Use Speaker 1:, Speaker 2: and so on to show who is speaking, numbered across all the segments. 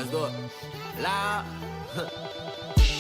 Speaker 1: let's do it. Loud.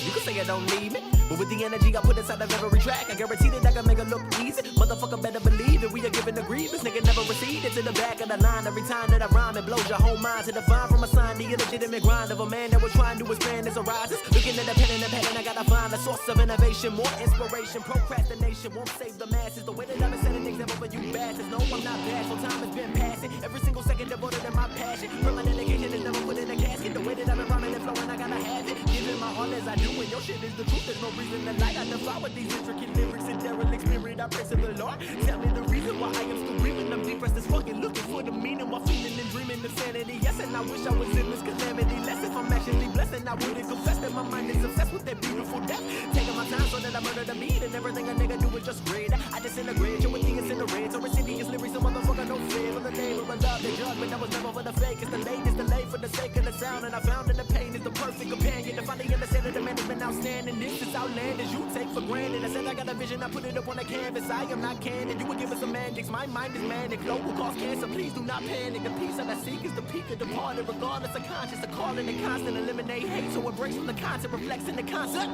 Speaker 1: You can say I don't need me, but with the energy I put inside of every track, I guarantee that I can make it look easy. Motherfucker better believe it, we are giving the grievance. Nigga never receded to the back of the line. Every time that I rhyme, it blows your whole mind to define from a sign the illegitimate grind of a man that was trying to expand his horizons. Looking at the pen and the pen, I gotta find a source of innovation, more inspiration. Procrastination won't save the masses. The way that I've been setting example for you bastards. No, I'm not bad, so time has been passing. Every single second devoted to my passion. From my dedication is never put in a casket. The way that I've been rhyming and flowing, I gotta have it. Giving my all as I do. When your shit is the truth, there's no reason to lie. I defy with these intricate lyrics and derelict spirit. I praise to the Lord. Tell me the reason why I am still breathing. I'm depressed as fucking looking for the meaning while feeling and dreaming of sanity. Yes, and I wish I was in this calamity. Less if I'm actually blessed, and I wouldn't confess that my mind is obsessed with that beautiful death. Taking my time so that I murder the beat, and everything a nigga do is just greed. I disintegrate, you with the incinerate. So recipients lyrics, a motherfucker no fear. On the name of a love, they judge, but I was never for the fake. It's delayed for the sake of the sound, and I found in the pain is the perfect companion. To finally understand that the man has been outstanding. This is outlandish, you take for granted. I said I got a vision, I put it up on the canvas. I am not candid, you would give us semantics. My mind is manic, flow will cause cancer. Please do not panic. The peace that I seek is the peak of the parted. Regardless of conscience, the calling and constant eliminate hate. So embrace from the concept, reflects in the concept.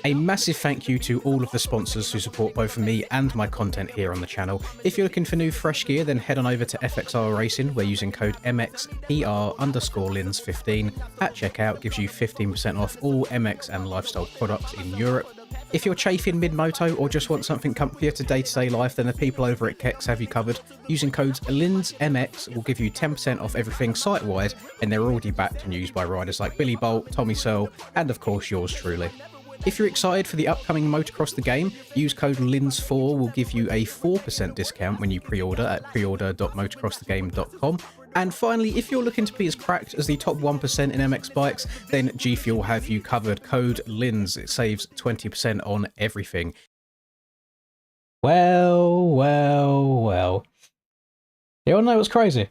Speaker 2: A massive thank you to all of the sponsors who support both me and my content here on the channel. If you're looking for new fresh gear, then head on over to FXR Racing, where using code MXPR_Lins15 at checkout gives you 15% off all MX and lifestyle products in Europe. If you're chafing mid-moto or just want something comfier to day-to-day life, then the people over at Kex have you covered. Using codes LINSMX will give you 10% off everything site-wide, and they're already backed and used by riders like Billy Bolt, Tommy Searle, and of course yours truly. If you're excited for the upcoming Motocross the Game, use code LINS4 will give you a 4% discount when you pre-order at preorder.motocrossthegame.com. And finally, if you're looking to be as cracked as the top 1% in MX bikes, then G Fuel have you covered. Code LINS, it saves 20% on everything. Well. You all know what's crazy?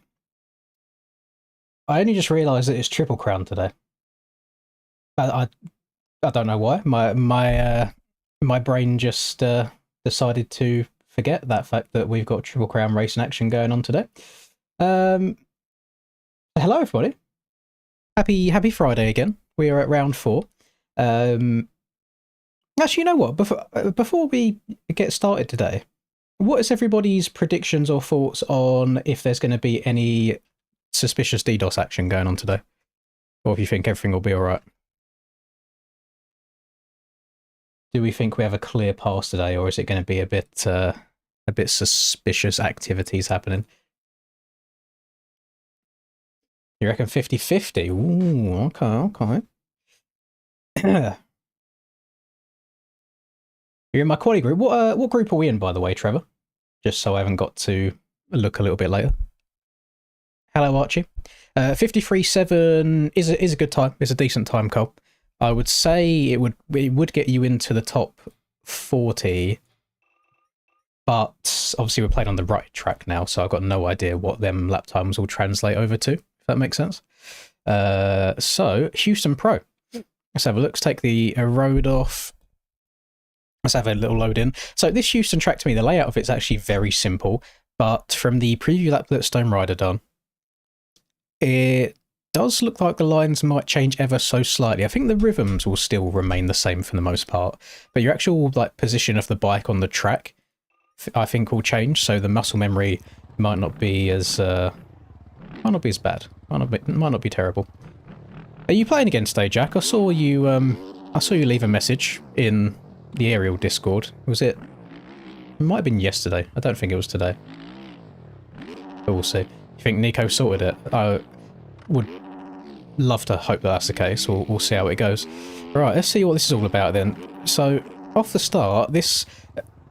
Speaker 2: I only just realised that it's Triple Crown today. I don't know why. My brain just decided to forget that fact that we've got Triple Crown racing action going on today. Hello everybody. Happy Friday again. We are at round 4. Actually, you know what? Before we get started today, what is everybody's predictions or thoughts on if there's going to be any suspicious DDoS action going on today, or if you think everything will be all right? Do we think we have a clear pass today, or is it going to be a bit suspicious activities happening? You reckon 50-50? Ooh, okay. You're in my quality group. What group are we in, by the way, Trevor? Just so I haven't got to look a little bit later. Hello, Archie. 53.7 is a good time. It's a decent time, Cole. I would say it would get you into the top 40, but obviously we're playing on the right track now, so I've got no idea what them lap times will translate over to, if that makes sense. So, Houston Pro. Let's have a look. Let's take the road off. Let's have a little load in. So this Houston track, to me, the layout of it's actually very simple, but from the preview lap that Stone Rider done, it does look like the lines might change ever so slightly. I think the rhythms will still remain the same for the most part, but your actual position of the bike on the track, I think, will change. So the muscle memory might not be as bad. Might not be terrible. Are you playing again today, Jack? I saw you leave a message in the aerial Discord. Was it? It might have been yesterday. I don't think it was today. But we'll see. You think Nico sorted it? I would love to hope that that's the case. We'll see how it goes. Right, let's see what this is all about then. So, off the start, this...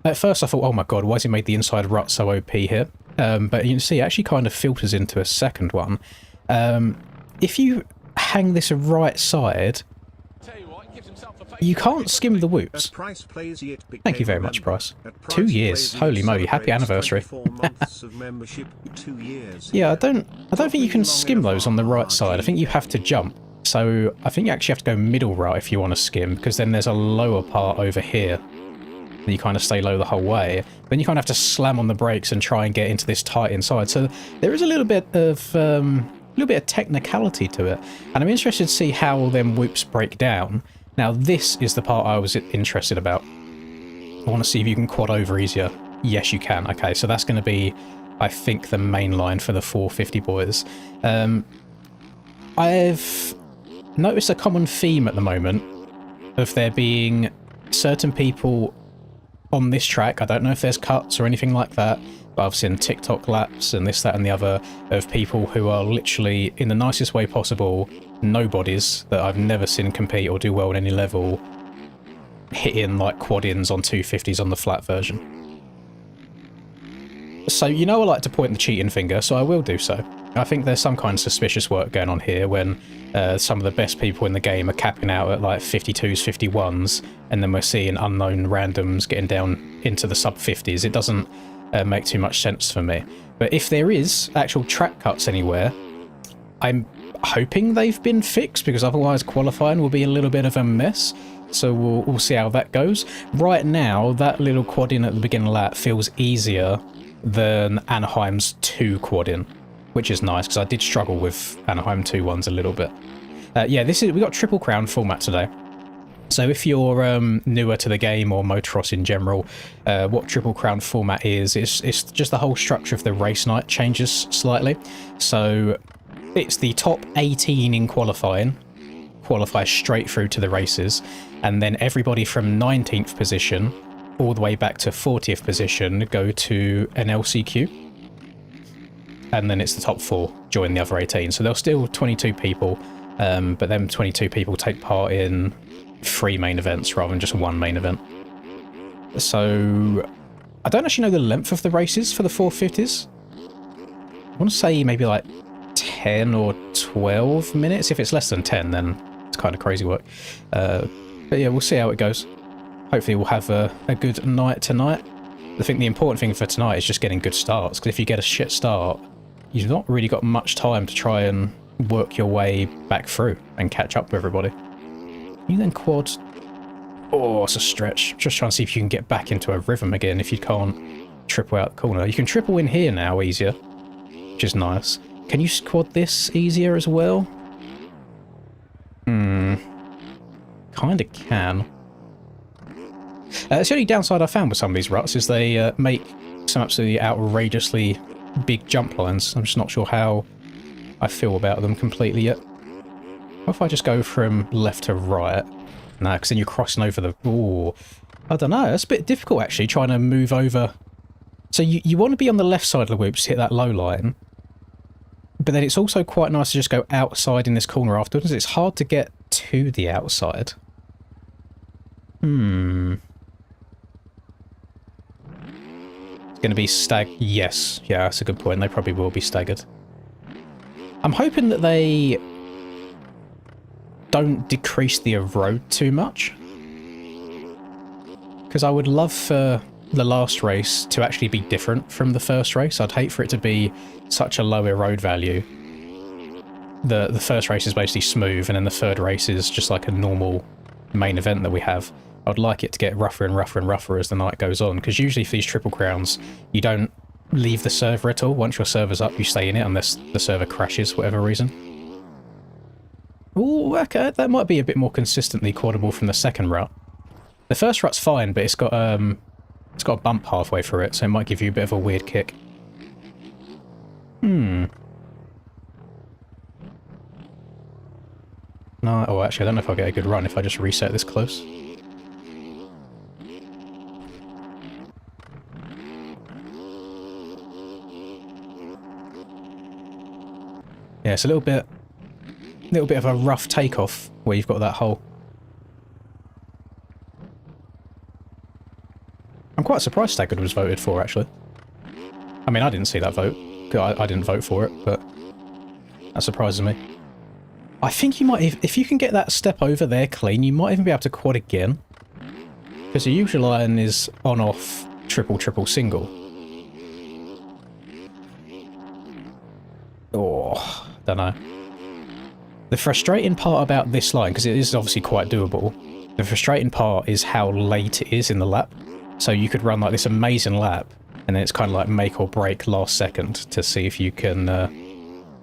Speaker 2: At first I thought, oh my god, why has he made the inside rut so OP here? But you can see it actually kind of filters into a second one. If you hang this right side, you can't skim the whoops. Thank you very much, Price. 2 years. Holy moly, happy anniversary. Yeah, I don't think you can skim those on the right side. I think you have to jump. So I think you actually have to go middle right if you want to skim, because then there's a lower part over here. And you kind of stay low the whole way. Then you kind of have to slam on the brakes and try and get into this tight inside. So there is a little bit of little bit of technicality to it. And I'm interested to see how them whoops break down. Now, this is the part I was interested about. I want to see if you can quad over easier. Yes, you can. Okay, so that's going to be, I think, the main line for the 450 boys. I've noticed a common theme at the moment of there being certain people on this track. I don't know if there's cuts or anything like that, but I've seen TikTok laps and this, that and the other of people who are literally, in the nicest way possible, nobodies that I've never seen compete or do well at any level, hitting like quad-ins on 250s on the flat version. So you know I like to point the cheating finger, so I will do so. I think there's some kind of suspicious work going on here when some of the best people in the game are capping out at like 52s, 51s, and then we're seeing unknown randoms getting down into the sub-50s. It doesn't make too much sense for me. But if there is actual track cuts anywhere, I'm hoping they've been fixed, because otherwise qualifying will be a little bit of a mess. So we'll see how that goes. Right now, that little quad-in at the beginning lap feels easier than Anaheim's 2 quad-in, which is nice, because I did struggle with Anaheim 2 ones a little bit. Yeah, we got Triple Crown format today. So if you're newer to the game or Motocross in general, what Triple Crown format is, it's just the whole structure of the race night changes slightly. So it's the top 18 in qualifying, qualify straight through to the races, and then everybody from 19th position all the way back to 40th position go to an LCQ. And then it's the top 4 join the other 18. So there's still 22 people, but them 22 people take part in 3 main events rather than just 1 main event. So I don't actually know the length of the races for the 450s. I want to say maybe like 10 or 12 minutes. If it's less than 10, then it's kind of crazy work. But yeah, we'll see how it goes. Hopefully we'll have a good night tonight. I think the important thing for tonight is just getting good starts, because if you get a shit start, you've not really got much time to try and work your way back through and catch up with everybody. You then quad... Oh, it's a stretch. Just trying to see if you can get back into a rhythm again if you can't triple out the corner. You can triple in here now easier, which is nice. Can you quad this easier as well? Kinda can. It's the only downside I found with some of these ruts is they make some absolutely outrageously big jump lines. I'm just not sure how I feel about them completely yet. What if I just go from left to right? No, because then you're crossing over the... Ooh, I don't know. It's a bit difficult, actually, trying to move over. So you want to be on the left side of the whoops to hit that low line. But then it's also quite nice to just go outside in this corner afterwards. It's hard to get to the outside. It's going to be Yes. Yeah, that's a good point. They probably will be staggered. I'm hoping that they don't decrease the road too much, because I would love for the last race to actually be different from the first race. I'd hate for it to be such a lower road value. The first race is basically smooth, and then the third race is just like a normal main event that we have. I'd like it to get rougher and rougher and rougher as the night goes on, because usually for these Triple Crowns, you don't leave the server at all. Once your server's up, you stay in it unless the server crashes for whatever reason. Ooh, okay, that might be a bit more consistently quadable from the second rut. The first rut's fine, but it's got a bump halfway through it, so it might give you a bit of a weird kick. No, oh, actually, I don't know if I'll get a good run if I just reset this close. Yeah, it's a little bit of a rough takeoff where you've got that hole. I'm quite surprised Staggered was voted for, actually. I mean, I didn't see that vote. I didn't vote for it, but that surprises me. I think you might, if you can get that step over there clean, you might even be able to quad again. Because the usual line is on-off, triple, triple, single. Oh, don't know. The frustrating part about this line, because it is obviously quite doable, the frustrating part is how late it is in the lap. So you could run like this amazing lap, and then it's kind of like make or break last second to see if you can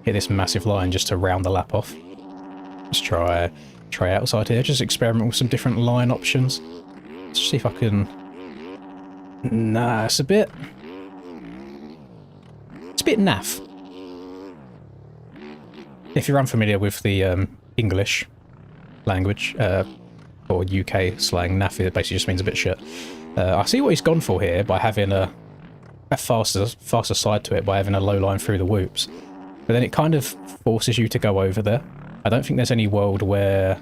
Speaker 2: hit this massive line just to round the lap off. Let's try outside here, just experiment with some different line options. Let's see if I can... Nah, it's a bit naff. If you're unfamiliar with the English language, or UK slang, naff, it basically just means a bit shit. I see what he's gone for here by having a faster side to it, by having a low line through the whoops. But then it kind of forces you to go over there. I don't think there's any world where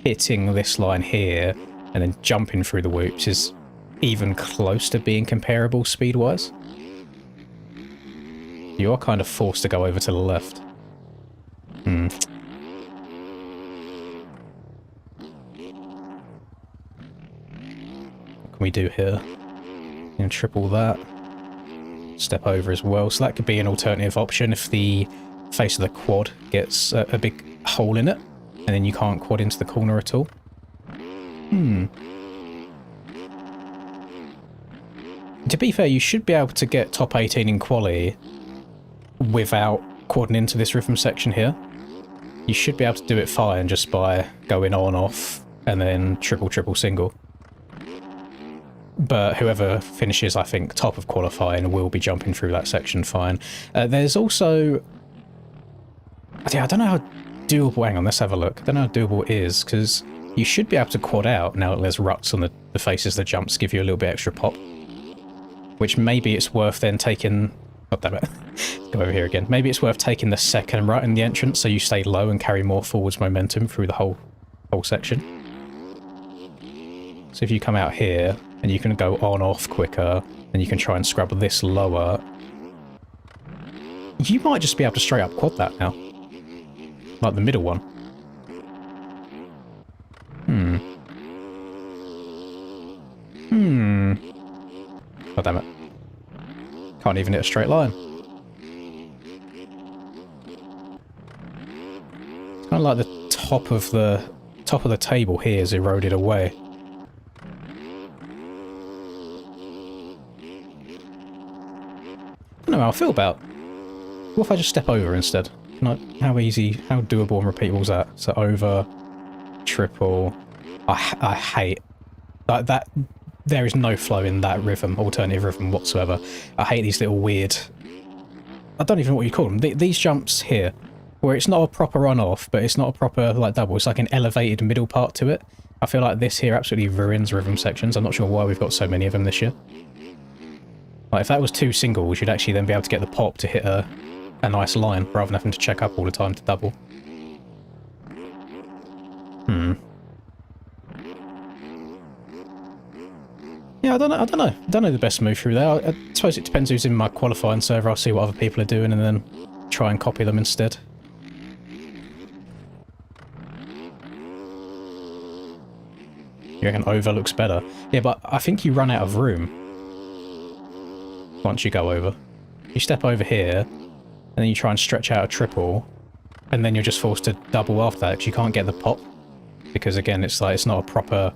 Speaker 2: hitting this line here and then jumping through the whoops is even close to being comparable speed-wise. You are kind of forced to go over to the left. What can we do here? And triple that. Step over as well. So that could be an alternative option if the face of the quad gets a big hole in it, and then you can't quad into the corner at all. To be fair, you should be able to get top 18 in quali without quadding into this rhythm section here. You should be able to do it fine just by going on, off, and then triple, single. But whoever finishes, I think, top of qualifying will be jumping through that section fine. There's also... Yeah, I don't know how doable... Hang on, let's have a look. I don't know how doable it is, because you should be able to quad out now that there's ruts on the faces the jumps give you a little bit extra pop. Which maybe it's worth then taking... Oh, damn it. Go over here again. Maybe it's worth taking the second rut in the entrance so you stay low and carry more forwards momentum through the whole section. So if you come out here and you can go on off quicker, and you can try and scrub this lower, you might just be able to straight up quad that now. Like the middle one. Oh, damn it. Can't even hit a straight line. It's kind of like the top of the table here is eroded away. I don't know how I feel about. What if I just step over instead? How easy, how doable and repeatable is that? So over, triple. I hate that. There is no flow in that rhythm, alternative rhythm whatsoever. I hate these little weird... I don't even know what you call them. These jumps here, where it's not a proper on-off, but it's not a proper like double. It's like an elevated middle part to it. I feel like this here absolutely ruins rhythm sections. I'm not sure why we've got so many of them this year. Like if that was two singles, you'd actually then be able to get the pop to hit a nice line, rather than having to check up all the time to double. Yeah, I don't know the best move through there. I suppose it depends who's in my qualifying server. I'll see what other people are doing and then try and copy them instead. You reckon over looks better? Yeah, but I think you run out of room once you go over. You step over here, and then you try and stretch out a triple, and then you're just forced to double after that because you can't get the pop. Because again, it's like it's not a proper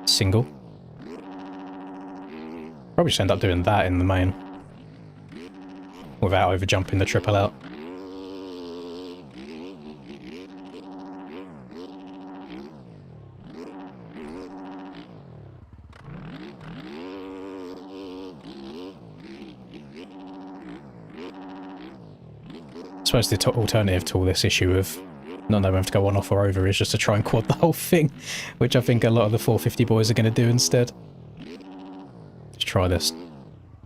Speaker 2: single. Probably just end up doing that in the main. Without over jumping the triple out. I suppose the alternative to all this issue of not knowing if to go on, off or over is just to try and quad the whole thing, which I think a lot of the 450 boys are going to do instead. Let's try this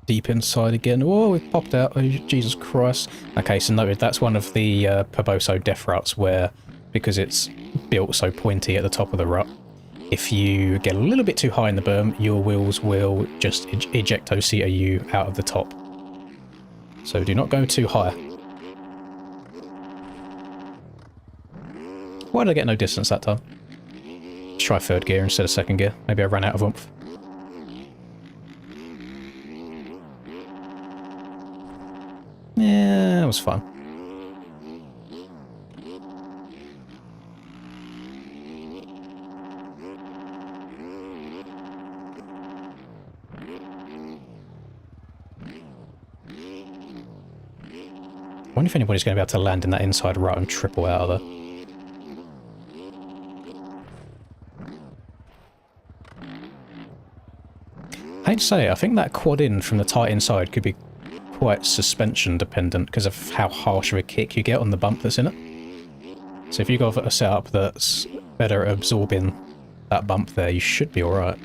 Speaker 2: deep inside again. Oh, we've popped out. Oh, Jesus Christ. Okay, so noted that's one of the Perboso death ruts where, because it's built so pointy at the top of the rut, if you get a little bit too high in the berm, your wheels will just ejecto-seat you out of the top. So do not go too high. Why did I get no distance that time? Let's try third gear instead of second gear. Maybe I ran out of oomph. Yeah, that was fun. wonder if anybody's going to be able to land in that inside rut and triple out of there. I hate to say it, I think that quad in from the tight inside could be quite suspension dependent because of how harsh of a kick you get on the bump that's in it. So if you've got a setup that's better at absorbing that bump there, you should be alright.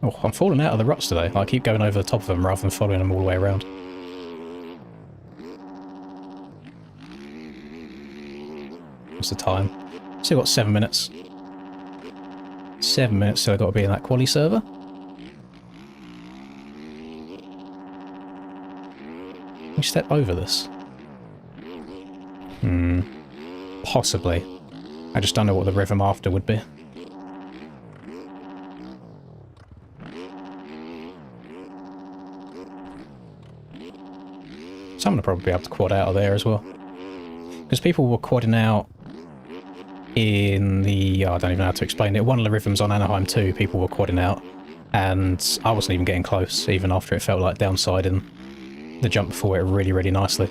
Speaker 2: Oh, I'm falling out of the ruts today. I keep going over the top of them rather than following them all the way around. What's the time? Still got 7 minutes. 7 minutes till I've got to be in that quali server. Can we step over this? Possibly. I just don't know what the rhythm after would be. So I'm going to probably be able to quad out of there as well. Because people were quadding out in the... Oh, I don't even know how to explain it. One of the rhythms on Anaheim 2, people were quadding out. And I wasn't even getting close, even after it felt like downsiding the jump before it really, really nicely.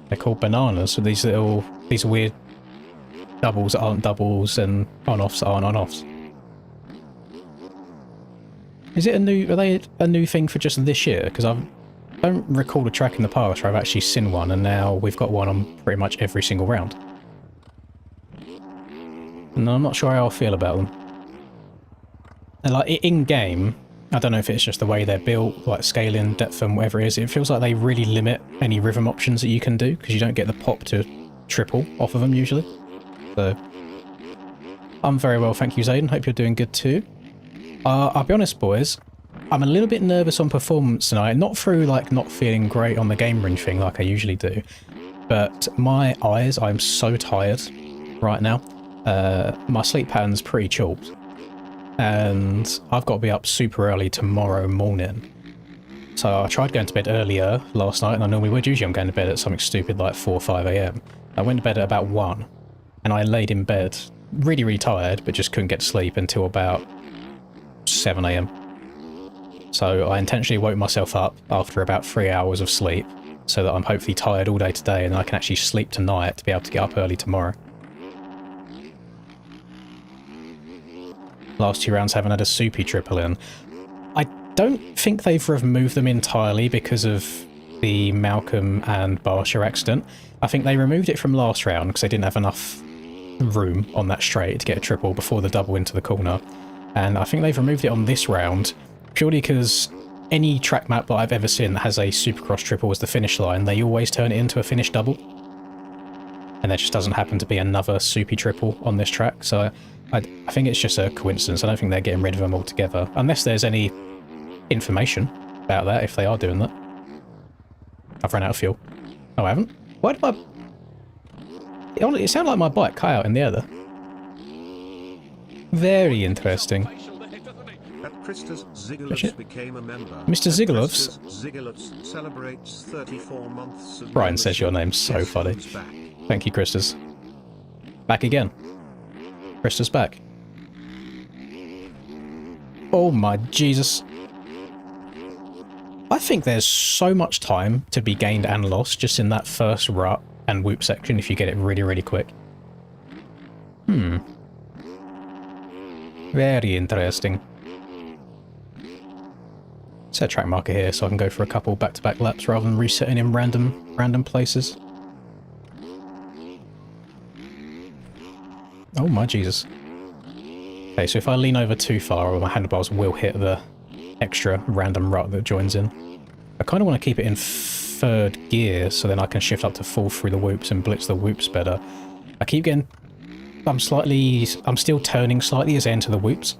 Speaker 2: They're called bananas, so these weird doubles that aren't doubles and on-offs that aren't on-offs. Is it are they a new thing for just this year? Because I don't recall a track in the past where I've actually seen one, and now we've got one on pretty much every single round. And I'm not sure how I feel about them. And like, in-game, I don't know if it's just the way they're built, like scaling, depth and whatever it is, it feels like they really limit any rhythm options that you can do, because you don't get the pop to triple off of them usually. So, I'm very well, thank you Zayden, hope you're doing good too. I'll be honest boys, I'm a little bit nervous on performance tonight, not through like not feeling great on the game ring thing like I usually do, but my eyes, I'm so tired right now. My sleep pattern's pretty chalked. And I've got to be up super early tomorrow morning. So I tried going to bed earlier last night, and I normally would. Usually I'm going to bed at something stupid like 4 or 5 AM. I went to bed at about 1, and I laid in bed really, really tired, but just couldn't get to sleep until about 7 AM. So I intentionally woke myself up after about 3 hours of sleep, so that I'm hopefully tired all day today, and I can actually sleep tonight to be able to get up early tomorrow. Last 2 rounds haven't had a soupy triple in. I don't think they've removed them entirely because of the Malcolm and Barsha accident. I think they removed it from last round because they didn't have enough room on that straight to get a triple before the double into the corner. And I think they've removed it on this round purely because any track map that I've ever seen that has a Supercross triple as the finish line, they always turn it into a finish double. And there just doesn't happen to be another soupy triple on this track, so I think it's just a coincidence. I don't think they're getting rid of them altogether, unless there's any information about that, if they are doing that. I've run out of fuel. Oh, I haven't? Why did my... It sounded like my bike cut out in the air there. Very interesting. Mr. Zigalovs
Speaker 3: celebrates 34 months of
Speaker 2: Brian says your name's so funny. Thank you, Christus. Back again. Christus back. Oh my Jesus. I think there's so much time to be gained and lost just in that first rut and whoop section if you get it really, really quick. Very interesting. Set a track marker here so I can go for a couple back-to-back laps rather than resetting in random places. Oh my Jesus. Okay, so if I lean over too far, my handlebars will hit the extra random rut that joins in. I kind of want to keep it in 3rd gear so then I can shift up to 4 through the whoops and blitz the whoops better. I keep getting... I'm still turning slightly as I enter the whoops.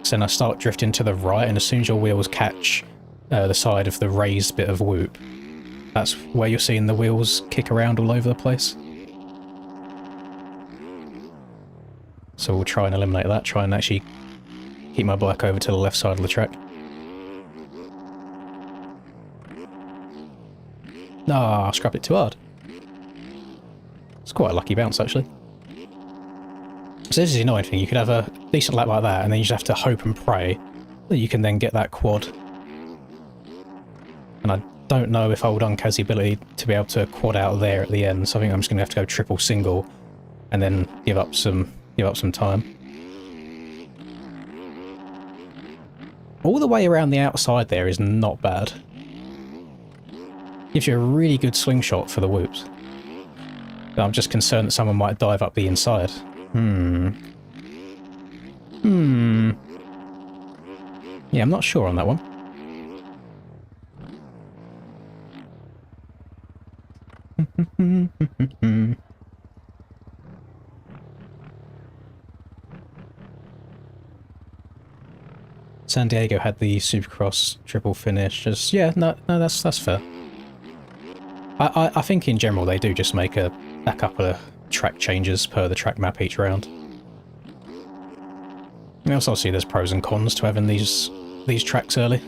Speaker 2: So then I start drifting to the right, and as soon as your wheels catch the side of the raised bit of whoop, that's where you're seeing the wheels kick around all over the place. So we'll try and eliminate that, try and actually keep my bike over to the left side of the track. Ah, I scrubbed it too hard. It's quite a lucky bounce, actually. So this is the annoying thing. You could have a decent lap like that, and then you just have to hope and pray that you can then get that quad. And I don't know if Old Unk has the ability to be able to quad out there at the end, so I think I'm just going to have to go triple single, and then give up some time. All the way around the outside there is not bad. Gives you a really good swing shot for the whoops. But I'm just concerned that someone might dive up the inside. Yeah, I'm not sure on that one. San Diego had the Supercross triple finish. Just yeah, no, that's fair. I think in general they do just make a couple of track changes per the track map each round. I also see there's pros and cons to having these tracks early.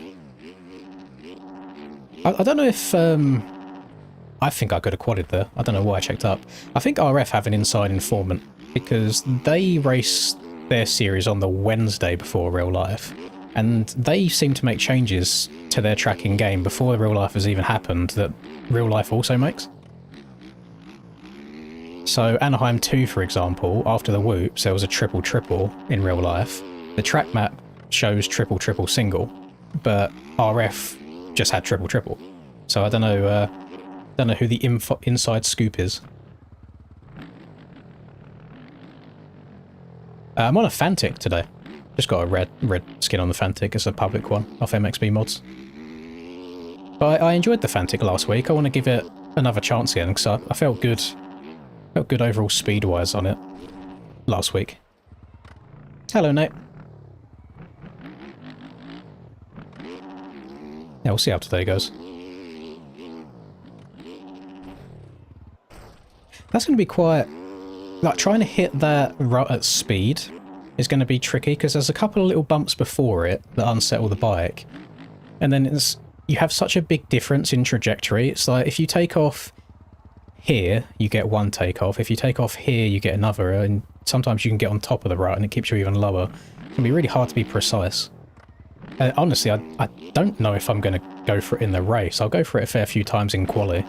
Speaker 2: I don't know if I think I could have quadded there. I don't know why I checked up. I think RF have an inside informant because they race their series on the Wednesday before real life, and they seem to make changes to their tracking game before the real life has even happened that real life also makes. So Anaheim 2, for example, after the whoops, there was a triple-triple in real life. The track map shows triple-triple single, but RF just had triple-triple. So I don't know who the inside scoop is. I'm on a Fantic today. Just got a red skin on the Fantic. It's a public one off MXB mods. But I enjoyed the Fantic last week. I want to give it another chance again because I felt good. Felt good overall speed-wise on it last week. Hello, Nate. Yeah, we'll see how today goes. That's going to be quite... like, trying to hit that rut at speed is going to be tricky because there's a couple of little bumps before it that unsettle the bike. And then you have such a big difference in trajectory. It's like if you take off here, you get one takeoff. If you take off here, you get another. And sometimes you can get on top of the rut and it keeps you even lower. It can be really hard to be precise. Honestly, I don't know if I'm going to go for it in the race. I'll go for it a fair few times in quali.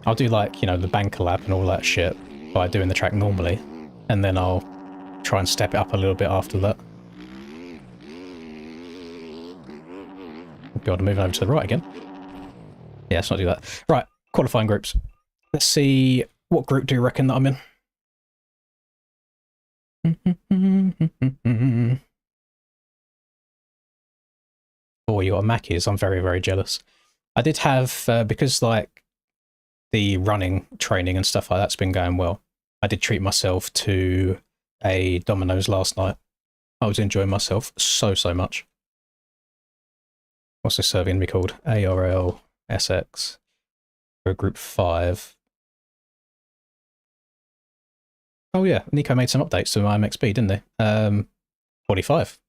Speaker 2: I'll do like, you know, the banker lap and all that shit by doing the track normally. And then I'll try and step it up a little bit after that. God, I'm moving over to the right again. Yeah, let's not do that. Right, qualifying groups. Let's see, what group do you reckon that I'm in? Oh, you got a Mackies. I'm very, very jealous. I did have, because like the running training and stuff like that's been going well, I did treat myself to a Domino's last night. I was enjoying myself so much. What's this server going to be called? ARLSX for Group 5. Oh yeah, Nico made some updates to my MXB, didn't they? 45.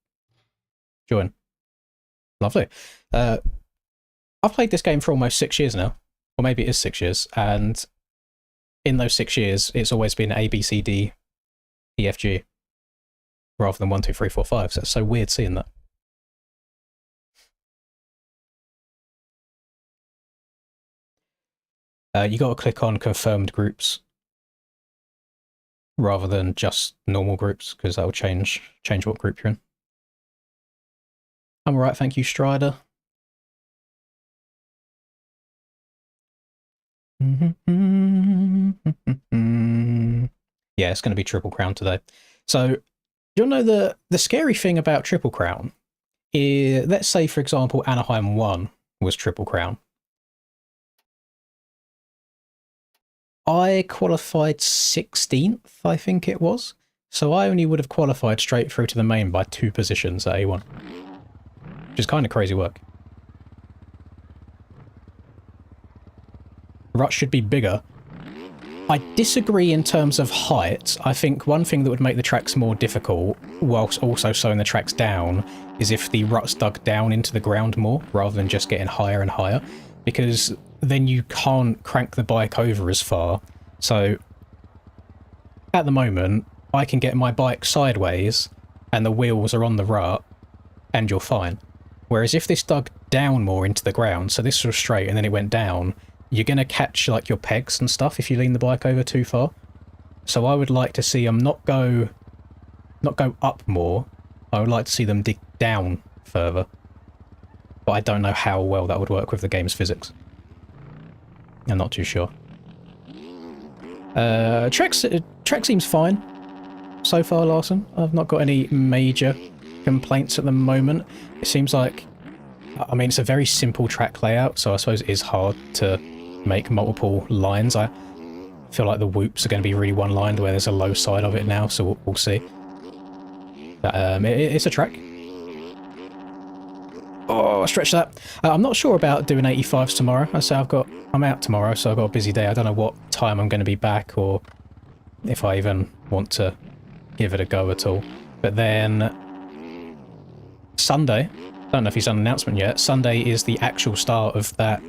Speaker 2: Join. Lovely. I've played this game for almost 6 years now. Or maybe it is 6 years. And in those 6 years, it's always been A, B, C, D, E, F, G. Rather than 1, 2, 3, 4, 5. So it's so weird seeing that. You got to click on confirmed groups rather than just normal groups because that will change what group you're in. I'm alright, thank you, Strider. Yeah, it's going to be Triple Crown today. So, you'll know the scary thing about Triple Crown is, let's say, for example, Anaheim 1 was Triple Crown. I qualified 16th, I think it was. So I only would have qualified straight through to the main by 2 positions at A1. Which is kind of crazy work. Rut should be bigger. I disagree in terms of height. I think one thing that would make the tracks more difficult, whilst also slowing the tracks down, is if the ruts dug down into the ground more, rather than just getting higher and higher, because then you can't crank the bike over as far. So, at the moment, I can get my bike sideways, and the wheels are on the rut, and you're fine. Whereas if this dug down more into the ground, so this was straight and then it went down, you're going to catch like your pegs and stuff if you lean the bike over too far. So I would like to see them not go up more. I would like to see them dig down further. But I don't know how well that would work with the game's physics. I'm not too sure. Trek seems fine so far, Larson. I've not got any major complaints at the moment. It seems like, I mean, it's a very simple track layout, so I suppose it is hard to make multiple lines. I feel like the whoops are going to be really one-lined where there's a low side of it now, so we'll see. But, it's a track. Oh, stretch that. I'm not sure about doing 85s tomorrow. I say I'm out tomorrow, so I've got a busy day. I don't know what time I'm going to be back or if I even want to give it a go at all. But then Sunday, I don't know if he's done an announcement yet, Sunday is the actual start of that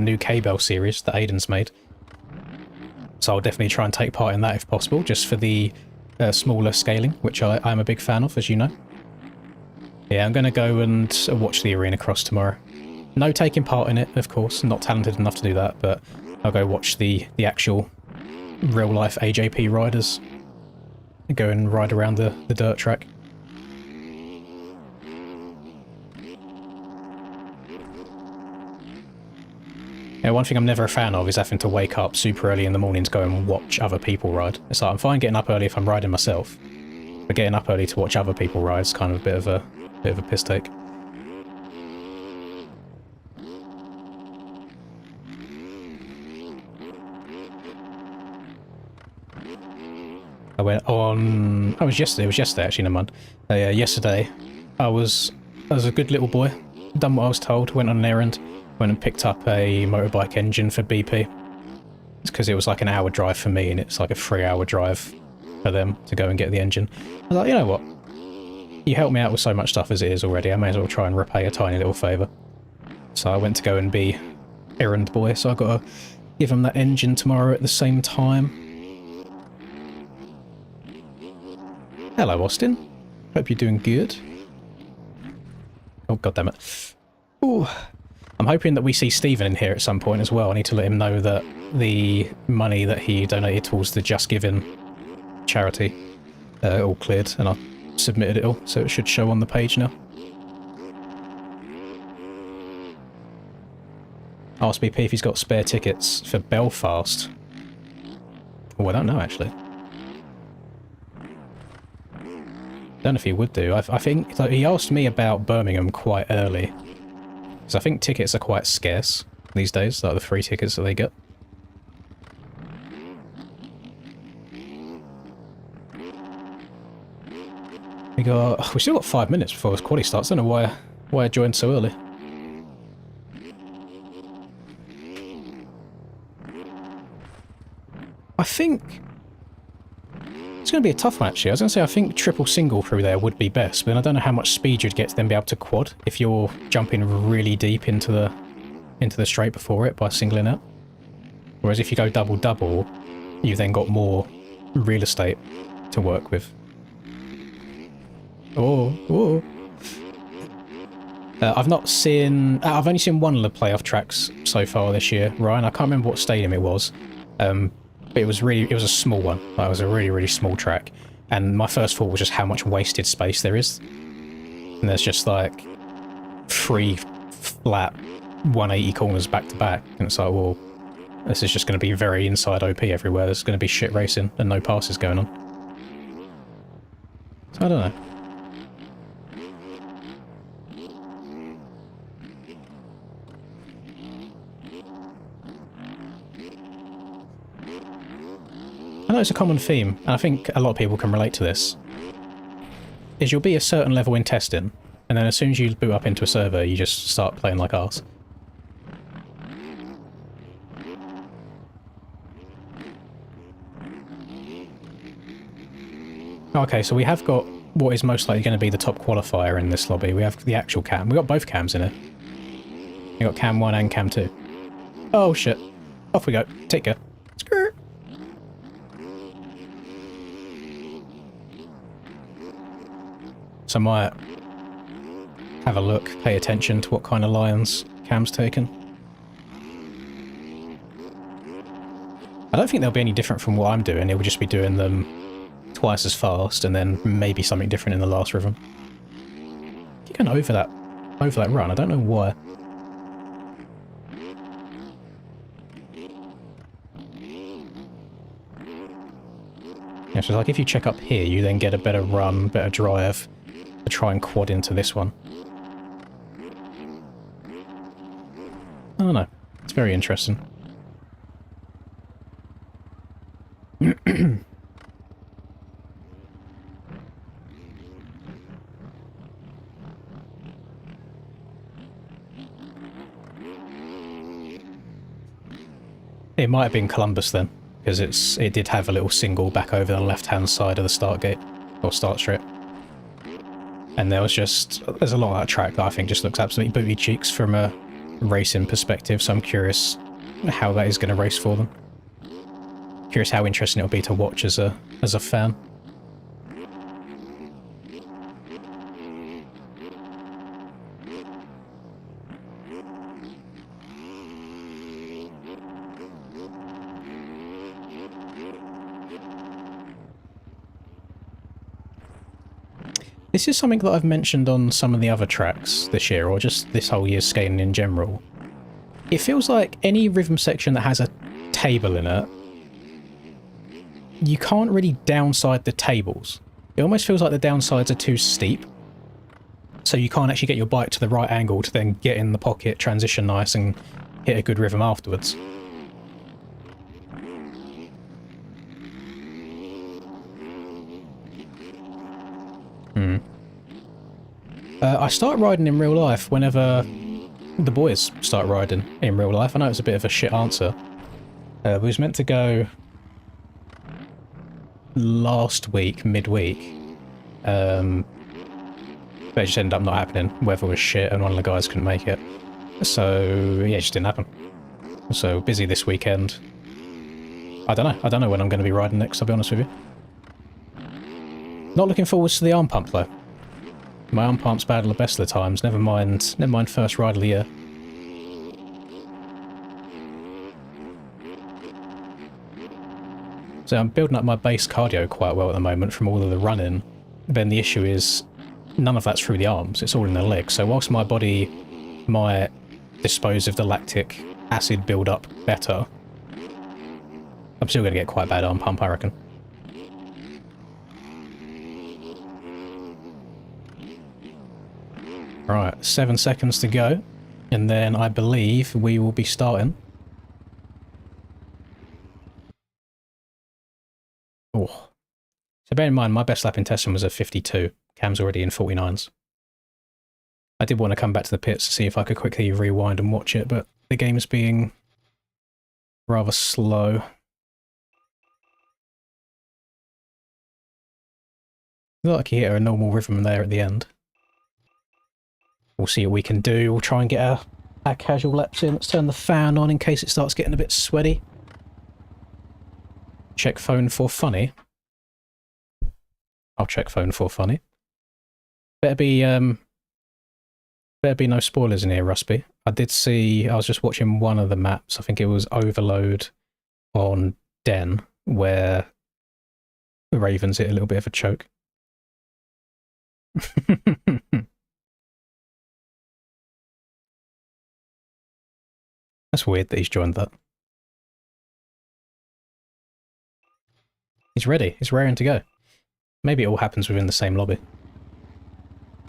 Speaker 2: new K-Bell series that Aiden's made. So I'll definitely try and take part in that if possible, just for the smaller scaling, which I'm a big fan of, as you know. Yeah, I'm going to go and watch the arena cross tomorrow. No taking part in it, of course. Not talented enough to do that, but I'll go watch the actual real-life AJP riders go and ride around the dirt track. Yeah, one thing I'm never a fan of is having to wake up super early in the morning to go and watch other people ride. It's like, I'm fine getting up early if I'm riding myself, but getting up early to watch other people ride is kind of a bit of a piss take. I went on... it was yesterday actually, never mind. Yesterday, I was a good little boy, done what I was told, went on an errand, went and picked up a motorbike engine for BP. It's because it was like an hour drive for me and it's like a 3-hour drive for them to go and get the engine. I was like, you know what? You helped me out with so much stuff as it is already, I may as well try and repay a tiny little favour. So I went to go and be errand boy, so I've got to give him that engine tomorrow at the same time. Hello, Austin. Hope you're doing good. Oh, goddammit. Ooh. I'm hoping that we see Stephen in here at some point as well. I need to let him know that the money that he donated towards the Just Giving charity all cleared, and I've submitted it all, so it should show on the page now. Ask BP if he's got spare tickets for Belfast. Oh, I don't know, actually. Don't know if he would do. I think like, he asked me about Birmingham quite early, because I think tickets are quite scarce these days, like the free tickets that they get. We still got 5 minutes before this quali starts. I don't know why I joined so early. I think it's going to be a tough one, actually. I was going to say I think triple single through there would be best, but I don't know how much speed you'd get to then be able to quad if you're jumping really deep into the straight before it by singling out. Whereas if you go double-double, you've then got more real estate to work with. Oh. I've not seen... I've only seen one of the playoff tracks so far this year, Ryan. I can't remember what stadium it was. But it was a small one. Like, it was a really, really small track. And my first thought was just how much wasted space there is. And there's just like 3 flat 180 corners back to back. And it's like, well, this is just going to be very inside OP everywhere. There's going to be shit racing and no passes going on. So I don't know. I know it's a common theme, and I think a lot of people can relate to this, is you'll be a certain level in testing, and then as soon as you boot up into a server, you just start playing like arse. Okay, so we have got what is most likely going to be the top qualifier in this lobby. We have the actual cam. We got both cams in it. We got cam 1 and cam 2. Oh shit. Off we go. Take care. Skirt. So I might have a look, pay attention to what kind of lines cam's taken. I don't think they'll be any different from what I'm doing. It will just be doing them twice as fast and then maybe something different in the last rhythm. Keep going over that run. I don't know why. Yeah, so like if you check up here, you then get a better run, better drive to try and quad into this one. I don't know. It's very interesting. It might have been Columbus then, because it did have a little single back over the left-hand side of the start gate, or start strip. And there's a lot of that track that I think just looks absolutely booty cheeks from a racing perspective, so I'm curious how that is going to race for them. Curious how interesting it'll be to watch as a fan. This is something that I've mentioned on some of the other tracks this year, or just this whole year's skating in general. It feels like any rhythm section that has a table in it, you can't really downside the tables. It almost feels like the downsides are too steep. So you can't actually get your bike to the right angle to then get in the pocket, transition nice, and hit a good rhythm afterwards. I start riding in real life whenever the boys start riding in real life. I know it's a bit of a shit answer. We was meant to go last week, midweek. But it just ended up not happening. Weather was shit and one of the guys couldn't make it. So, yeah, it just didn't happen. So, busy this weekend. I don't know when I'm going to be riding next, I'll be honest with you. Not looking forward to the arm pump, though. My arm pump's bad the best of the times, never mind first ride of the year. So I'm building up my base cardio quite well at the moment from all of the running. Then the issue is none of that's through the arms, it's all in the legs. So whilst my body might dispose of the lactic acid build-up better, I'm still going to get quite bad arm pump, I reckon. Right, 7 seconds to go, and then I believe we will be starting. Oh. So bear in mind, my best lap in testing was a 52. Cam's already in 49s. I did want to come back to the pits to see if I could quickly rewind and watch it, but the game's being rather slow. Look like you hit a normal rhythm there at the end. We'll see what we can do. We'll try and get our casual laps in. Let's turn the fan on in case it starts getting a bit sweaty. Check phone for funny. I'll check phone for funny. Better be no spoilers in here, Ruspy. I was just watching one of the maps. I think it was Overload on Den, where the Ravens hit a little bit of a choke. That's weird that he's joined that. He's ready. He's raring to go. Maybe it all happens within the same lobby.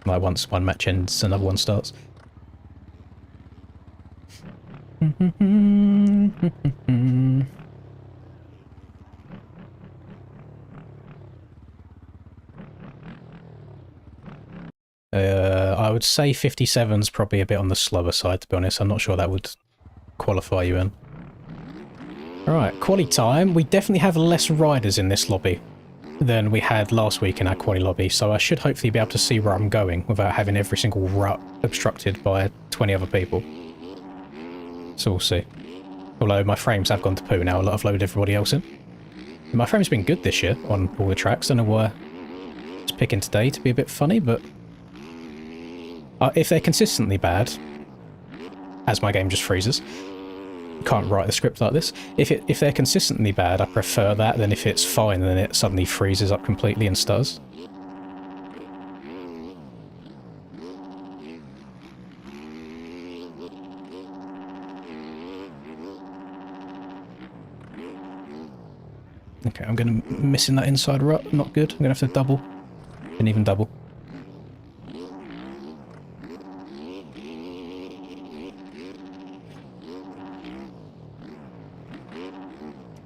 Speaker 2: Like once one match ends, another one starts. I would say 57's probably a bit on the slower side, to be honest. I'm not sure that would qualify you in. Alright, quali time. We definitely have less riders in this lobby than we had last week in our quali lobby, so I should hopefully be able to see where I'm going without having every single rut obstructed by 20 other people. So we'll see. Although my frames have gone to poo now, I've loaded everybody else in. My frame's been good this year on all the tracks. Don't know why it's picking today to be a bit funny, but if they're consistently bad, as my game just freezes, you can't write the script like this. If they're consistently bad, I prefer that than if it's fine and then it suddenly freezes up completely and stutters. Okay, I'm going to missing that inside rut. Not good. I'm going to have to double. Didn't even double.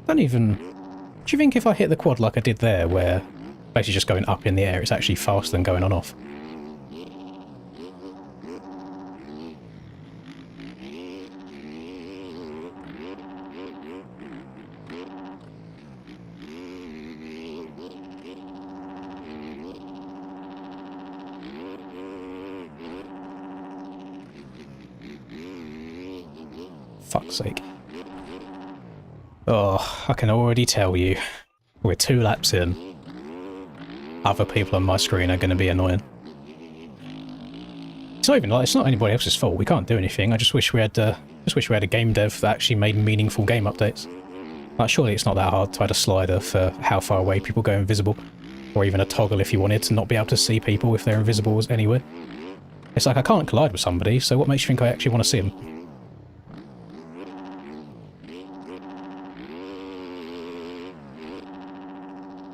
Speaker 2: Don't even... Do you think if I hit the quad like I did there, where basically just going up in the air, it's actually faster than going on off? Fuck's sake. Oh, I can already tell you, we're 2 laps in. Other people on my screen are going to be annoying. It's not even like, it's not anybody else's fault. We can't do anything. I just wish we had a game dev that actually made meaningful game updates. Like, surely it's not that hard to add a slider for how far away people go invisible, or even a toggle if you wanted to not be able to see people if they're invisible anywhere. It's like I can't collide with somebody, so what makes you think I actually want to see them?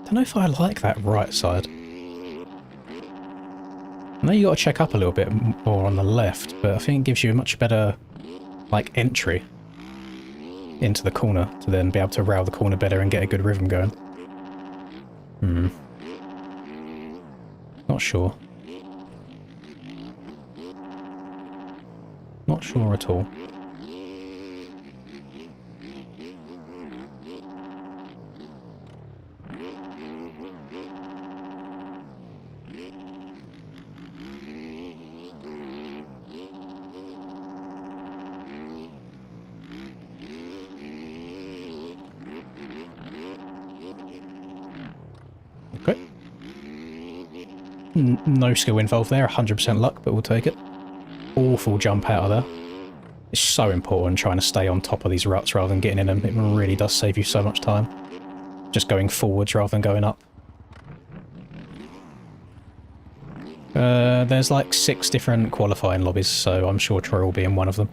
Speaker 2: I don't know if I like that right side. I know you got to check up a little bit more on the left, but I think it gives you a much better, like, entry into the corner to then be able to rail the corner better and get a good rhythm going. Not sure. Not sure at all. Okay. No skill involved there, 100% luck, but we'll take it. Awful jump out of there. It's so important trying to stay on top of these ruts rather than getting in them. It really does save you so much time. Just going forwards rather than going up. There's like 6 different qualifying lobbies, so I'm sure Troy will be in one of them.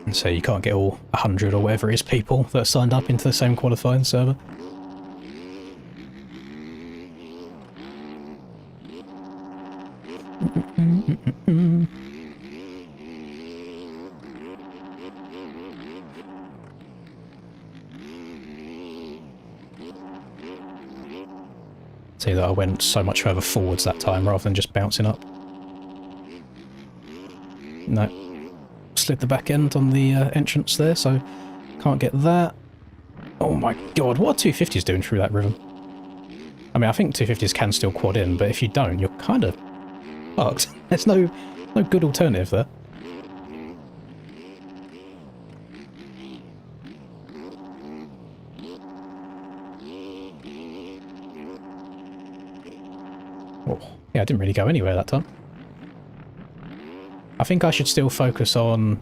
Speaker 2: And so you can't get all 100 or whatever it is people that are signed up into the same qualifying server. See that I went so much further forwards that time rather than just bouncing up. No. Slid the back end on the entrance there, so can't get that. Oh my god, what are 250s doing through that rhythm? I mean, I think 250s can still quad in, but if you don't, you're kind of fucked. There's no good alternative there. Oh, yeah, I didn't really go anywhere that time. I think I should still focus on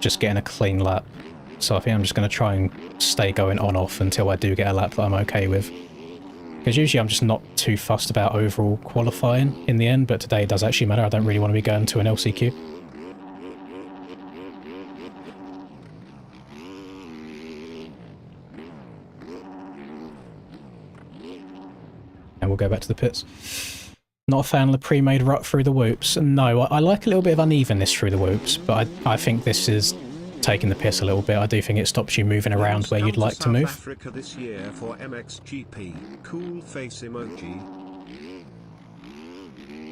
Speaker 2: just getting a clean lap. So I think I'm just going to try and stay going on-off until I do get a lap that I'm okay with. Because usually I'm just not too fussed about overall qualifying in the end, but today it does actually matter. I don't really want to be going to an LCQ. And we'll go back to the pits. Not a fan of the pre-made rut through the whoops. No, I like a little bit of unevenness through the whoops, but I think this is taking the piss a little bit. I do think it stops you moving around where you'd like to move.
Speaker 3: South Africa this year for MXGP. Cool face emoji.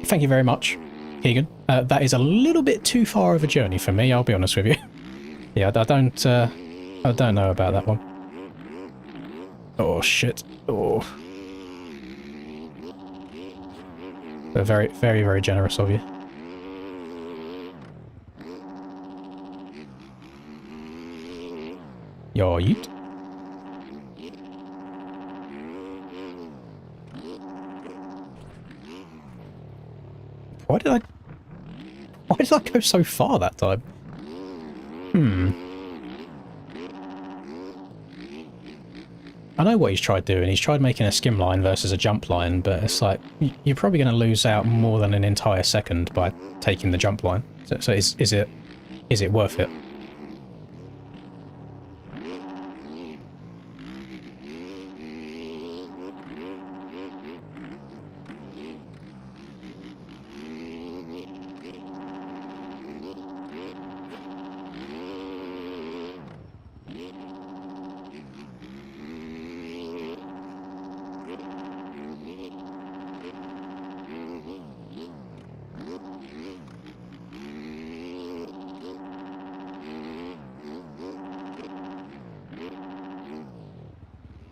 Speaker 2: Thank you very much, Keegan. That is a little bit too far of a journey for me, I'll be honest with you. Yeah, I don't know about that one. Oh, shit. Oh. They're very, very, very generous of you. Yo, yeet. Why did I go so far that time? I know what he's tried doing. He's tried making a skim line versus a jump line, but it's like, you're probably going to lose out more than an entire second by taking the jump line. So is it worth it?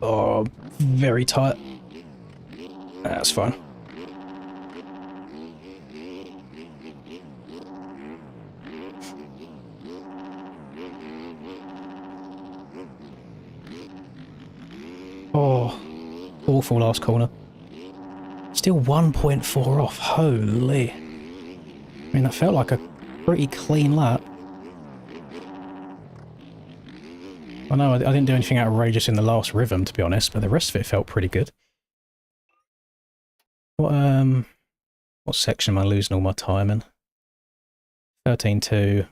Speaker 2: Oh, very tight. That's fine. Oh, awful last corner. Still 1.4 off. Holy. I mean, that felt like a pretty clean lap. I know I didn't do anything outrageous in the last rhythm, to be honest, but the rest of it felt pretty good. What section am I losing all my time in? 13.2,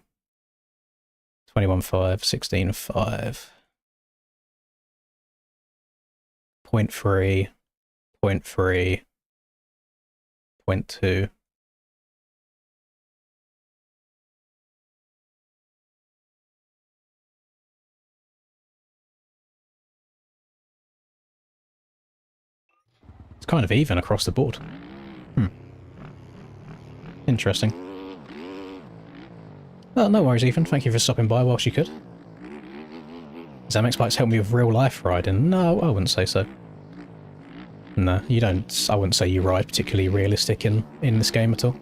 Speaker 2: 21.5, 16.5, 0.3, 0.3, 0.2. It's kind of even across the board. Interesting. Well, no worries, Ethan. Thank you for stopping by whilst you could. Zamex bikes help me with real life riding. No, I wouldn't say so. No, you don't. I wouldn't say you ride particularly realistic in this game at all.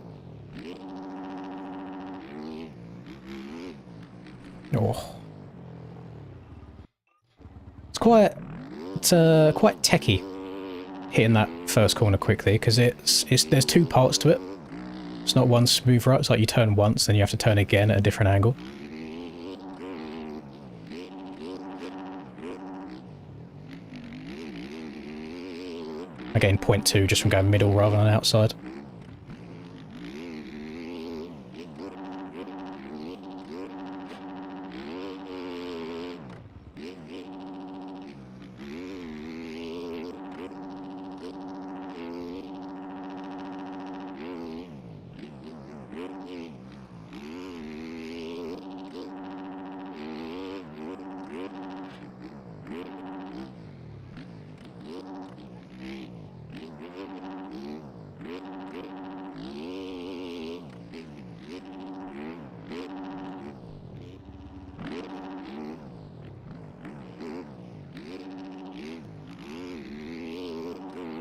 Speaker 2: Oh. It's quite techie hitting that first corner quickly, because there's two parts to it. It's not one smooth right. It's like you turn once, then you have to turn again at a different angle. I gained 0.2 just from going middle rather than outside.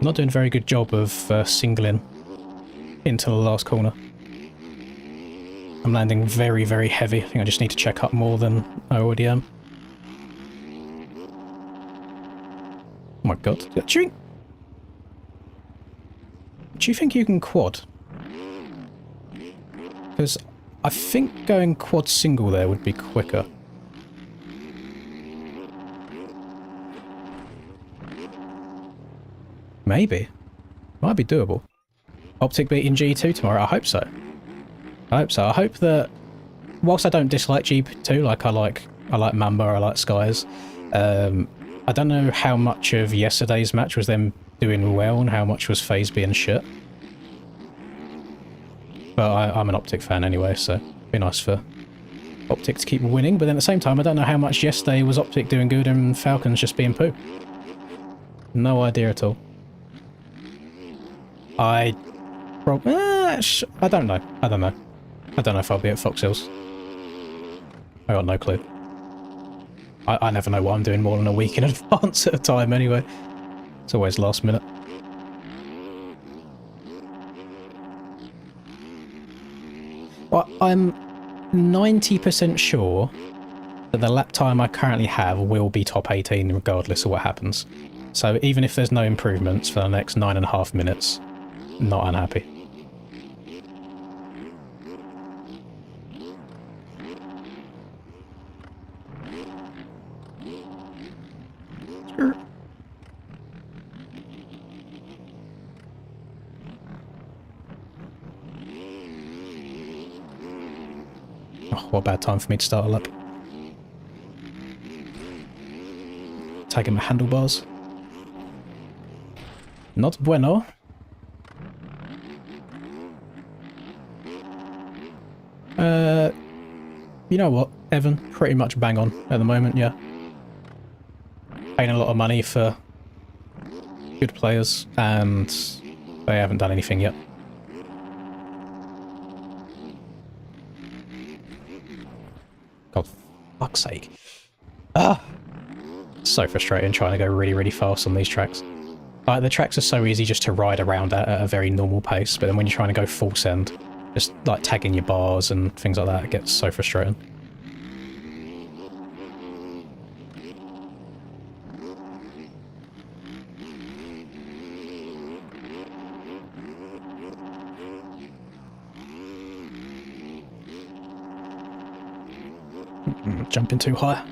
Speaker 2: Not doing a very good job of singling into the last corner. I'm landing very, very heavy. I think I just need to check up more than I already am. Oh my god. Do you think you can quad? Because I think going quad single there would be quicker. Maybe. Might be doable. Optic beating G2 tomorrow? I hope so. I hope so. I hope that, whilst I don't dislike G2, like I like Mamba, I like Skies, I don't know how much of yesterday's match was them doing well and how much was FaZe being shit. But I'm an Optic fan anyway, so it'd be nice for Optic to keep winning. But then at the same time, I don't know how much yesterday was Optic doing good and Falcons just being poo. No idea at all. I don't know. I don't know. I don't know if I'll be at Fox Hills. I got no clue. I never know what I'm doing more than a week in advance at a time anyway. It's always last minute. Well, I'm 90% sure that the lap time I currently have will be top 18 regardless of what happens. So even if there's no improvements for the next 9.5 minutes, not unhappy. Oh, what a bad time for me to start a lap. Tagging my handlebars. Not bueno. You know what, Evan? Pretty much bang on at the moment, yeah. Paying a lot of money for good players, and they haven't done anything yet. God, fuck's sake. Ah! So frustrating trying to go really, really fast on these tracks. The tracks are so easy just to ride around at a very normal pace, but then when you're trying to go full send, just like tagging your bars and things like that, it gets so frustrating. Jumping too high.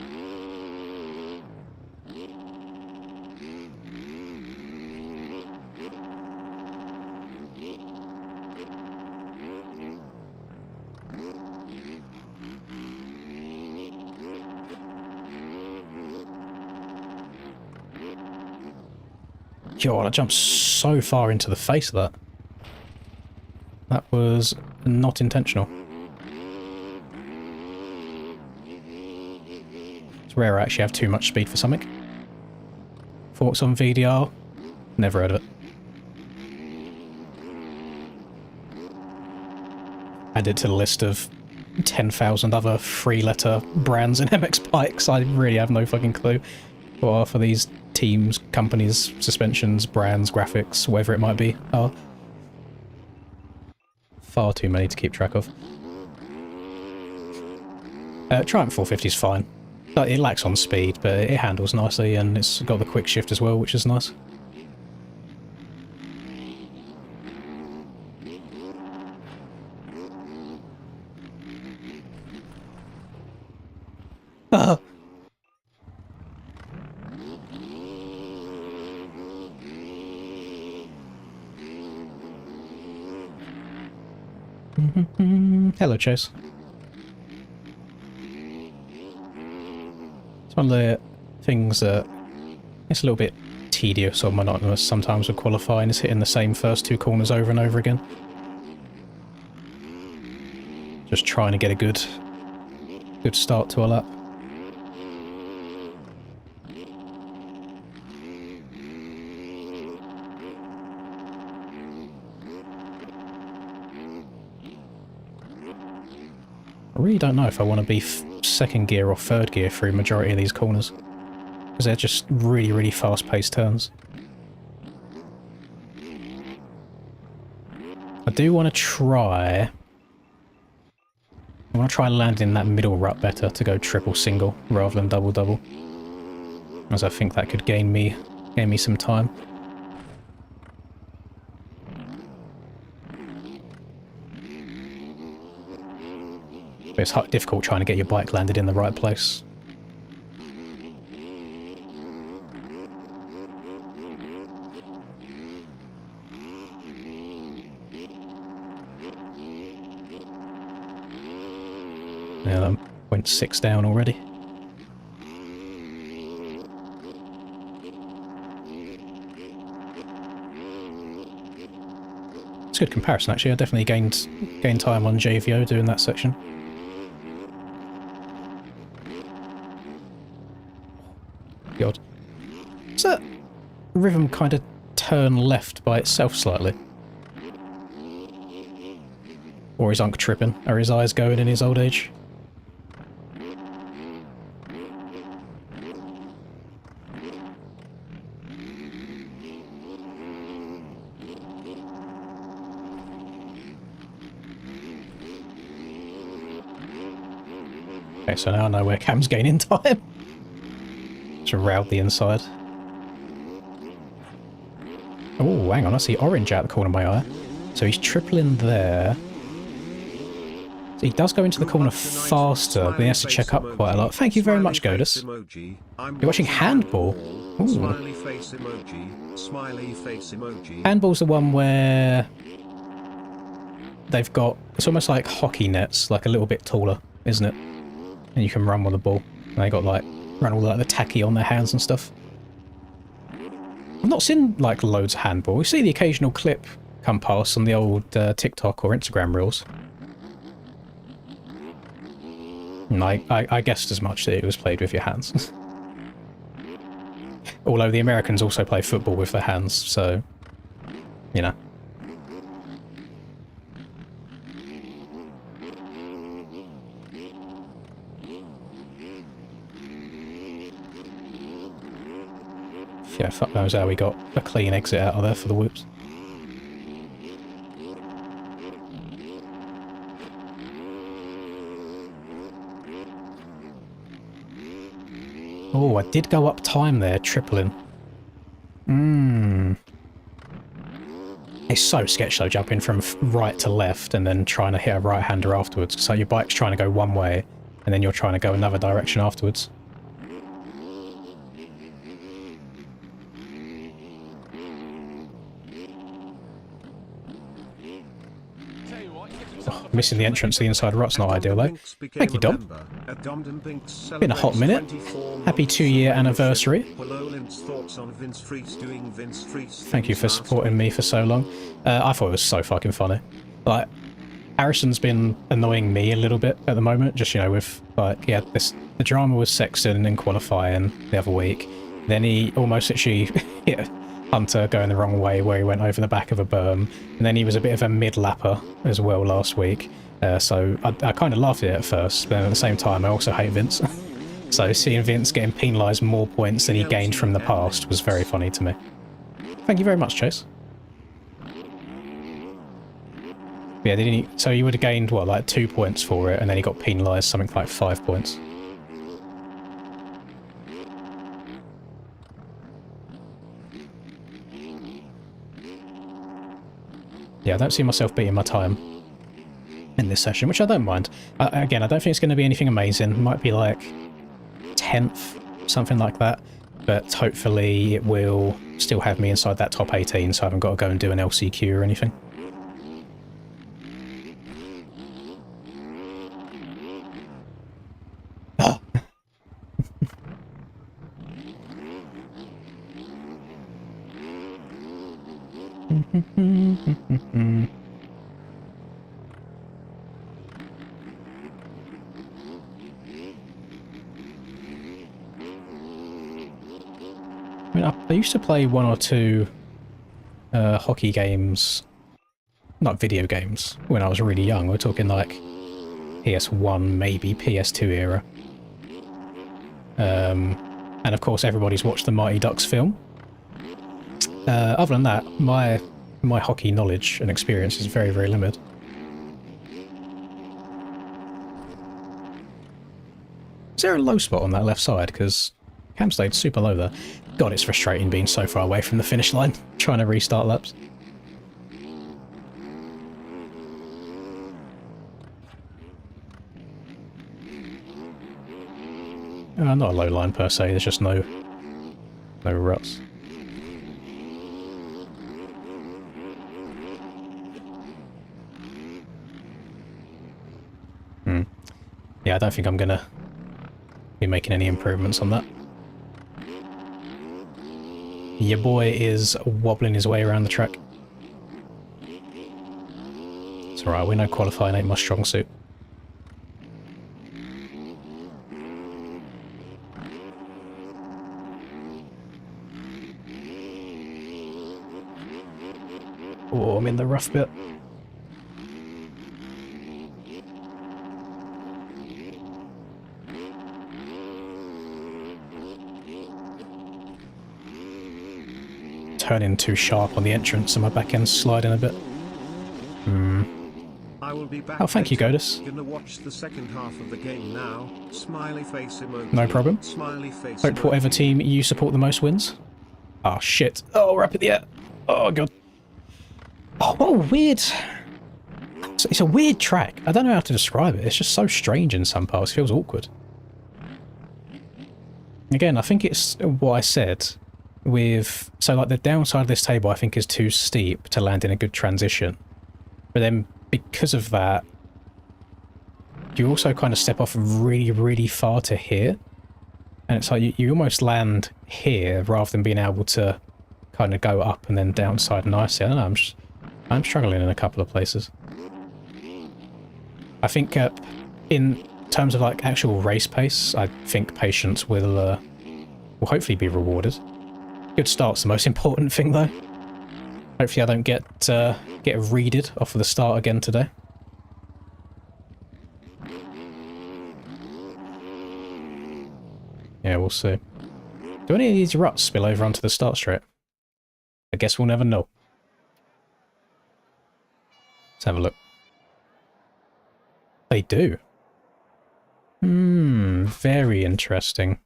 Speaker 2: God, I jumped so far into the face of that. That was not intentional. It's rare I actually have too much speed for something. Thoughts on VDR? Never heard of it. Add it to the list of 10,000 other three-letter brands in MX bikes. I really have no fucking clue what are for these teams, companies, suspensions, brands, graphics, whatever it might be, are. Far too many to keep track of. Triumph 450 is fine. It lacks on speed, but it handles nicely, and it's got the quick shift as well, which is nice. Ah! Hello, Chase. It's one of the things that it's a little bit tedious or monotonous sometimes with qualifying, is hitting the same first two corners over and over again. Just trying to get a good start to a lap. I really don't know if I want to be second gear or third gear through majority of these corners, because they're just really, really fast-paced turns. I do want to try... I want to try landing in that middle rut better to go triple single rather than double double, as I think that could gain me some time. But it's difficult trying to get your bike landed in the right place. Yeah, I'm 0.6 down already. It's a good comparison actually. I definitely gained time on JVO doing that section. God. Does that rhythm kind of turn left by itself slightly? Or is Unc tripping? Are his eyes going in his old age? Okay, so now I know where Cam's gaining time. Just route the inside. Oh, hang on, I see orange out the corner of my eye. So he's tripling there. So he does go into the corner faster, but he has to check up quite a lot. Thank you very much, Godus. You're watching Handball. Ooh. Handball's the one where they've got, it's almost like hockey nets, like a little bit taller, isn't it? And you can run with the ball. And they got like, run all like the tacky on their hands and stuff. I've not seen like loads of handball. We see the occasional clip come past on the old TikTok or Instagram reels. And I guessed as much that it was played with your hands. Although the Americans also play football with their hands, so, you know. Yeah, fuck knows how we got a clean exit out of there for the whoops. Oh, I did go up time there, tripling. It's so sketch though, jumping from right to left and then trying to hit a right-hander afterwards. So your bike's trying to go one way and then you're trying to go another direction afterwards. Oh, missing the entrance to the inside rut's not ideal though. Thank you, Dom. Been a hot minute. Happy 2-year anniversary. Thank you for supporting me for so long. I thought it was so fucking funny. Like, Harrison's been annoying me a little bit at the moment, just, you know, with, like, yeah, the drama was Sexton in qualifying the other week. Then he almost actually hit Hunter going the wrong way where he went over the back of a berm. And then he was a bit of a mid-lapper as well last week. So I kind of laughed at it at first, but at the same time I also hate Vince. So seeing Vince getting penalised more points than he gained from the past was very funny to me. Thank you very much, Chase. Yeah, didn't he? So he would have gained, what, like 2 points for it, and then he got penalised something like 5 points. Yeah, I don't see myself beating my time in this session, which I don't mind. Again, I don't think it's going to be anything amazing. It might be like 10th, something like that. But hopefully it will still have me inside that top 18, so I haven't got to go and do an LCQ or anything. Oh. I mean, I used to play 1 or 2 hockey games, not video games, when I was really young. We're talking like PS1, maybe PS2 era. And of course everybody's watched the Mighty Ducks film. Other than that, my hockey knowledge and experience is very, very limited. Is there a low spot on that left side? Because Cam stayed super low there. God, it's frustrating being so far away from the finish line, trying to restart laps. Not a low line per se, there's just no ruts. Yeah, I don't think I'm gonna be making any improvements on that. Your boy is wobbling his way around the track. It's alright, we know qualifying ain't my strong suit. Oh, I'm in the rough bit. Turning too sharp on the entrance and my back end's sliding a bit.
Speaker 3: I will be back.
Speaker 2: Oh, thank you,
Speaker 3: later.
Speaker 2: Godus.
Speaker 3: Gonna watch the second half of the game now. Smiley face emoji.
Speaker 2: No problem.
Speaker 3: Smiley face
Speaker 2: Hope whatever
Speaker 3: emoji.
Speaker 2: team you support the most wins. Oh, shit. Oh, we're up in the air. Oh, God. Oh, what a weird... It's a weird track. I don't know how to describe it. It's just so strange in some parts. It feels awkward. Again, I think it's what I said with... So, like, the downside of this table, I think, is too steep to land in a good transition. But then, because of that, you also kind of step off really, really far to here. And it's like you almost land here rather than being able to kind of go up and then downside nicely. I don't know, I'm struggling in a couple of places. I think in terms of like actual race pace, I think patience will hopefully be rewarded. Good start's the most important thing though. Hopefully I don't get reeded off of the start again today. Yeah, we'll see. Do any of these ruts spill over onto the start straight? I guess we'll never know. Let's have a look. They do. Very interesting.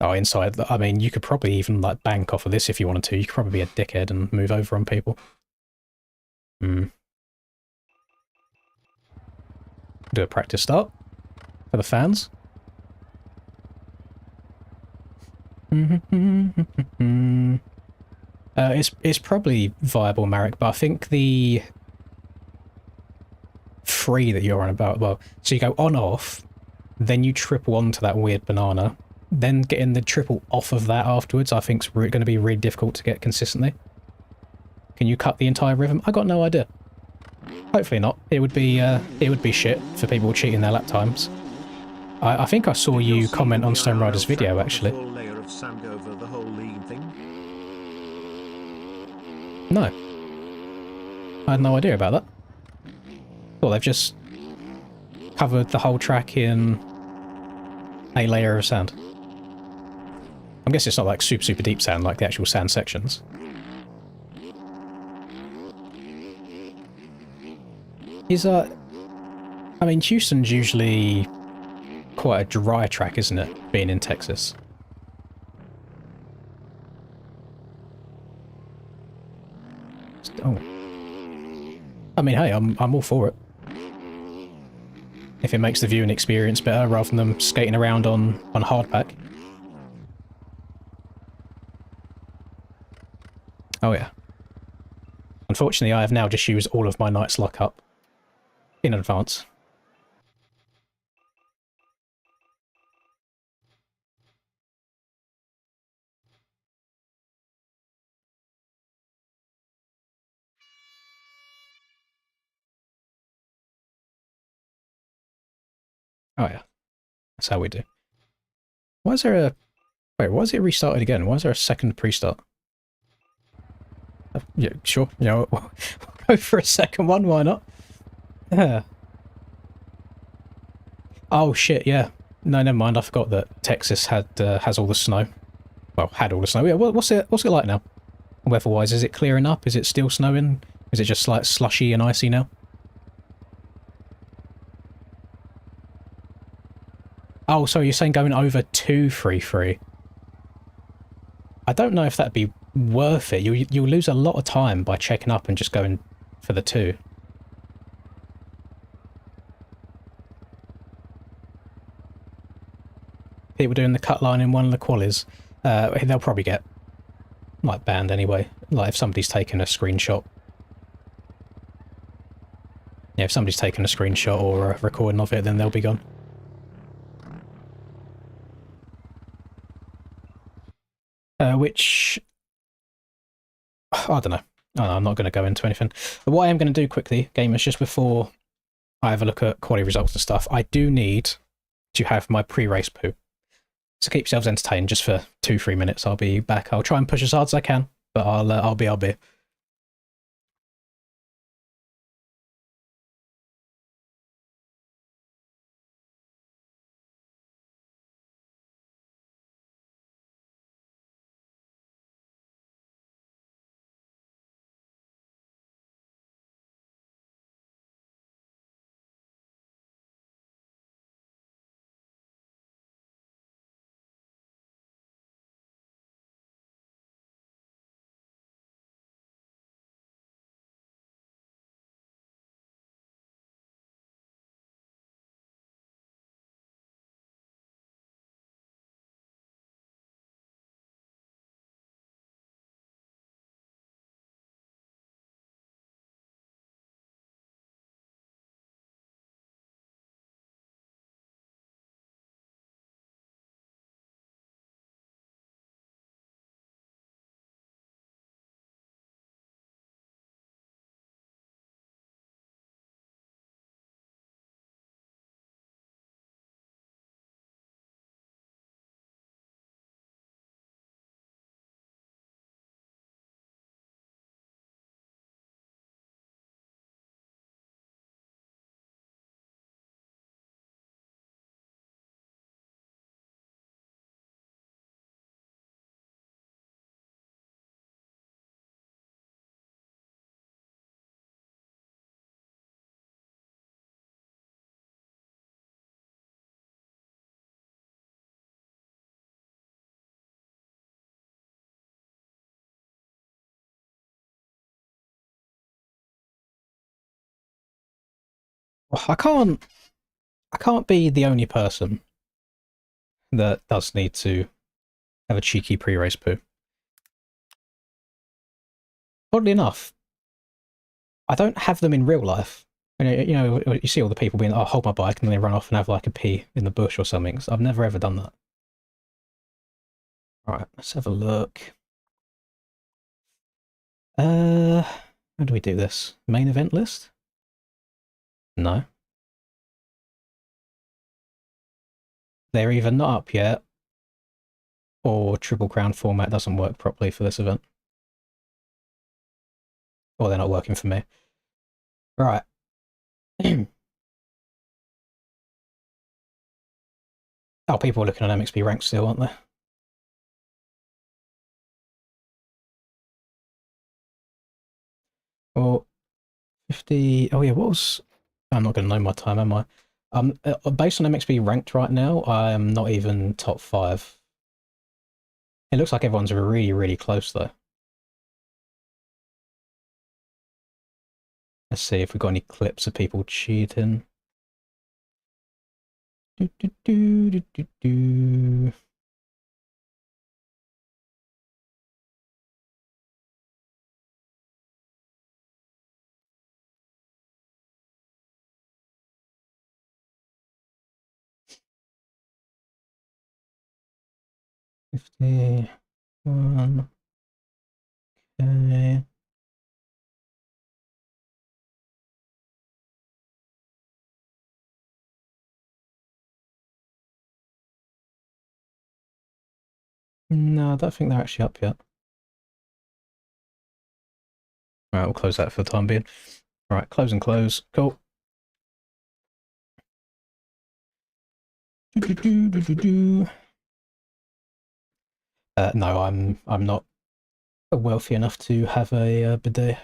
Speaker 2: Oh, inside, I mean, you could probably even, like, bank off of this if you wanted to. You could probably be a dickhead and move over on people. Do a practice start for the fans. It's probably viable, Marek, but I think the free that you're on about, well, so you go on off, then you triple onto that weird banana, then getting the triple off of that afterwards, I think is going to be really difficult to get consistently. Can you cut the entire rhythm? I got no idea. Hopefully not. It would be shit for people cheating their lap times. I think I saw you comment on Stone Rider's video actually.
Speaker 3: Layer of sand over the whole lean thing?
Speaker 2: No. I had no idea about that. Well, they've just covered the whole track in a layer of sand. I guess it's not like super, super deep sand like the actual sand sections. I mean, Houston's usually quite a dry track, isn't it, being in Texas? Oh. I mean, hey, I'm all for it. If it makes the viewing experience better rather than them skating around on hardpack. Oh yeah. Unfortunately, I have now just used all of my Knight's Luck up in advance. Oh yeah. That's how we do. Why is there a... Wait, why is it restarted again? Why is there a second pre-start? Yeah, sure. You know, we'll go for a second one, why not? Yeah. Oh shit, yeah. No, never mind, I forgot that Texas has all the snow. Well, had all the snow. Yeah, what's it like now? Weather-wise, is it clearing up? Is it still snowing? Is it just like slushy and icy now? Oh, so you're saying going over to 3-3? I don't know if that'd be worth it. You'll lose a lot of time by checking up and just going for the 2. People doing the cut line in one of the qualies, they'll probably get like banned anyway. Like if somebody's taken a screenshot. Yeah, if somebody's taken a screenshot or a recording of it, then they'll be gone. Which... I don't know. I'm not going to go into anything. But what I am going to do quickly, gamers, just before I have a look at quality results and stuff, I do need to have my pre-race poo. So keep yourselves entertained just for 2-3 minutes. I'll be back. I'll try and push as hard as I can, but I'll be. Well, I can't be the only person that does need to have a cheeky pre-race poo. Oddly enough, I don't have them in real life. And you see all the people being, "Oh, hold my bike," and then they run off and have like a pee in the bush or something. So I've never ever done that. All right, let's have a look. How do we do this? Main event list? No. They're either not up yet, or Triple Crown format doesn't work properly for this event. Or they're not working for me. Right. Oh, people are looking at MXP rank still, aren't they? Well, 50... Oh yeah, what was... I'm not going to know my time, am I? Based on MXP ranked right now, I am not even top 5. It looks like everyone's really, really close, though. Let's see if we've got any clips of people cheating. Do, do, do, do, do, do. $51. Okay. No, I don't think they're actually up yet. Alright, we'll close that for the time being. Alright, close and close. Cool. No, I'm not wealthy enough to have a bidet.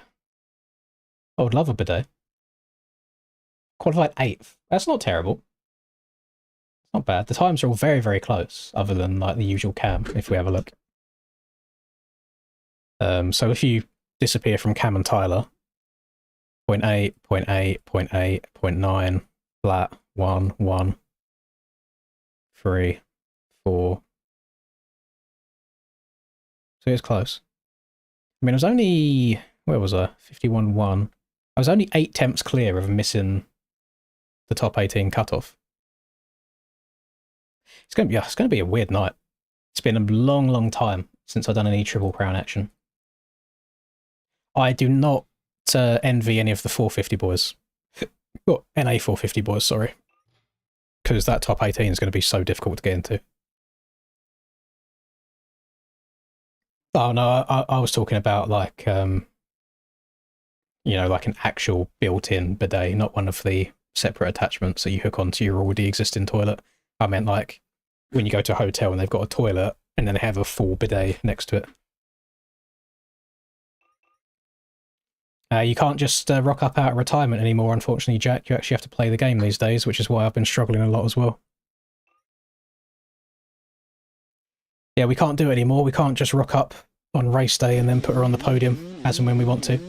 Speaker 2: I would love a bidet. Qualified 8th. That's not terrible. Not bad. The times are all very, very close, other than like the usual cam, if we have a look. So if you disappear from Cam and Tyler, 0.8, 0.8, 0.8, 0.9, flat, 1, 1, 3, 4. So it's close. I mean, I was only, where was I? 51-1. I was only 8 attempts clear of missing the top 18 cutoff. It's going to be a weird night. It's been a long, long time since I've done any Triple Crown action. I do not envy any of the 450 boys. Well, NA 450 boys, sorry. Because that top 18 is going to be so difficult to get into. Oh, no, I was talking about like, like an actual built-in bidet, not one of the separate attachments that you hook onto your already existing toilet. I meant like when you go to a hotel and they've got a toilet and then they have a full bidet next to it. You can't just rock up out of retirement anymore, unfortunately, Jack. You actually have to play the game these days, which is why I've been struggling a lot as well. Yeah, we can't do it anymore. We can't just rock up on race day and then put her on the podium as and when we want to.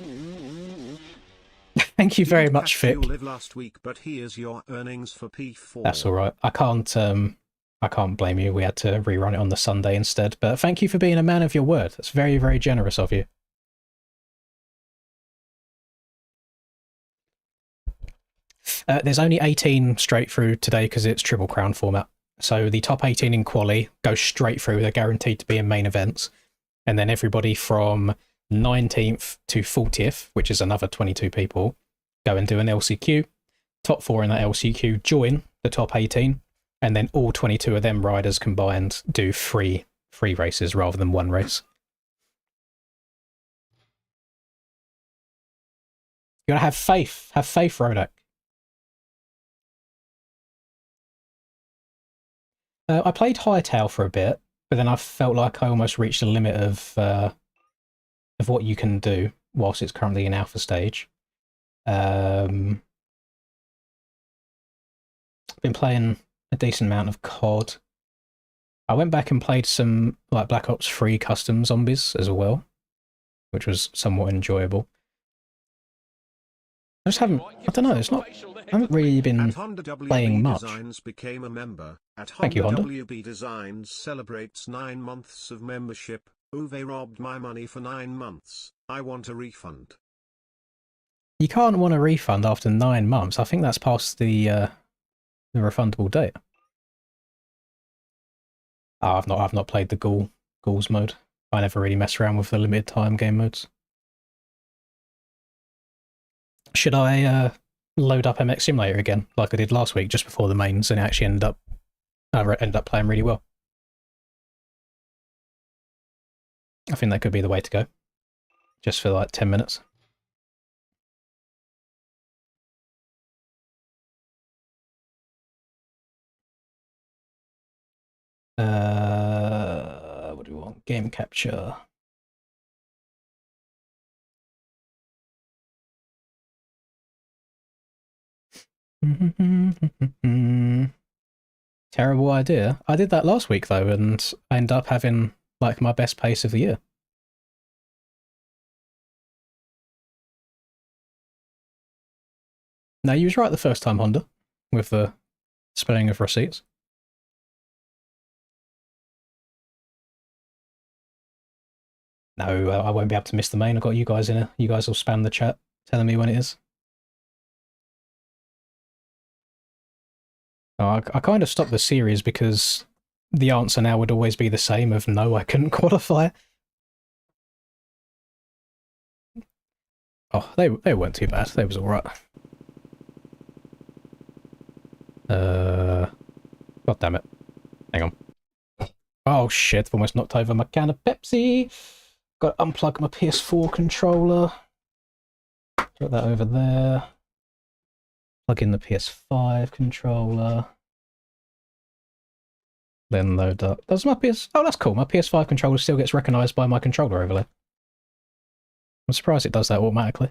Speaker 2: Thank you very much, Fick.
Speaker 3: Last week, but here's your earnings for P4.
Speaker 2: That's all right. I can't blame you. We had to rerun it on the Sunday instead. But thank you for being a man of your word. That's very, very generous of you. There's only 18 straight through today because it's Triple Crown format. So the top 18 in quali go straight through. They're guaranteed to be in main events. And then everybody from 19th to 40th, which is another 22 people, go and do an LCQ. Top 4 in that LCQ join the top 18. And then all 22 of them riders combined do three races rather than one race. You gotta have faith. Have faith, Rodak. I played Hightail for a bit, but then I felt like I almost reached the limit of what you can do whilst it's currently in alpha stage. Been playing a decent amount of COD. I went back and played some like Black Ops 3 custom zombies as well, which was somewhat enjoyable. I just haven't, I don't know, it's not, I haven't really been
Speaker 3: At Honda
Speaker 2: playing
Speaker 3: WB
Speaker 2: much.
Speaker 3: Designs became a member. At
Speaker 2: Thank you,
Speaker 3: Honda
Speaker 2: Honda.
Speaker 3: WB Designs celebrates 9 months of membership. Oh, they robbed my money for 9 months. I want a refund.
Speaker 2: You can't want a refund after 9 months. I think that's past the refundable date. Oh, I've not played the Ghouls mode. I never really mess around with the limited time game modes. Should I load up MX Simulator again, like I did last week, just before the mains, and actually end up playing really well? I think that could be the way to go, just for like 10 minutes. What do we want? Game capture. Terrible idea. I did that last week though, and I ended up having like my best pace of the year. No, you was right the first time, Honda, with the spelling of receipts. No, I won't be able to miss the main. I've got you guys in it. You guys will spam the chat telling me when it is. Oh, I kind of stopped the series because the answer now would always be the same of no, I couldn't qualify. Oh, they weren't too bad. They was alright. God damn it. Hang on. Oh shit, I've almost knocked over my can of Pepsi. Got to unplug my PS4 controller. Got that over there. Plug in the PS5 controller. Then load up. Does my PS... Oh, that's cool. My PS5 controller still gets recognised by my controller overlay. I'm surprised it does that automatically.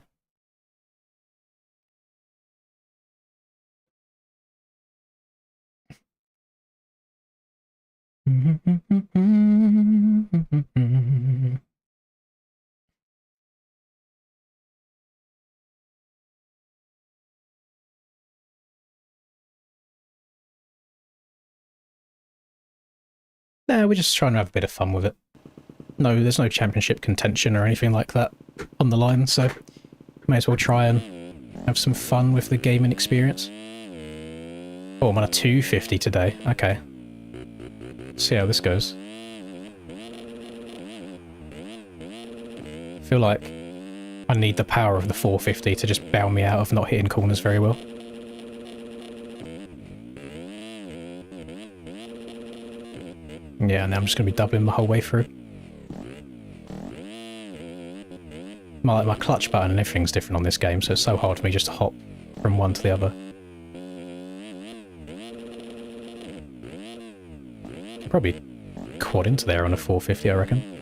Speaker 2: Nah, we're just trying to have a bit of fun with it. No, there's no championship contention or anything like that on the line, so may as well try and have some fun with the gaming experience. Oh, I'm on a 250 today. Okay. See how this goes. I feel like I need the power of the 450 to just bail me out of not hitting corners very well. Yeah, now I'm just going to be doubling the whole way through. My clutch button and everything's different on this game, so it's so hard for me just to hop from one to the other. Probably quad into there on a 450, I reckon.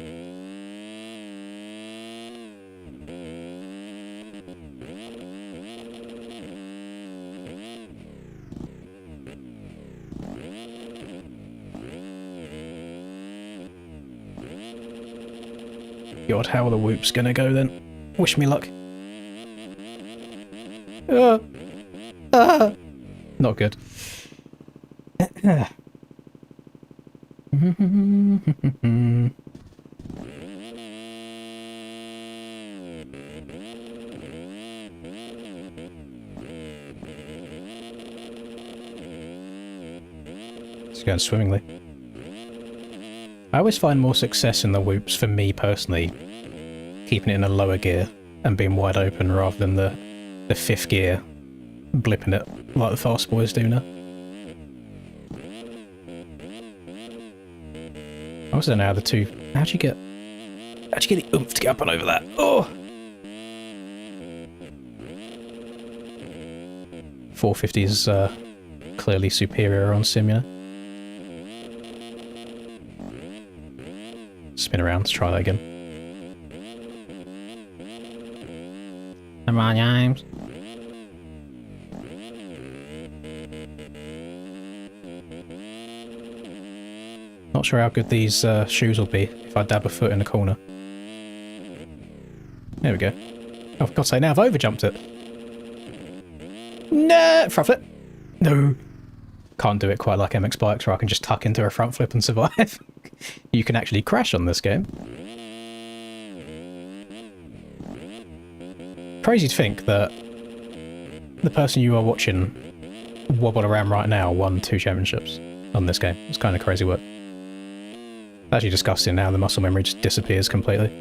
Speaker 2: God, how are the whoops gonna go then? Wish me luck. Not good. It's going swimmingly. I always find more success in the whoops, for me personally, keeping it in a lower gear and being wide open rather than the fifth gear blipping it like the fast boys do now. I also don't know how the two... How'd you get the oomph to get up and over that? Oh! 450 is clearly superior on sim, you know? Spin around, let's try that again. Come on, James. Not sure how good these shoes will be if I dab a foot in a corner. There we go. Oh, for God's sake, now I've overjumped it. No! Front flip. No. Can't do it quite like MX Bikes where I can just tuck into a front flip and survive. You can actually crash on this game. Crazy to think that the person you are watching wobble around right now won 2 championships on this game. It's kind of crazy work. It's actually disgusting now, the muscle memory just disappears completely.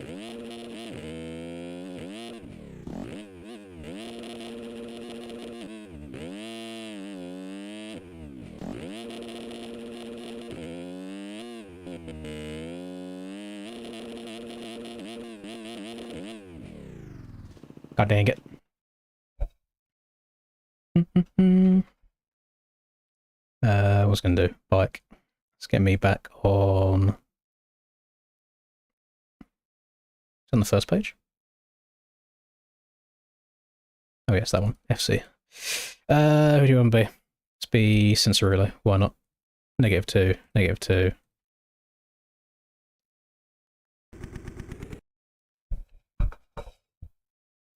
Speaker 2: God dang it. What's gonna do? Bike. Let's get me back on. It's on the first page. Oh yes, that one. FC. Who do you want to be? Let's be Sincerely. Why not? -2. -2.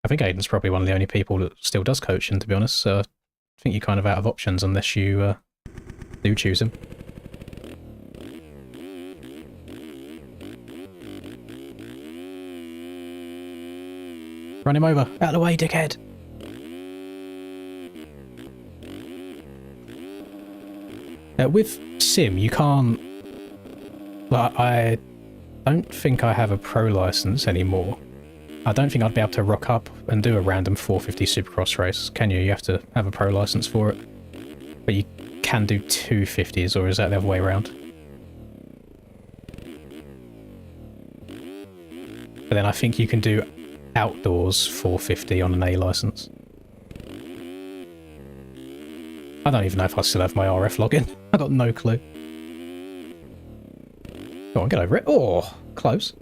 Speaker 2: I think Aiden's probably one of the only people that still does coaching, to be honest, so I think you're kind of out of options unless you do choose him. Run him over. Out of the way, dickhead. With Sim, you can't... Like, I don't think I have a pro license anymore. I don't think I'd be able to rock up and do a random 450 Supercross race, can you? You have to have a pro license for it. But you can do 250s, or is that the other way around? But then I think you can do outdoors 450 on an A license. I don't even know if I still have my RF login. I got no clue. Go on, get over it. Oh, close.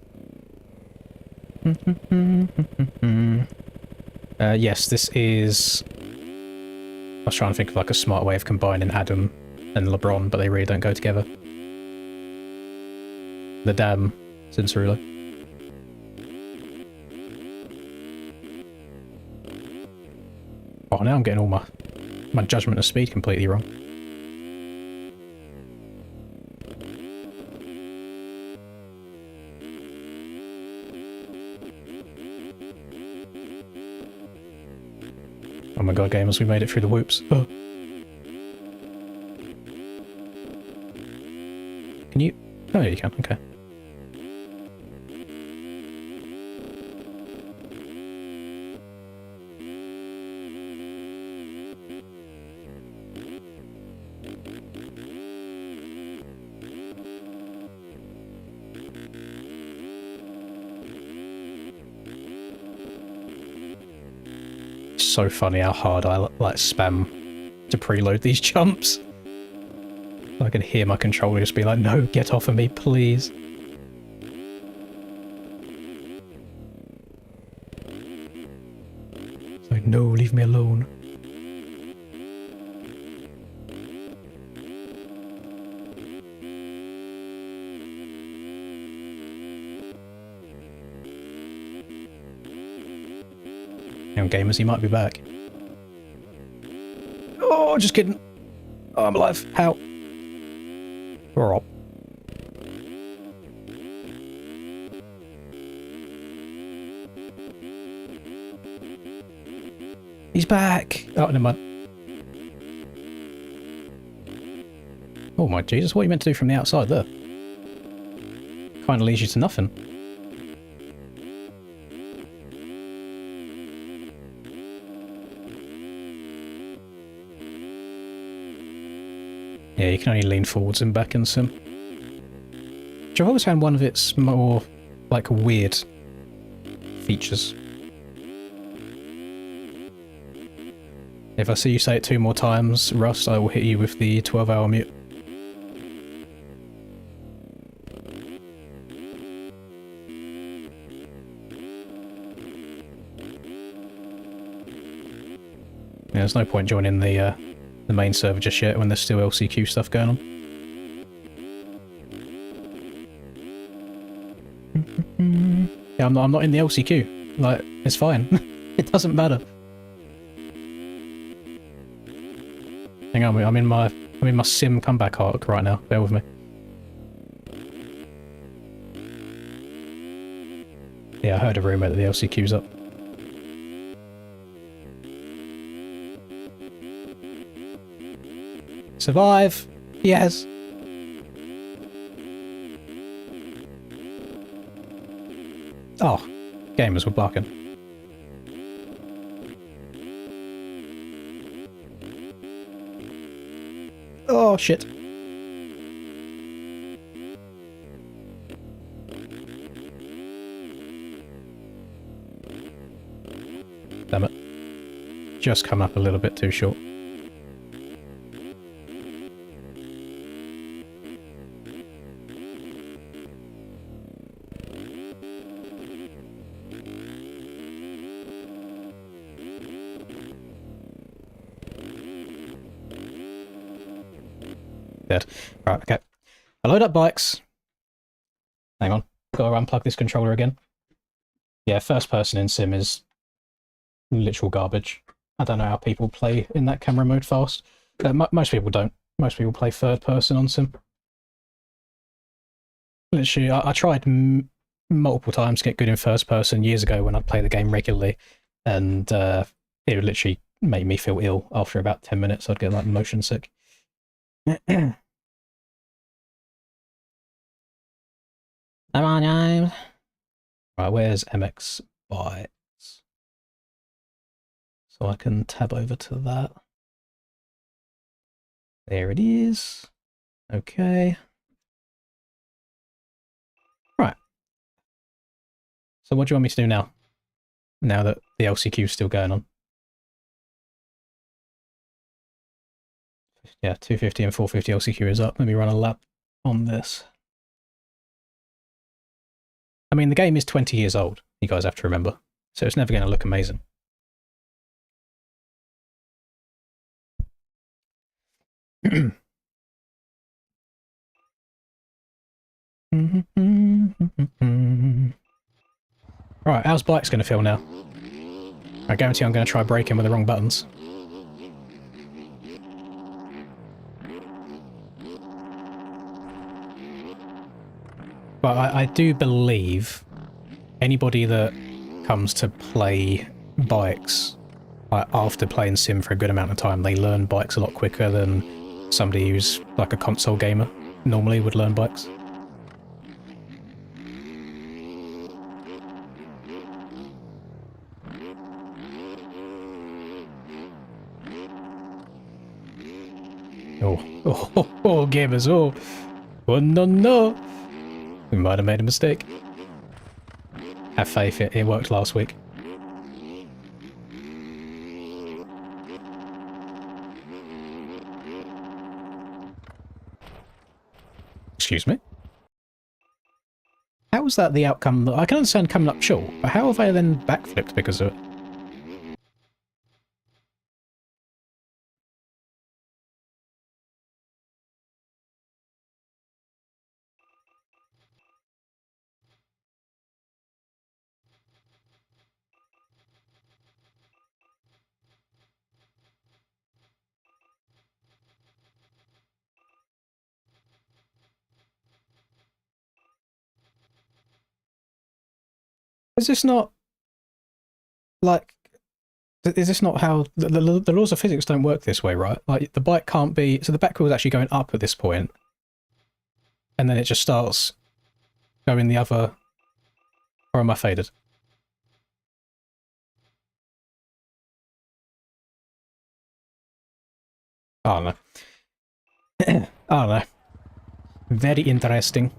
Speaker 2: Yes, this is... I was trying to think of like a smart way of combining Adam and LeBron, but they really don't go together. The damn Sincerely. Oh, now I'm getting all my judgment of speed completely wrong. Oh my god, gamers, we made it through the whoops. Oh. Can you... Oh yeah, you can, okay. So funny how hard I like spam to preload these jumps. I can hear my controller just be like, no, get off of me, please. It's like, no, leave me alone. Young gamers, he might be back. Oh, just kidding. Oh, I'm alive. How? Rob. He's back. Oh, never mind. Oh my Jesus, what are you meant to do from the outside there? Kind of leads you to nothing. Yeah, you can only lean forwards and back in Sim. Which I've always found one of its more, like, weird features. If I see you say it 2 more times, Rust, I will hit you with the 12-hour mute. Yeah, there's no point joining the main server just yet when there's still LCQ stuff going on. Yeah, I'm not in the LCQ. Like, it's fine. It doesn't matter. Hang on, I'm in my sim comeback arc right now. Bear with me. Yeah, I heard a rumour that the LCQ's up. Survive! Yes! Oh, gamers were barking. Oh, shit. Damn it. Just come up a little bit too short. Dead. Right, okay. I load up bikes. Hang on. Gotta unplug this controller again. Yeah, first person in sim is literal garbage. I don't know how people play in that camera mode fast. Most people don't. Most people play third person on sim. Literally, I tried multiple times to get good in first person years ago when I'd play the game regularly, and it would literally make me feel ill after about 10 minutes. I'd get like motion sick. Come on, James. Right, where's MX Bytes? So I can tab over to that. There it is. Okay. Right. So what do you want me to do now? Now that the LCQ is still going on. Yeah, 250 and 450 LCQ is up. Let me run a lap on this. I mean, the game is 20 years old, you guys have to remember. So it's never going to look amazing. Right, how's Bike's going to feel now? I guarantee I'm going to try braking with the wrong buttons. But I do believe anybody that comes to play bikes after playing sim for a good amount of time, they learn bikes a lot quicker than somebody who's like a console gamer normally would learn bikes. Oh, gamers, oh. Oh, no. We might have made a mistake. Have faith, it worked last week. Excuse me? How was that the outcome? I can understand coming up short, but how have I then backflipped because of it? Is this not, like, is this not how, the laws of physics don't work this way, right? Like, the bike can't be, so the back wheel is actually going up at this point, and then it just starts going the other, or am I faded? I don't know. I don't know. Very interesting.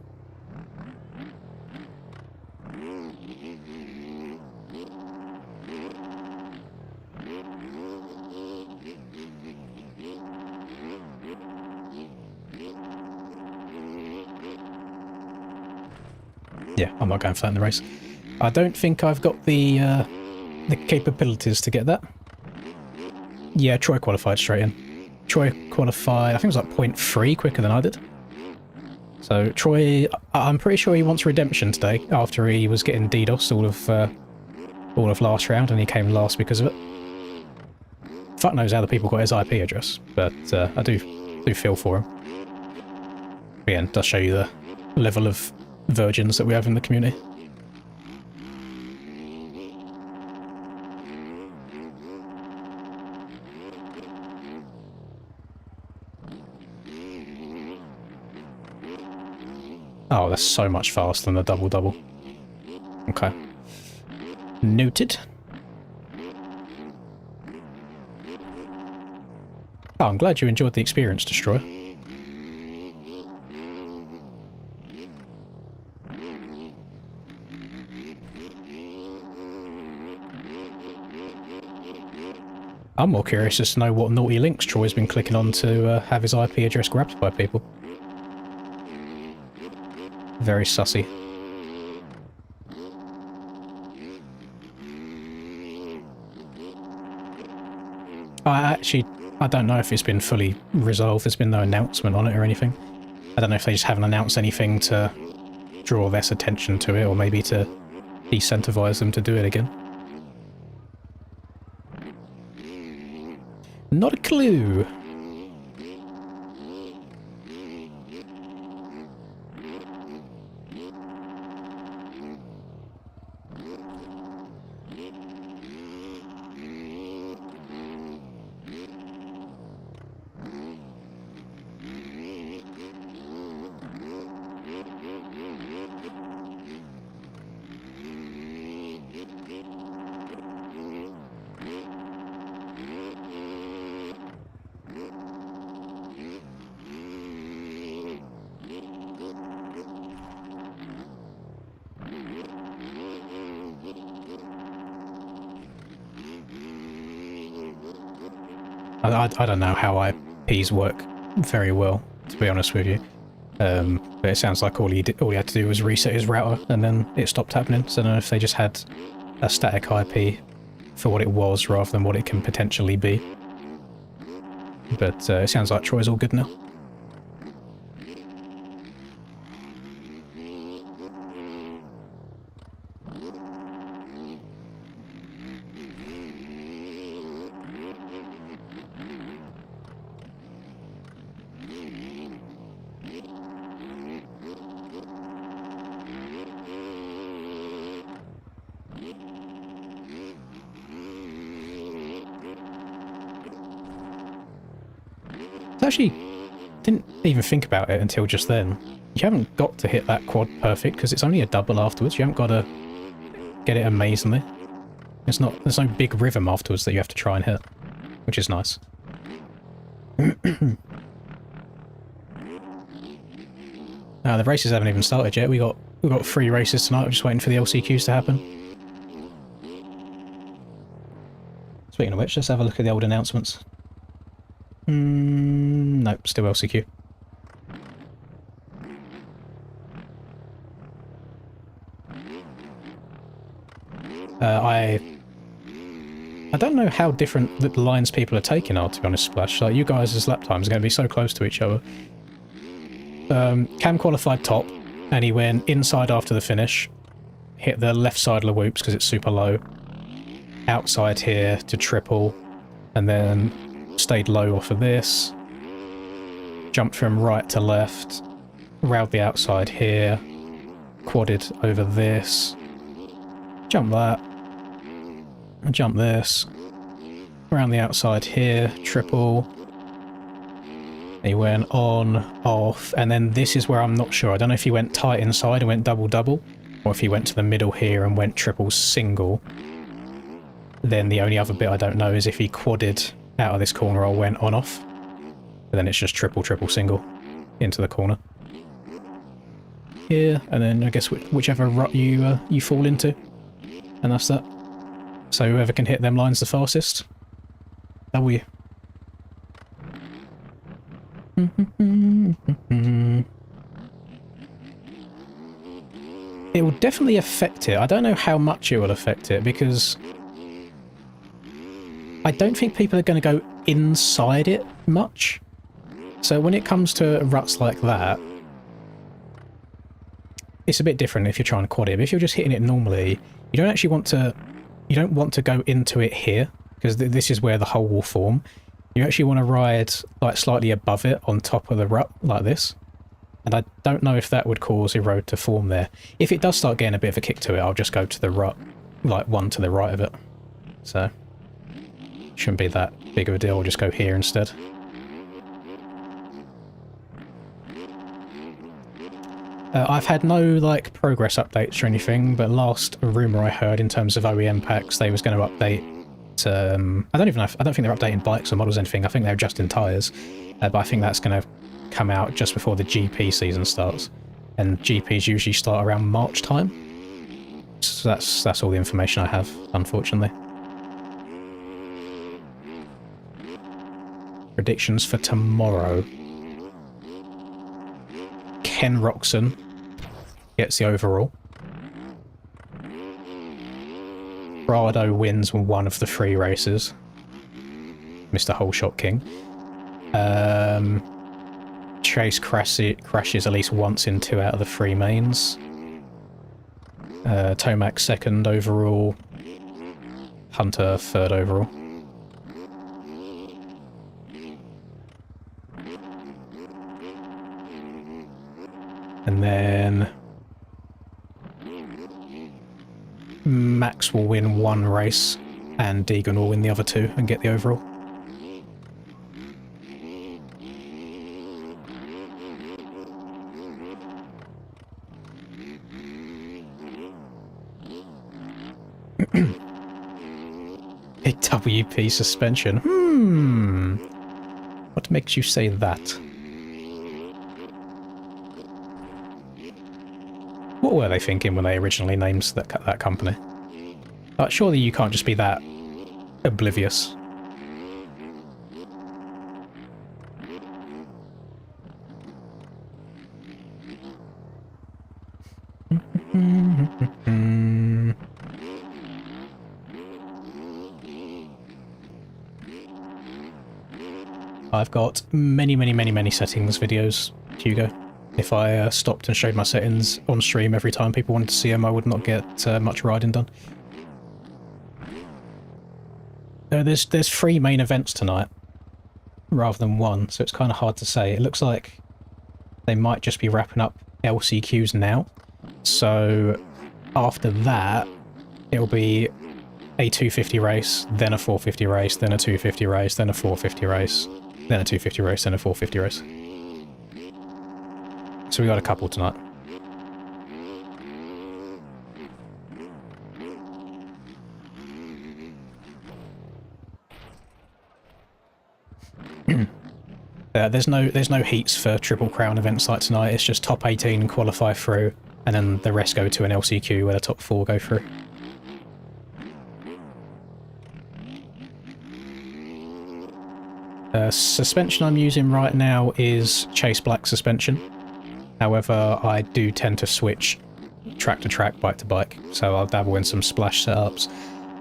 Speaker 2: Yeah, I'm not going for that in the race. I don't think I've got the capabilities to get that. Yeah, Troy qualified straight in. Troy qualified, I think it was like 0.3 quicker than I did. So Troy, I'm pretty sure he wants redemption today after he was getting DDoS all of last round and he came last because of it. Fuck knows how the people got his IP address, but I do feel for him. Again, it does show you the level of virgins that we have in the community. Oh, that's so much faster than the double-double. Okay. Noted. Oh, I'm glad you enjoyed the experience, Destroyer. I'm more curious as to know what naughty links Troy's been clicking on to have his IP address grabbed by people. Very sussy. I don't know if it's been fully resolved. There's been no announcement on it or anything. I don't know if they just haven't announced anything to draw less attention to it, or maybe to incentivize them to do it again. Not a clue. I don't know how IPs work very well, to be honest with you. But it sounds like all he had to do was reset his router and then it stopped happening. So I don't know if they just had a static IP for what it was rather than what it can potentially be. But it sounds like Troy's all good now. Actually, didn't even think about it until just then. You haven't got to hit that quad perfect because it's only a double afterwards. You haven't got to get it amazingly. There's no big rhythm afterwards that you have to try and hit, which is nice. The races haven't even started yet. We got 3 races tonight. I'm just waiting for the LCQs to happen. Speaking of which, let's have a look at the old announcements. Nope, still LCQ. I don't know how different the lines people are taking are, to be honest, Splash. Like, you guys' lap times are going to be so close to each other. Cam qualified top, and he went inside after the finish, hit the left side of the whoops because it's super low, outside here to triple, and then stayed low off of this, jumped from right to left, round the outside here, quadded over this, jump that, jump this, around the outside here, triple. He went on, off, and then this is where I'm not sure. I don't know if he went tight inside and went double-double, or if he went to the middle here and went triple-single. Then the only other bit I don't know is if he quadded out of this corner or went on-off. But then it's just triple-single into the corner. Here, and then I guess whichever rut you fall into. And that's that. So whoever can hit them lines the fastest, W. It will definitely affect it. I don't know how much it will affect it, because I don't think people are going to go inside it much. So when it comes to ruts like that, it's a bit different if you're trying to quad it. But if you're just hitting it normally, you don't actually want to... You don't want to go into it here. because this is where the hole will form. You actually want to ride like slightly above it on top of the rut like this. And I don't know if that would cause a road to form there. If it does start getting a bit of a kick to it, I'll just go to the rut, like one to the right of it. So, shouldn't be that big of a deal, I'll just go here instead. I've had no, like, progress updates or anything, but last rumour I heard in terms of OEM packs, they was going to update, I don't think they're updating bikes or models or anything, I think they're adjusting tyres, but I think that's going to come out just before the GP season starts, and GPs usually start around March time, so that's all the information I have, unfortunately. Predictions for tomorrow. Ken Roxon gets the overall. Prado wins one of the 3 races. Mr. Whole Shot King. Chase crashes at least once in 2 out of the 3 mains. Tomac 2nd overall. Hunter 3rd overall. And then Max will win 1 race and Deegan will win the other 2 and get the overall. A WP suspension. What makes you say that? What were they thinking when they originally named that company? Surely you can't just be that oblivious. I've got many settings videos, Hugo. If I stopped and showed my settings on stream every time people wanted to see them, I would not get much riding done. There's 3 main events tonight, rather than 1, so it's kind of hard to say. It looks like they might just be wrapping up LCQs now, so after that, it'll be a 250 race, then a 450 race, then a 250 race, then a 450 race, then a 250 race, then a 450 race. So we got a couple tonight. There's no heats for Triple Crown events like tonight. It's just top 18 qualify through, and then the rest go to an LCQ where the top 4 go through. Suspension I'm using right now is Chase Black suspension. However, I do tend to switch track to track, bike to bike, so I'll dabble in some Splash setups.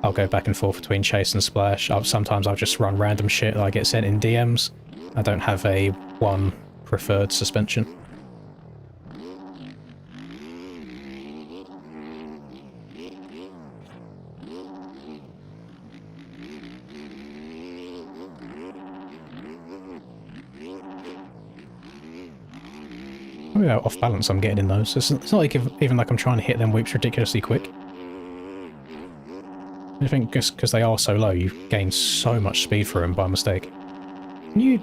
Speaker 2: I'll go back and forth between Chase and Splash. Sometimes I'll just run random shit that I get sent in DMs. I don't have a one preferred suspension. Maybe how off balance I'm getting in those. It's not like even like I'm trying to hit them whoops ridiculously quick. I think just because they are so low, you gain so much speed for them by mistake. Can you...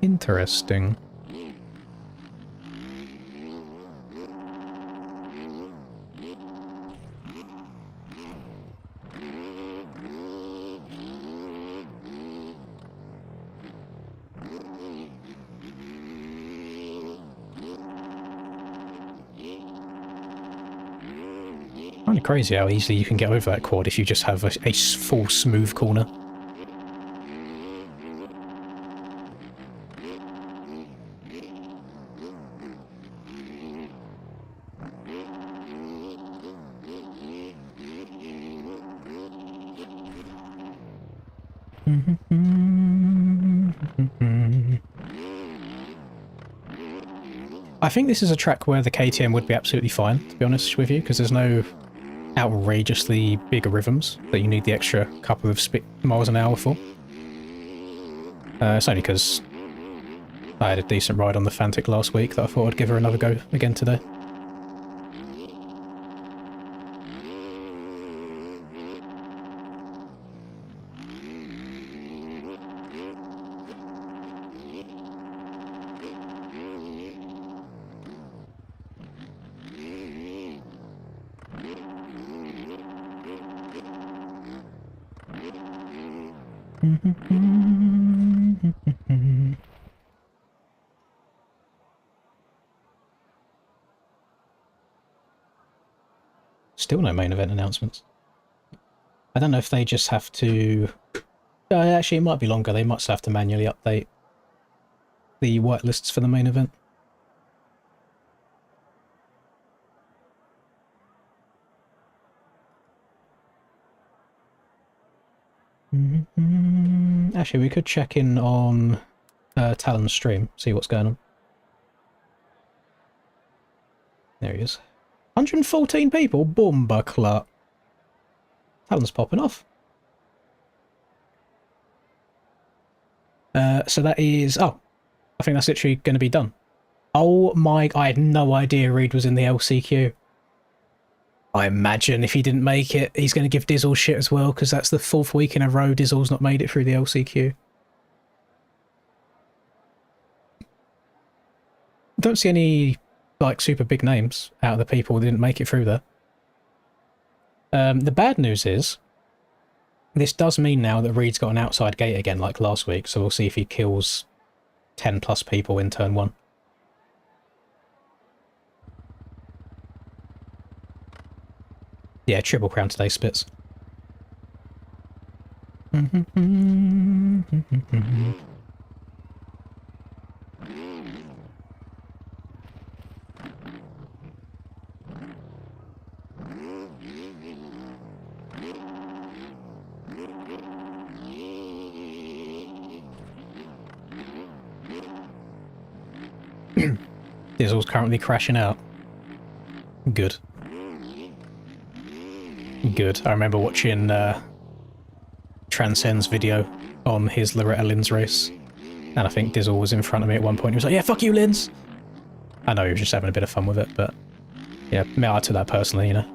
Speaker 2: Interesting. Kind of crazy how easily you can get over that quad if you just have a full smooth corner. I think this is a track where the KTM would be absolutely fine, to be honest with you, because there's no outrageously bigger rhythms that you need the extra couple of miles an hour for. It's only because I had a decent ride on the Fantic last week that I thought I'd give her another go again today. Still no main event announcements. I don't know if they just have to... actually, it might be longer. They might have to manually update the whitelists for the main event. Actually, we could check in on Talon's stream, see what's going on. There he is. 114 people? Bomba clut. Talon's popping off. So that is... Oh, I think that's literally going to be done. Oh my... I had no idea Reed was in the LCQ. I imagine if he didn't make it, he's going to give Dizzle shit as well, because that's the 4th week in a row Dizzle's not made it through the LCQ. Don't see any, like, super big names out of the people who didn't make it through there. The bad news is, this does mean now that Reed's got an outside gate again, like last week, so we'll see if he kills 10 plus people in turn 1. Yeah, Triple Crown today, Spitz. Dizzle's currently crashing out. Good. Good. I remember watching Transcend's video on his Loretta Lynn's race, and I think Dizzle was in front of me at one point. He was like, yeah, fuck you, Lynn's! I know he was just having a bit of fun with it, but yeah, I took that personally, you know.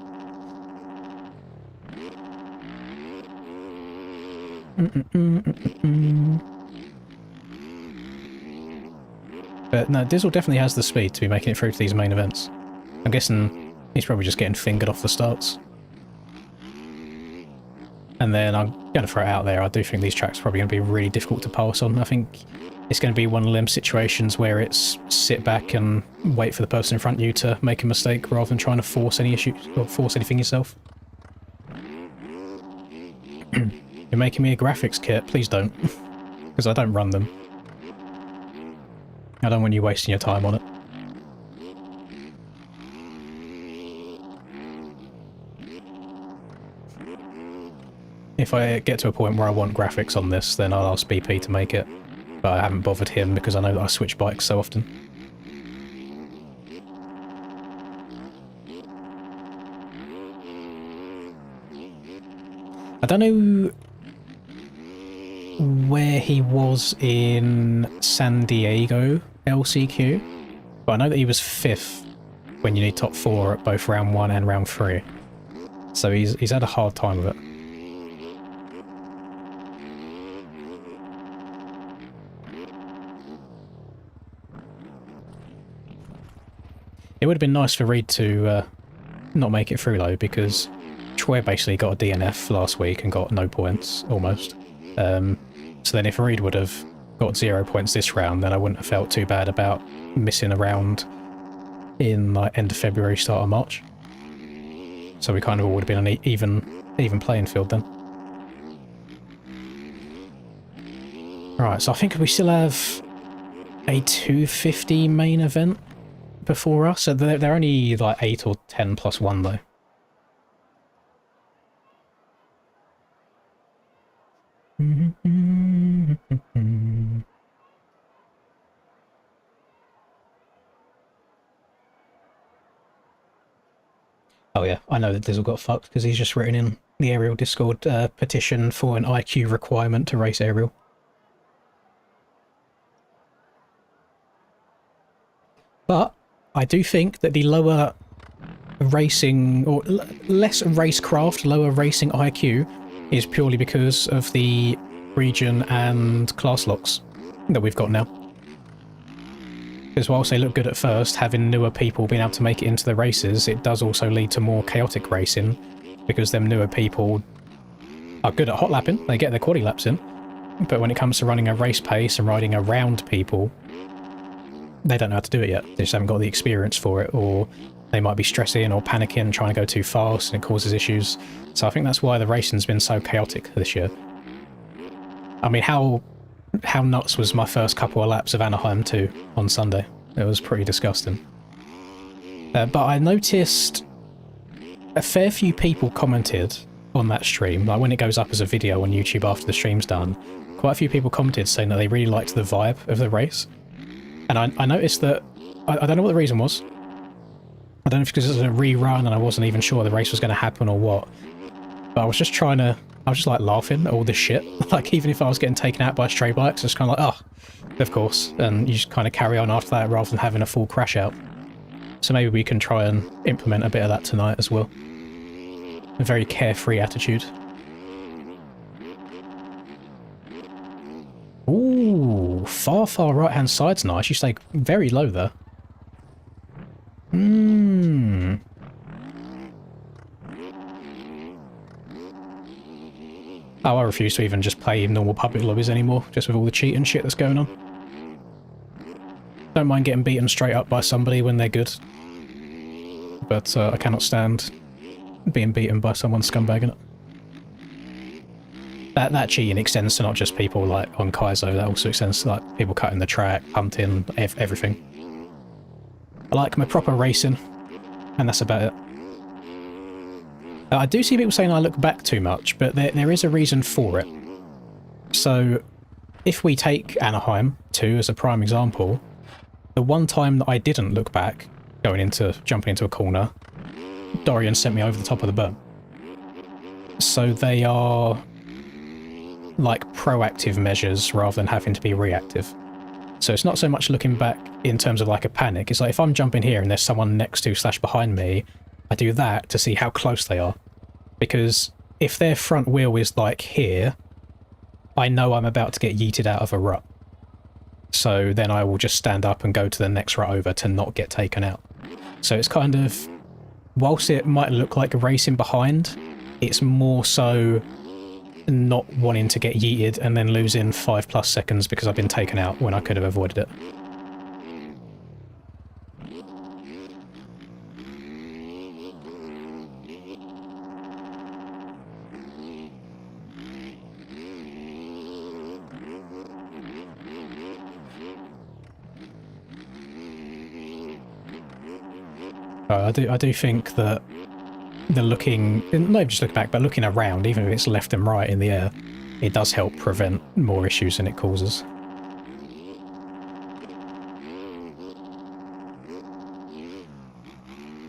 Speaker 2: But no, Dizzle definitely has the speed to be making it through to these main events. I'm guessing he's probably just getting fingered off the starts. And then I'm going to throw it out there, I do think these tracks are probably going to be really difficult to pass on. I think it's going to be one of them situations where it's sit back and wait for the person in front of you to make a mistake rather than trying to force any issues or force anything yourself. You're making me a graphics kit, please don't. Because I don't run them. I don't want you wasting your time on it. If I get to a point where I want graphics on this, then I'll ask BP to make it. But I haven't bothered him because I know that I switch bikes so often. I don't know where he was in San Diego LCQ, but I know that he was 5th when you need top 4 at both round 1 and round 3. So he's had a hard time with it. It would have been nice for Reed to not make it through though, because Troy basically got a DNF last week and got no points, almost. So then if Reed would have got 0 points this round, then I wouldn't have felt too bad about missing a round in like end of February, start of March. So we kind of all would have been an even playing field then. Right, so I think we still have a 250 main event before us. So they're only like 8 or 10 plus 1 though. Oh yeah, I know that Dizzle got fucked because he's just written in the Ariel Discord petition for an IQ requirement to race Ariel. But I do think that the lower racing, or less racecraft, lower racing IQ is purely because of the region and class locks that we've got now. Because whilst they look good at first, having newer people being able to make it into the races, it does also lead to more chaotic racing, because them newer people are good at hot lapping, they get their quali laps in, but when it comes to running a race pace and riding around people, they don't know how to do it yet. They just haven't got the experience for it, or they might be stressing or panicking, trying to go too fast, and it causes issues. So I think that's why the racing's been so chaotic this year. I mean, how nuts was my first couple of laps of Anaheim 2 on Sunday? It was pretty disgusting. But I noticed a fair few people commented on that stream, like when it goes up as a video on YouTube after the stream's done, quite a few people commented saying that they really liked the vibe of the race. And I noticed that, I don't know what the reason was. I don't know if it's because it was a rerun and I wasn't even sure the race was going to happen or what. But I was just like laughing at all this shit. Like, even if I was getting taken out by stray bikes, it's kind of like, oh, of course. And you just kind of carry on after that rather than having a full crash out. So maybe we can try and implement a bit of that tonight as well. A very carefree attitude. Ooh, far right-hand side's nice. You stay very low there. Oh, I refuse to even just play normal public lobbies anymore, just with all the cheating shit that's going on. Don't mind getting beaten straight up by somebody when they're good. But I cannot stand being beaten by someone scumbagging it. That cheating extends to not just people like on Kaizo, that also extends to like people cutting the track, punting, everything. I like my proper racing, and that's about it. I do see people saying I look back too much, but there is a reason for it. So, if we take Anaheim 2 as a prime example, the one time that I didn't look back, jumping into a corner, Dorian sent me over the top of the berm. So they are like proactive measures rather than having to be reactive. So it's not so much looking back in terms of like a panic. It's like if I'm jumping here and there's someone next to / behind me, I do that to see how close they are. Because if their front wheel is like here, I know I'm about to get yeeted out of a rut. So then I will just stand up and go to the next rut over to not get taken out. So it's kind of, whilst it might look like racing behind, it's more so not wanting to get yeeted and then losing 5+ seconds because I've been taken out when I could have avoided it. I do think that the looking, not just looking back, but looking around, even if it's left and right in the air, it does help prevent more issues than it causes.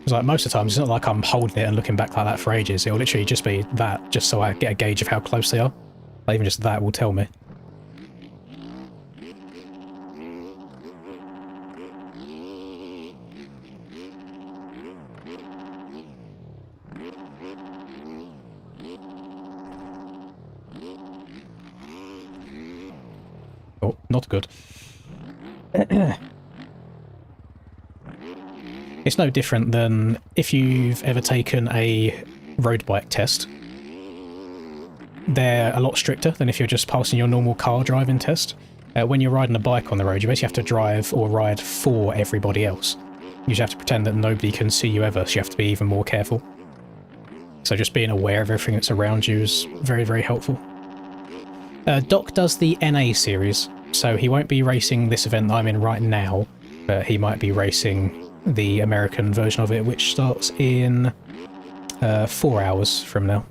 Speaker 2: It's like most of the time, it's not like I'm holding it and looking back like that for ages. It'll literally just be that, just so I get a gauge of how close they are. Like even just that will tell me. Oh, not good. It's no different than if you've ever taken a road bike test. They're a lot stricter than if you're just passing your normal car driving test. When you're riding a bike on the road, you basically have to drive or ride for everybody else. You just have to pretend that nobody can see you ever, so you have to be even more careful. So just being aware of everything that's around you is very, very helpful. Doc does the NA series, so he won't be racing this event that I'm in right now, but he might be racing the American version of it, which starts in 4 hours from now.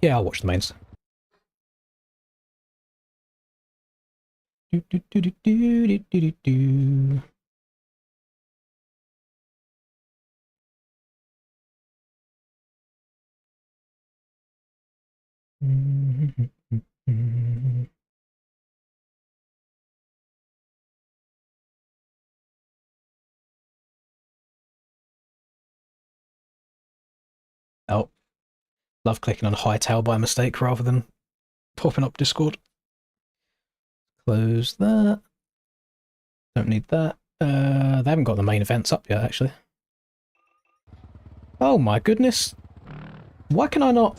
Speaker 2: Yeah, I'll watch the mains. Do, do, do, do, do, do, do, do, do. Oh, love clicking on hightail by mistake rather than popping up Discord. Close that. Don't need that. They haven't got the main events up yet, actually. Oh my goodness. Why can I not...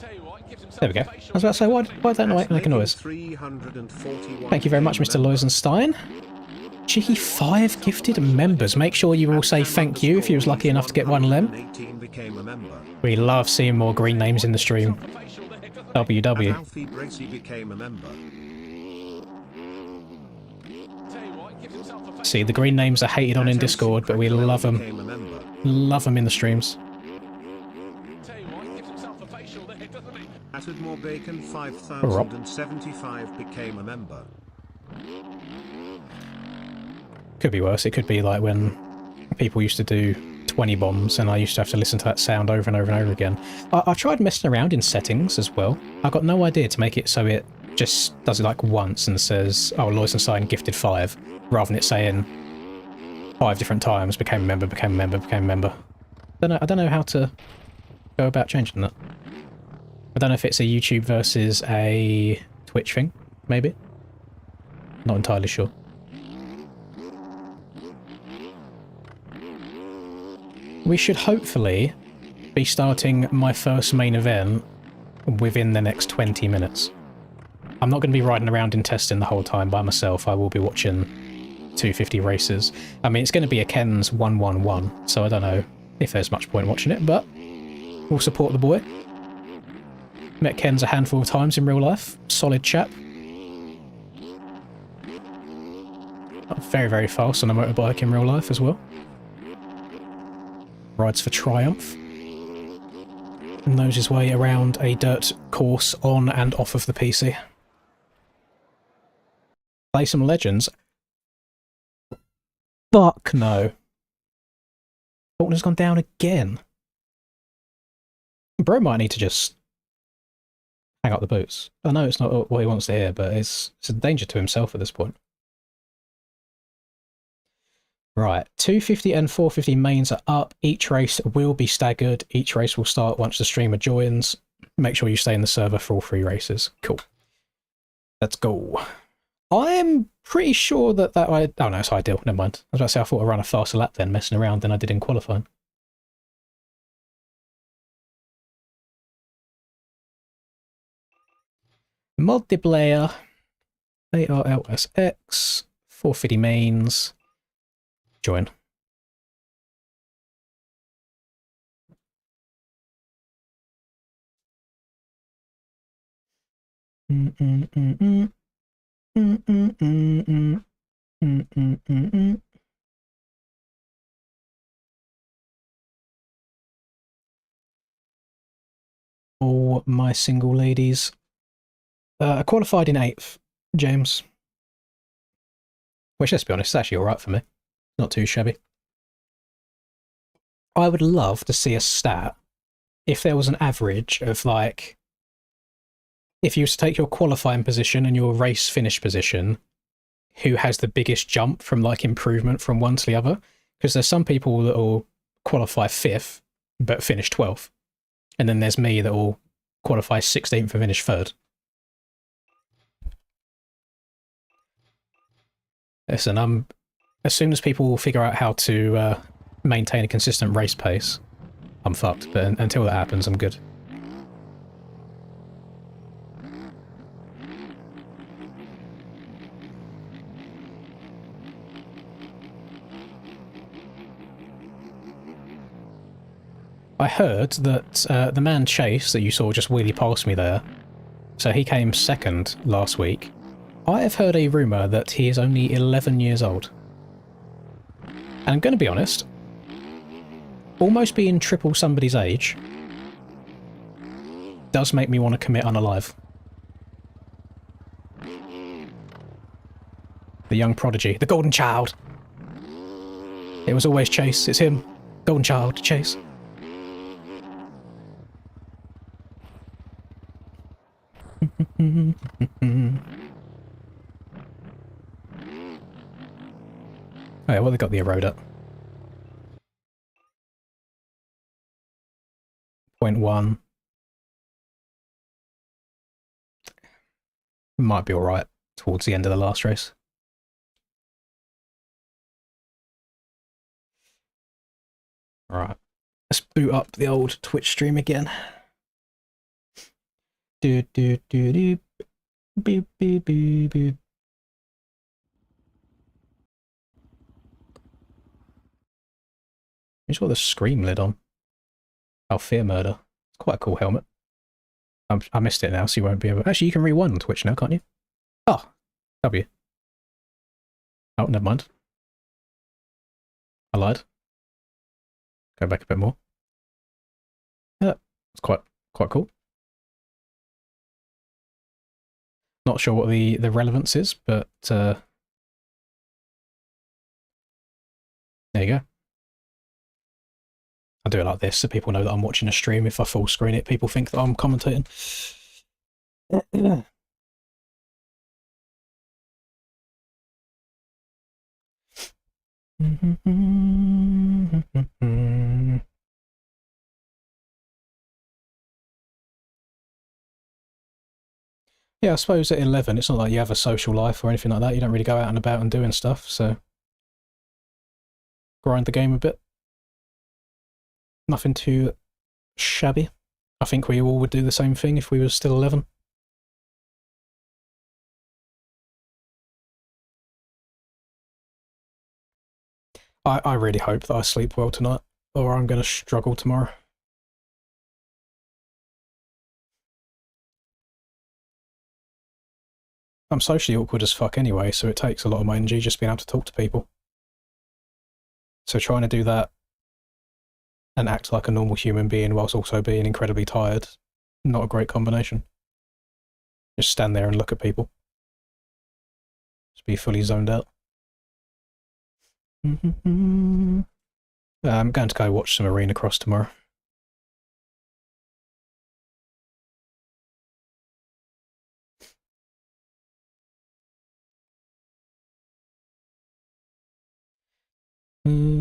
Speaker 2: There we go. I was about to say, why don't I make a noise? Thank you very much, Mr. Loisenstein. Cheeky 5 gifted members. Make sure you all say thank you if you was lucky enough to get one lem. We love seeing more green names in the stream. WW. See, the green names are hated on in Discord, but we love them. Love them in the streams.
Speaker 3: More Bacon 5075 became a member.
Speaker 2: Could be worse. It could be like when people used to do 20 bombs and I used to have to listen to that sound over and over and over again. I tried messing around in settings as well. I got no idea to make it so it just does it like once and says, oh, Loisenstein gifted 5, rather than it saying 5 different times, became a member, became a member, became a member. I don't know how to go about changing that. I don't know if it's a YouTube versus a Twitch thing, maybe? Not entirely sure. We should hopefully be starting my first main event within the next 20 minutes. I'm not going to be riding around in testing the whole time by myself. I will be watching 250 races. I mean, it's going to be a Ken's 111, so I don't know if there's much point watching it, but we'll support the boy. Met Ken's a handful of times in real life. Solid chap. Very, very fast on a motorbike in real life as well. Rides for Triumph. And knows his way around a dirt course on and off of the PC. Play some Legends. Fuck no. Faulkner's gone down again. Bro might need to just hang up the boots. I know it's not what he wants to hear, but it's a danger to himself at this point. Right, 250 and 450 mains are up. Each race will be staggered. Each race will start once the streamer joins. Make sure you stay in the server for all 3 races. Cool. Let's go. I'm pretty sure that oh no, it's ideal. Never mind. I was about to say I thought I ran a faster lap then, messing around than I did in qualifying. Multiplayer, ARLSX, 450 mains, join. All my single ladies. I qualified in 8th, James. Which, let's be honest, is actually alright for me. Not too shabby. I would love to see a stat if there was an average of, like, if you were to take your qualifying position and your race finish position, who has the biggest jump from, like, improvement from one to the other? Because there's some people that will qualify 5th, but finish 12th. And then there's me that will qualify 16th and finish 3rd. Listen, as soon as people will figure out how to maintain a consistent race pace, I'm fucked. But until that happens, I'm good. I heard that the man Chase that you saw just wheelie past me there, so he came 2nd last week. I have heard a rumour that he is only 11 years old. And I'm going to be honest, almost being triple somebody's age does make me want to commit unalive. The young prodigy. The golden child. It was always Chase. It's him. Golden child, Chase. Oh yeah, well, they got the erode up. 0.1. Might be alright towards the end of the last race. Alright. Let's boot up the old Twitch stream again. Do do do do. Beep beep beep beep. He's got the scream lid on. Oh, Fear Murder. It's quite a cool helmet. I missed it now, so you won't be able... Actually, you can rewind on Twitch now, can't you? Oh, W. Oh, never mind. I lied. Go back a bit more. Yeah, it's quite cool. Not sure what the relevance is, but there you go. I do it like this so people know that I'm watching a stream. If I full screen it, people think that I'm commentating. Yeah, I suppose at 11, it's not like you have a social life or anything like that. You don't really go out and about and doing stuff, so grind the game a bit. Nothing too shabby. I think we all would do the same thing if we were still 11. I really hope that I sleep well tonight, or I'm going to struggle tomorrow. I'm socially awkward as fuck anyway, so it takes a lot of my energy just being able to talk to people. So trying to do that and act like a normal human being whilst also being incredibly tired, not a great combination. Just stand there and look at people. Just be fully zoned out. I'm going to go watch some Arena Cross tomorrow.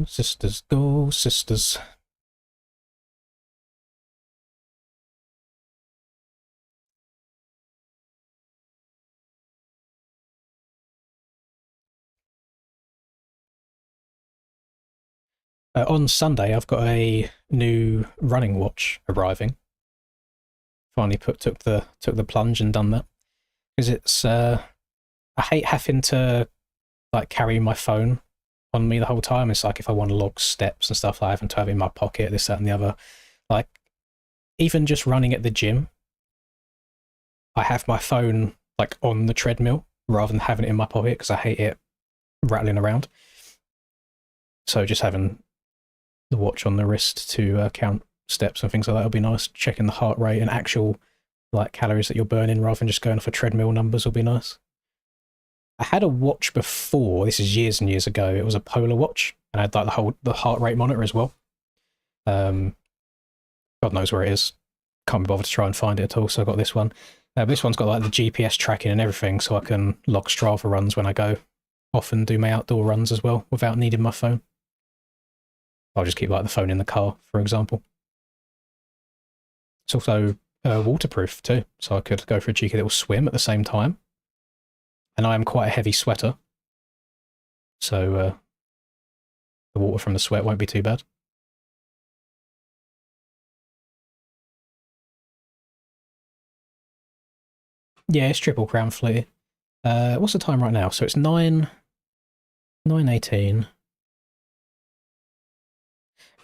Speaker 2: Sisters, go sisters. On Sunday, I've got a new running watch arriving. Finally took the plunge and done that, because it's I hate having to like carry my phone on me the whole time. It's like if I want to log steps and stuff, I having to have it in my pocket, this, that, and the other. Like even just running at the gym, I have my phone like on the treadmill rather than having it in my pocket because I hate it rattling around. So just having the watch on the wrist to count steps and things like that would be nice. Checking the heart rate and actual like calories that you're burning rather than just going off of treadmill numbers would be nice. I had a watch before, this is years and years ago, it was a Polar watch, and I had like the heart rate monitor as well. God knows where it is. Can't be bothered to try and find it at all, so I got this one. This one's got like the GPS tracking and everything, so I can log Strava runs when I go off and do my outdoor runs as well, without needing my phone. I'll just keep like the phone in the car, for example. It's also waterproof too, so I could go for a cheeky little swim at the same time. And I am quite a heavy sweater, so the water from the sweat won't be too bad. Yeah, it's Triple Crown Fleet. What's the time right now? So it's 9:18.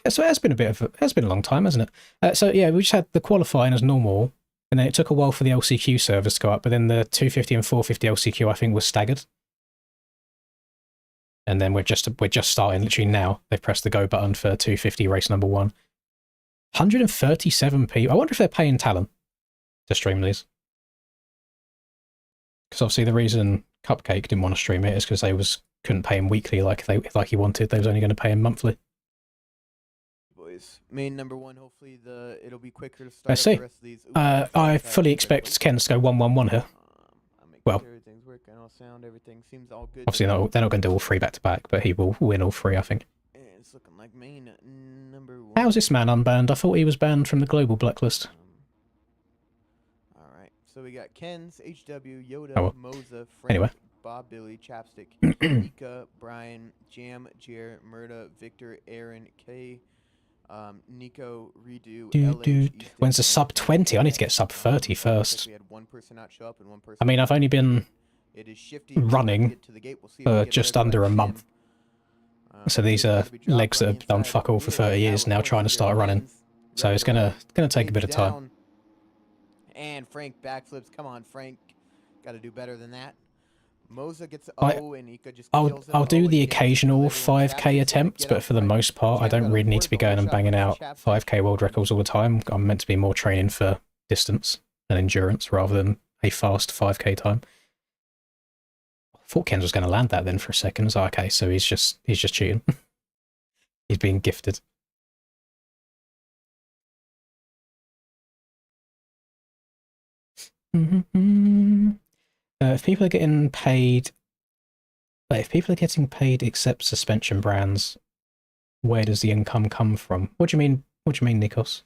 Speaker 2: So it has been it has been a long time, hasn't it? So yeah, we just had the qualifying as normal, and then it took a while for the LCQ servers to go up, but then the 250 and 450 LCQ I think was staggered. And then we're just starting literally now. They've pressed the go button for 250 race number 1. 137 people. I wonder if they're paying Talon to stream these. Because obviously the reason Cupcake didn't want to stream it, it's because they couldn't pay him weekly like he wanted. They was only going to pay him monthly.
Speaker 4: Boys, main number 1. Hopefully it'll be quicker to start.
Speaker 2: Let's see.
Speaker 4: The rest of these.
Speaker 2: I fully expect Ken's to go 1-1-1 here. Well,
Speaker 4: everything's working, all sound, everything seems all good.
Speaker 2: Obviously, they're not going to do all 3 back to back, but he will win all 3, I think.
Speaker 4: And it's looking like main number 1.
Speaker 2: How's this man unbanned? I thought he was banned from the global blacklist.
Speaker 4: All right, so we got Ken's, HW, Yoda,
Speaker 2: Oh, well.
Speaker 4: Moza, Frank,
Speaker 2: Anyway.
Speaker 4: Bob, Billy, Chapstick, Ika, Brian, Jam, Jer, Murda, Victor, Aaron, K, Nico, Redo, LH,
Speaker 2: When's the sub 20? I need to get sub 30 first.
Speaker 4: We had one person not show up and one person.
Speaker 2: I mean, I've only been
Speaker 4: It is Shifty
Speaker 2: running
Speaker 4: to the gate. We'll see
Speaker 2: for just under a month. So these are legs that have done fuck all for 30 years now trying to start running. So it's gonna take a bit of time.
Speaker 4: And Frank backflips. Come on, Frank. Got to do better than that. Moza gets and Ika just
Speaker 2: I'll do the occasional 5k attempts, but for the most part, I don't really need to be going and banging out 5k world records all the time. I'm meant to be more training for distance and endurance rather than a fast 5k time. I thought Ken was going to land that then for a second. I was like, okay, so he's just cheating. He's being gifted. If people are getting paid, except suspension brands, where does the income come from? What do you mean? What do you mean, Nikos?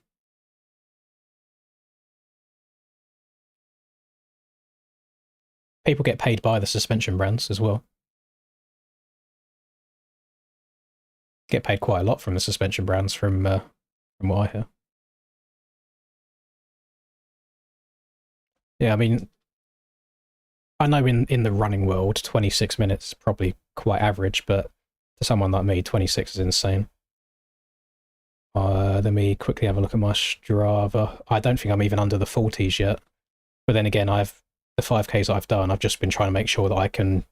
Speaker 2: People get paid by the suspension brands as well. Get paid quite a lot from the suspension brands, from what I hear. Yeah, I mean, I know in the running world, 26 minutes is probably quite average, but to someone like me, 26 is insane. Let me quickly have a look at my Strava. I don't think I'm even under the 40s yet. But then again, the 5Ks I've done, I've just been trying to make sure that I can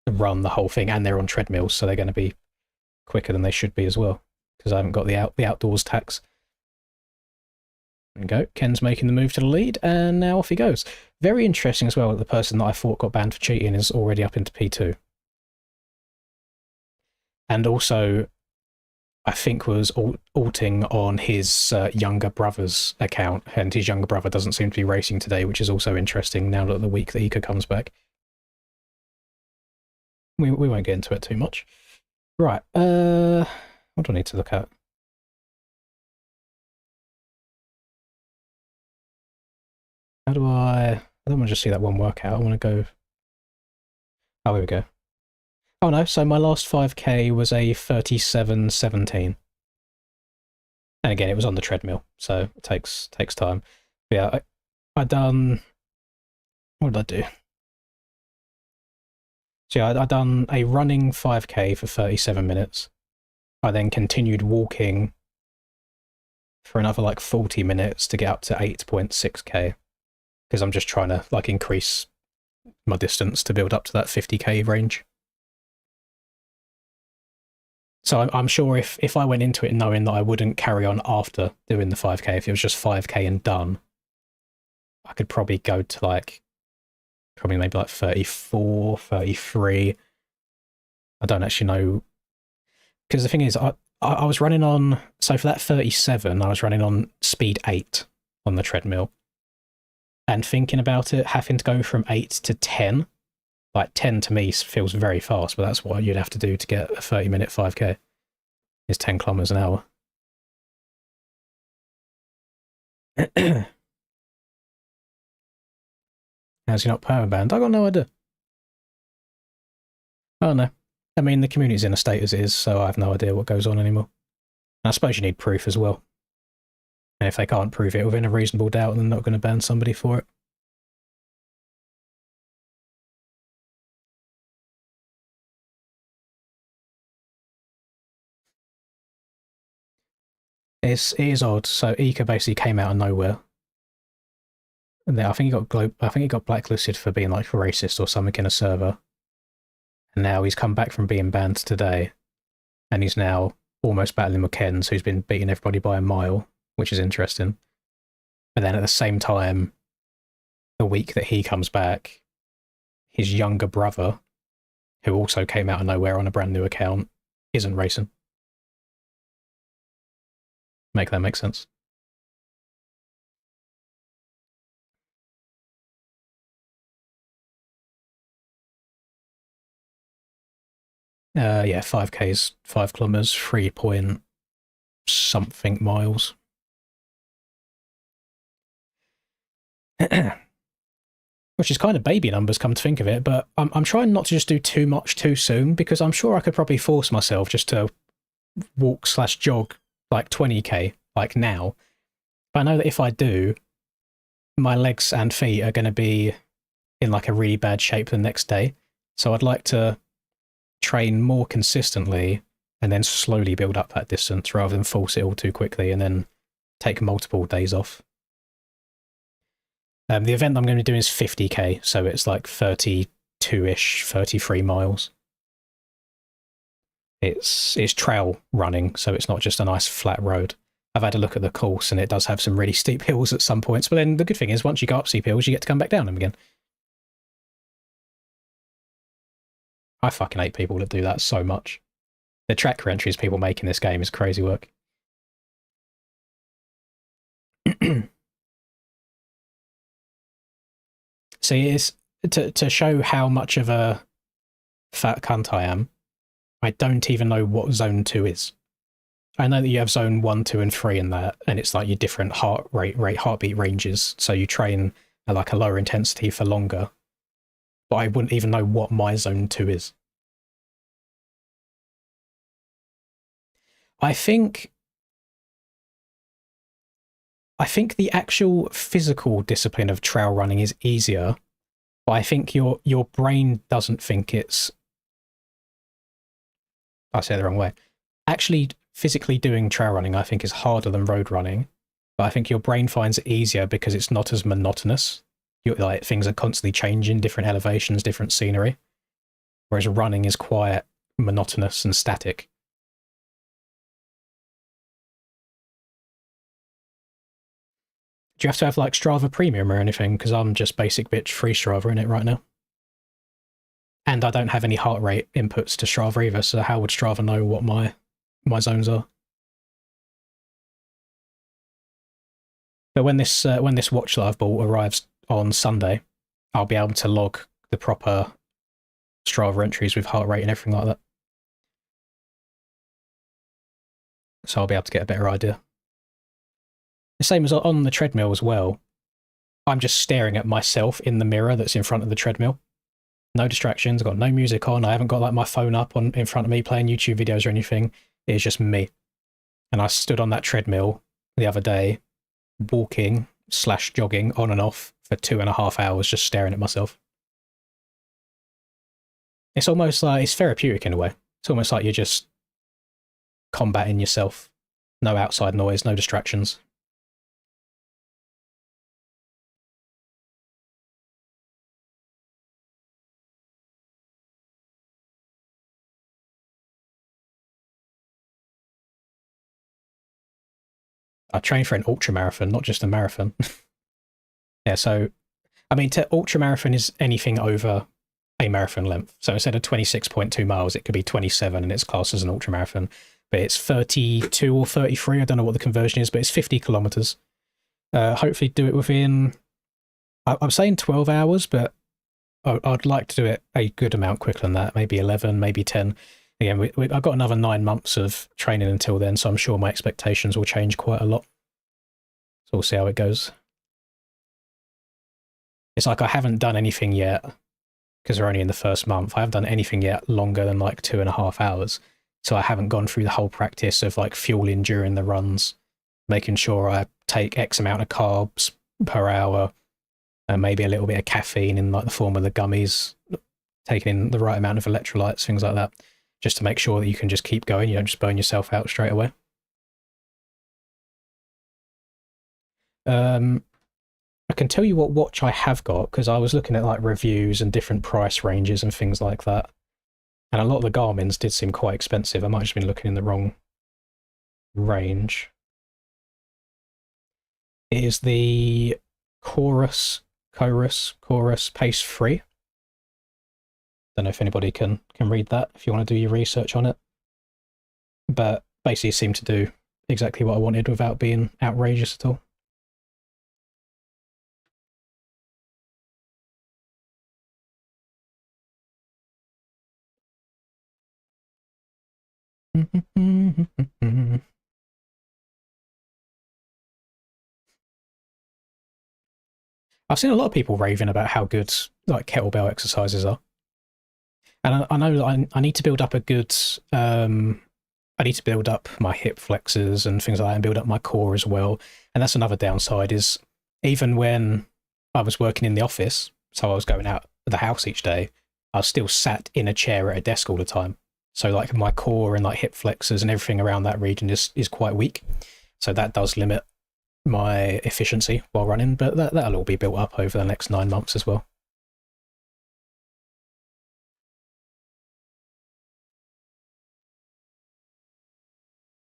Speaker 2: run the whole thing, and they're on treadmills, so they're going to be quicker than they should be as well, because I haven't got the outdoors tax. There we go. Ken's making the move to the lead, and now off he goes. Very interesting as well that the person that I thought got banned for cheating is already up into P2. And also, I think was alting on his younger brother's account, and his younger brother doesn't seem to be racing today, which is also interesting now that the week that Ika comes back. We won't get into it too much. Right, what do I need to look at? How do I don't want to just see that one workout. I want to go... Oh, here we go. Oh no, so my last 5k was a 37:17. And again, it was on the treadmill, so it takes time. But yeah, I done... What did I do? So yeah, I done a running 5k for 37 minutes. I then continued walking for another like 40 minutes to get up to 8.6k. Because I'm just trying to like increase my distance to build up to that 50k range. So I'm sure if I went into it knowing that I wouldn't carry on after doing the 5k, if it was just 5k and done, I could probably go to like, probably maybe like 34, 33. I don't actually know. Because the thing is, I was running on, so for that 37, I was running on speed 8 on the treadmill. And thinking about it, having to go from 8 to 10, like 10 to me feels very fast, but that's what you'd have to do to get a 30-minute 5k, is 10 kilometers an hour. How's he not permabanned? I got no idea. Oh no. I mean, the community's in a state as it is, so I have no idea what goes on anymore. And I suppose you need proof as well. And if they can't prove it within a reasonable doubt, they're not going to ban somebody for it. It is odd. So Ika basically came out of nowhere. And then I think he got blacklisted for being like racist or something in a server. And now he's come back from being banned today. And he's now almost battling with Kens, who's been beating everybody by a mile, which is interesting. And then at the same time, the week that he comes back, his younger brother, who also came out of nowhere on a brand new account, isn't racing. Make that make sense? Yeah, 5Ks, 5 kilometers, 3 point something miles. Which is kind of baby numbers, come to think of it, but I'm trying not to just do too much too soon, because I'm sure I could probably force myself just to walk/jog like 20k, like now. But I know that if I do, my legs and feet are going to be in like a really bad shape the next day. So I'd like to train more consistently and then slowly build up that distance rather than force it all too quickly and then take multiple days off. The event I'm going to be doing is 50k, so it's like 32-ish, 33 miles. It's trail running, so it's not just a nice flat road. I've had a look at the course, and it does have some really steep hills at some points, but then the good thing is once you go up steep hills, you get to come back down them again. I fucking hate people that do that so much. The track entries people make in this game is crazy work. See, it's to show how much of a fat cunt I am, I don't even know what zone 2 is. I know that you have zone 1, 2, and 3 in that, and it's like your different heartbeat ranges, so you train at like a lower intensity for longer. But I wouldn't even know what my zone 2 is. I think the actual physical discipline of trail running is easier, but I think your brain doesn't think it's... I say it the wrong way. Actually, physically doing trail running, I think, is harder than road running, but I think your brain finds it easier because it's not as monotonous. Like, things are constantly changing, different elevations, different scenery, whereas running is quite monotonous and static. Do you have to have like Strava Premium or anything? Because I'm just basic bitch free Strava in it right now. And I don't have any heart rate inputs to Strava either, so how would Strava know what my zones are? But when this watch that I've bought arrives on Sunday, I'll be able to log the proper Strava entries with heart rate and everything like that. So I'll be able to get a better idea. The same as on the treadmill as well. I'm just staring at myself in the mirror that's in front of the treadmill. No distractions, I've got no music on, I haven't got like my phone up in front of me playing YouTube videos or anything. It's just me. And I stood on that treadmill the other day, walking/jogging on and off for 2.5 hours, just staring at myself. It's almost like, it's therapeutic in a way. It's almost like you're just combating yourself. No outside noise, no distractions. I trained for an ultra marathon, not just a marathon. Yeah, so, I mean, ultra marathon is anything over a marathon length. So instead of 26.2 miles, it could be 27 and it's classed as an ultra marathon. But it's 32 or 33, I don't know what the conversion is, but it's 50 kilometers. Hopefully do it within, I'm saying 12 hours, but I'd like to do it a good amount quicker than that, maybe 11, maybe 10. Again, I've got another 9 months of training until then, so I'm sure my expectations will change quite a lot. So we'll see how it goes. It's like I haven't done anything yet, because we're only in the first month. I haven't done anything yet longer than like 2.5 hours. So I haven't gone through the whole practice of like fueling during the runs, making sure I take X amount of carbs per hour, and maybe a little bit of caffeine in like the form of the gummies, taking in the right amount of electrolytes, things like that, just to make sure that you can just keep going. You don't just burn yourself out straight away. I can tell you what watch I have got, because I was looking at like reviews and different price ranges and things like that. And a lot of the Garmin's did seem quite expensive. I might have just been looking in the wrong range. It is the Chorus Pace 3. Don't know if anybody can read that if you want to do your research on it. But basically it seemed to do exactly what I wanted without being outrageous at all. I've seen a lot of people raving about how good like kettlebell exercises are, and I know that I need to build up a good. I need to build up my hip flexors and things like that, and build up my core as well. And that's another downside is even when I was working in the office, so I was going out of the house each day, I was still sat in a chair at a desk all the time. So like my core and like hip flexors and everything around that region is quite weak. So that does limit my efficiency while running, but that'll all be built up over the next 9 months as well.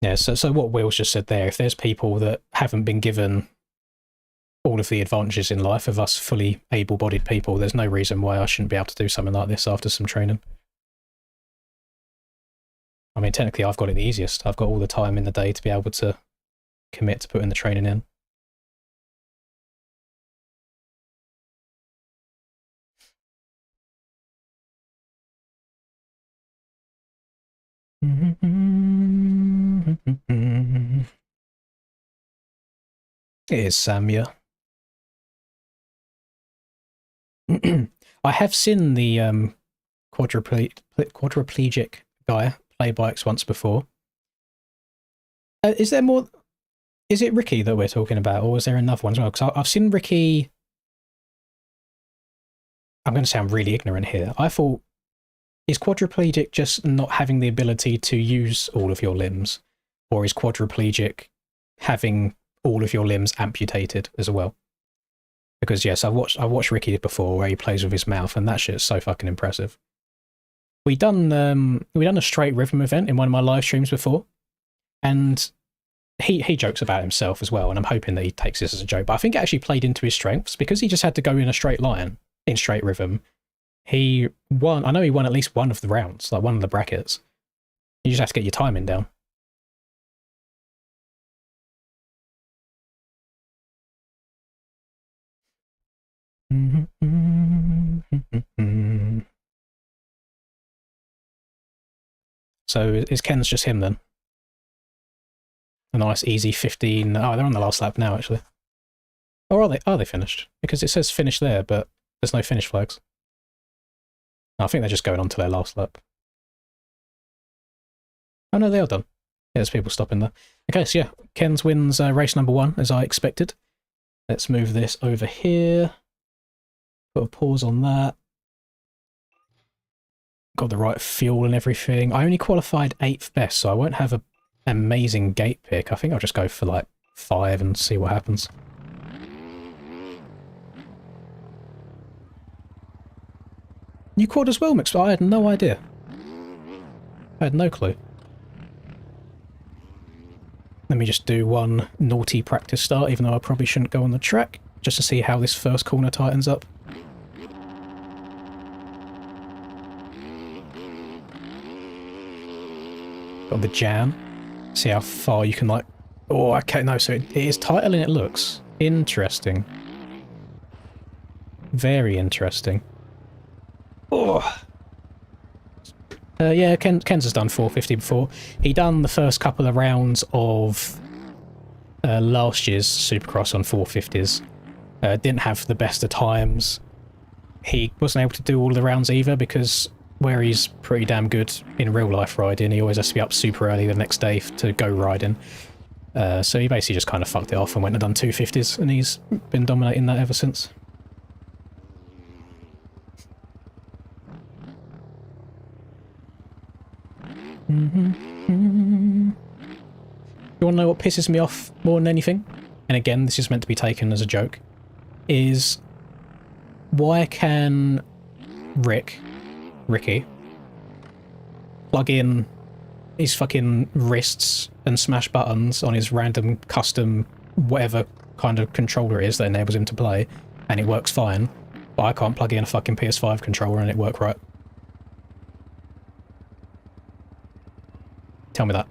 Speaker 2: Yeah, so what Will's just said there, if there's people that haven't been given all of the advantages in life of us fully able-bodied people, there's no reason why I shouldn't be able to do something like this after some training. I mean, technically I've got it the easiest. I've got all the time in the day to be able to commit to putting the training in. It is Samya. I have seen the quadriplegic guy play bikes once before. Is there more? Is it Ricky that we're talking about, or is there another one as well? Because I've seen Ricky. I'm going to sound really ignorant here. I thought, is quadriplegic just not having the ability to use all of your limbs, or is quadriplegic having all of your limbs amputated as well? Because yes, I watched Ricky before where he plays with his mouth, and that shit's so fucking impressive. We done a straight rhythm event in one of my live streams before, and he jokes about himself as well, and I'm hoping that he takes this as a joke. But I think it actually played into his strengths because he just had to go in a straight line in straight rhythm. He won. I know he won at least one of the rounds, like one of the brackets. You just have to get your timing down. So is Ken's just him then? A nice easy 15. Oh, they're on the last lap now, actually. Or are they? Are they finished? Because it says finish there, but there's no finish flags. No, I think they're just going on to their last lap. Oh no, they are done. Yeah, there's people stopping there. Okay, so yeah, Ken's wins race number 1, as I expected. Let's move this over here. Put a pause on that. Got the right fuel and everything. I only qualified 8th best, so I won't have an amazing gate pick. I think I'll just go for like 5 and see what happens. You quad as well, Mix? I had no idea. I had no clue. Let me just do one naughty practice start, even though I probably shouldn't go on the track, just to see how this first corner tightens up. Got the jam. See how far you can like... Oh, okay, no, so it is tighter than it looks. Interesting. Very interesting. Oh. Yeah, Ken's has done 450 before. He done the first couple of rounds of last year's Supercross on 450s. Didn't have the best of times. He wasn't able to do all the rounds either because where he's pretty damn good in real life riding, he always has to be up super early the next day to go riding. So he basically just kind of fucked it off and went and done 250s, and he's been dominating that ever since. You want to know what pisses me off more than anything? And again, this is meant to be taken as a joke. Is why can Ricky plug in his fucking wrists and smash buttons on his random custom whatever kind of controller it is that enables him to play, and it works fine, but I can't plug in a fucking PS5 controller and it work right. Tell me that.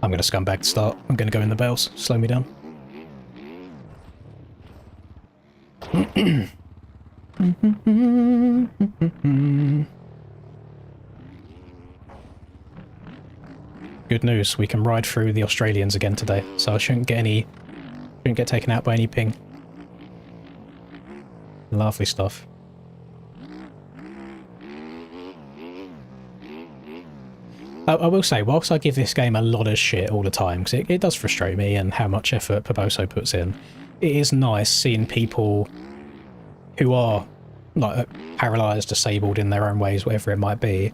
Speaker 2: I'm going to scumbag to start. I'm going to go in the bells. Slow me down. Good news, we can ride through the Australians again today, so I shouldn't get taken out by any ping. Lovely stuff. I will say, whilst I give this game a lot of shit all the time, because it does frustrate me and how much effort Paboso puts in, it is nice seeing people who are like paralysed, disabled in their own ways, whatever it might be,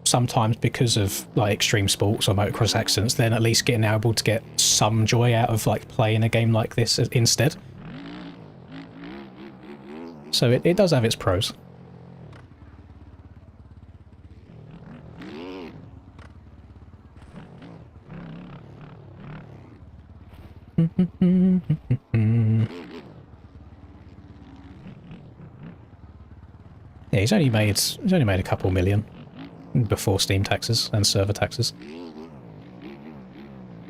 Speaker 2: sometimes because of like extreme sports or motocross accidents, then at least getting able to get some joy out of like playing a game like this instead. So it does have its pros. Yeah, he's only made a couple million before Steam taxes and server taxes.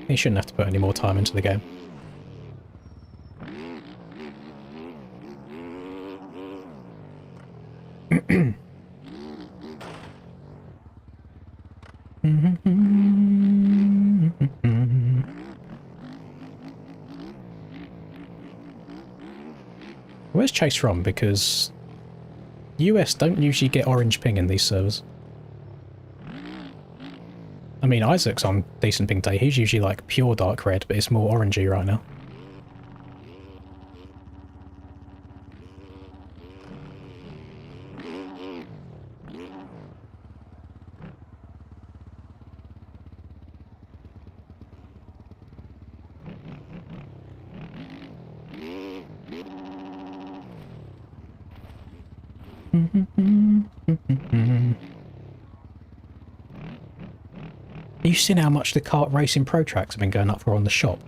Speaker 2: He shouldn't have to put any more time into the game. Where's Chase from? Because US don't usually get orange ping in these servers. I mean, Isaac's on decent ping day. He's usually like pure dark red, but it's more orangey right now. You seen how much the kart racing pro tracks have been going up for on the shop?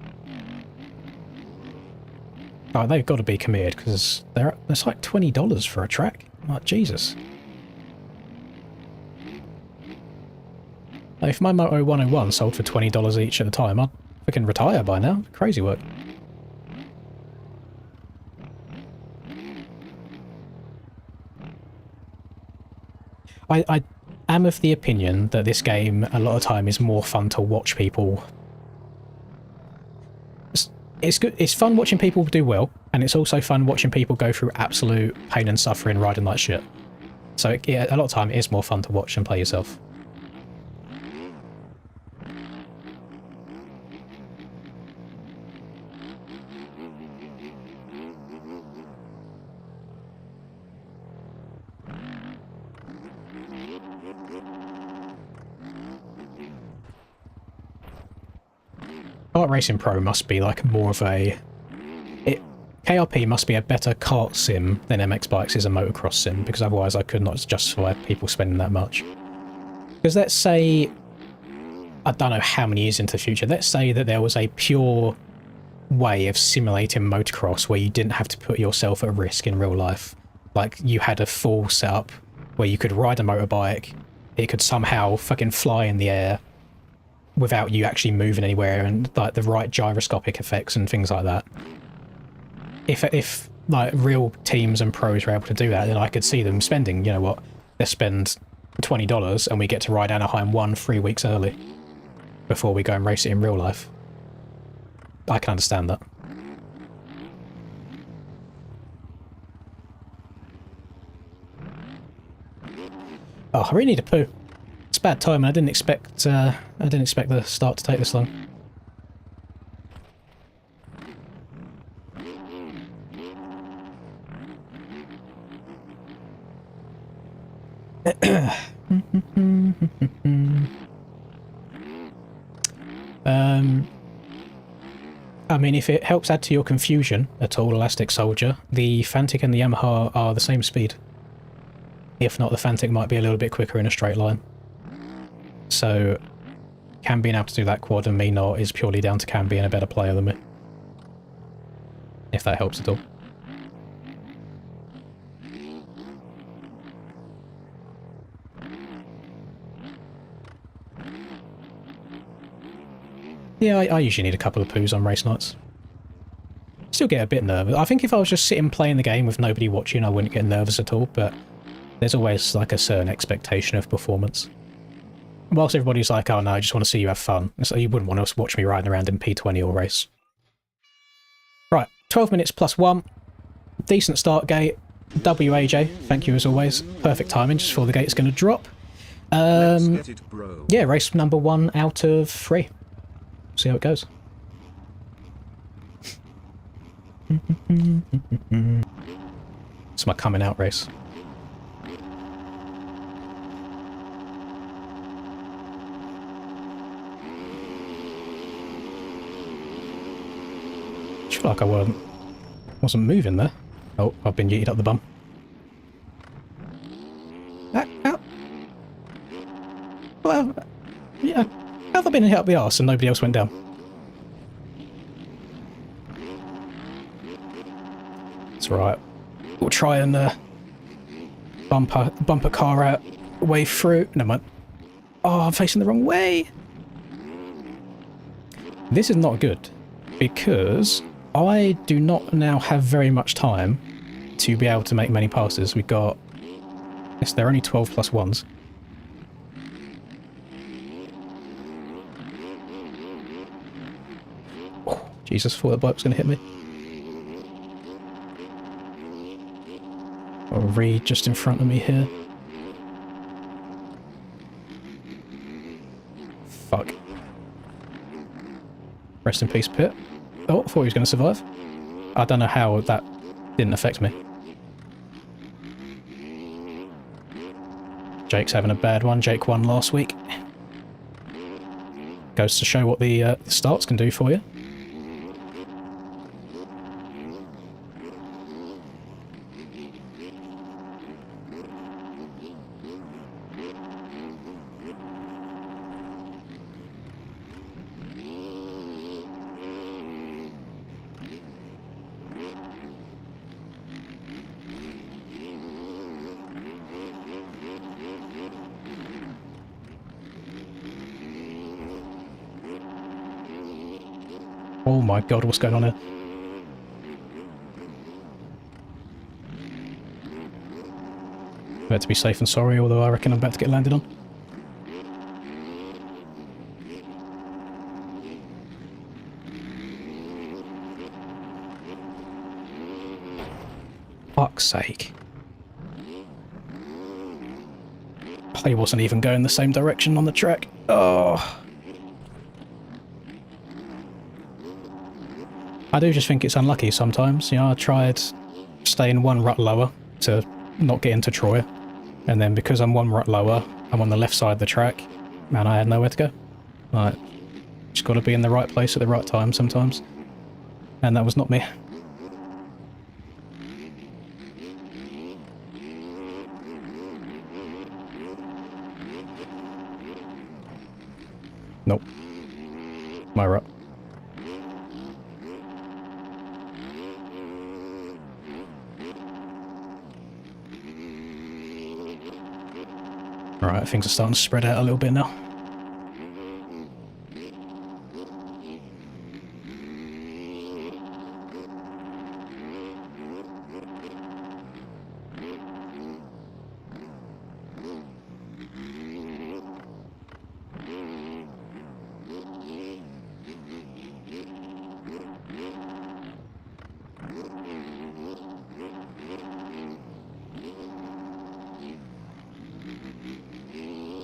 Speaker 2: Oh, they've got to be committed because it's like $20 for a track. Like Jesus. If my Moto 101 sold for $20 each at the time, I'd fucking retire by now. Crazy work. I am of the opinion that this game a lot of time is more fun to watch people. It's good. It's fun watching people do well, and it's also fun watching people go through absolute pain and suffering riding like shit. So yeah, a lot of time it is more fun to watch than play yourself. Kart Racing Pro must be like more of a... KRP must be a better kart sim than MX Bikes is a motocross sim, because otherwise I could not justify people spending that much. Because let's say, I don't know how many years into the future, let's say that there was a pure way of simulating motocross where you didn't have to put yourself at risk in real life. Like you had a full setup where you could ride a motorbike, it could somehow fucking fly in the air without you actually moving anywhere, and like the right gyroscopic effects and things like that. If like real teams and pros were able to do that, then I could see them spending, you know what, let's spend $20 and we get to ride Anaheim 3 weeks early before we go and race it in real life. I can understand that. Oh, I really need to poo. It's bad time, and I didn't expect the start to take this long. I mean, if it helps add to your confusion at all, Elastic Soldier, the Fantic and the Yamaha are the same speed. If not, the Fantic might be a little bit quicker in a straight line. So, Cam being able to do that quad and me not is purely down to Cam being a better player than me. If that helps at all. Yeah, I usually need a couple of poos on race nights. Still get a bit nervous. I think if I was just sitting playing the game with nobody watching, I wouldn't get nervous at all, but there's always like a certain expectation of performance. Whilst everybody's like, oh no, I just want to see you have fun. So you wouldn't want to watch me riding around in P20 or race. Right, 12 minutes plus 1. Decent start gate. WAJ, thank you as always. Perfect timing just before the gate's going to drop.
Speaker 3: Let's get it, bro.
Speaker 2: Yeah, race number 1 out of 3. See how it goes. It's my coming out race. I feel like I wasn't moving there. Oh, I've been yeeted up the bum. Ow. Well, yeah. How have I been hit up the arse and nobody else went down? It's alright. We'll try and bump a car out way through. Never mind. Oh, I'm facing the wrong way. This is not good because I do not now have very much time to be able to make many passes. We've got... Yes, they're only 12 plus 1s. Oh, Jesus, thought that bike was going to hit me. Or Reed just in front of me here. Fuck. Rest in peace, Pit. Oh, I thought he was going to survive. I don't know how that didn't affect me. Jake's having a bad one. Jake won last week. Goes to show what the starts can do for you. Oh my god, what's going on here? Better to be safe and sorry, although I reckon I'm about to get landed on. Fuck's sake. He wasn't even going the same direction on the track. Oh. I do just think it's unlucky sometimes. You know, I tried staying one rut lower to not get into Troy, and then because I'm one rut lower, I'm on the left side of the track, and I had nowhere to go. Like, just got to be in the right place at the right time sometimes, and that was not me. Nope. My rut. Alright, things are starting to spread out a little bit now.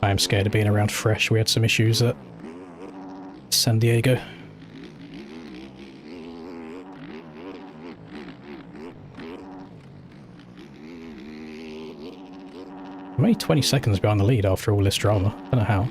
Speaker 2: I am scared of being around fresh. We had some issues at San Diego. I'm only 20 seconds behind the lead after all this drama. I don't know how.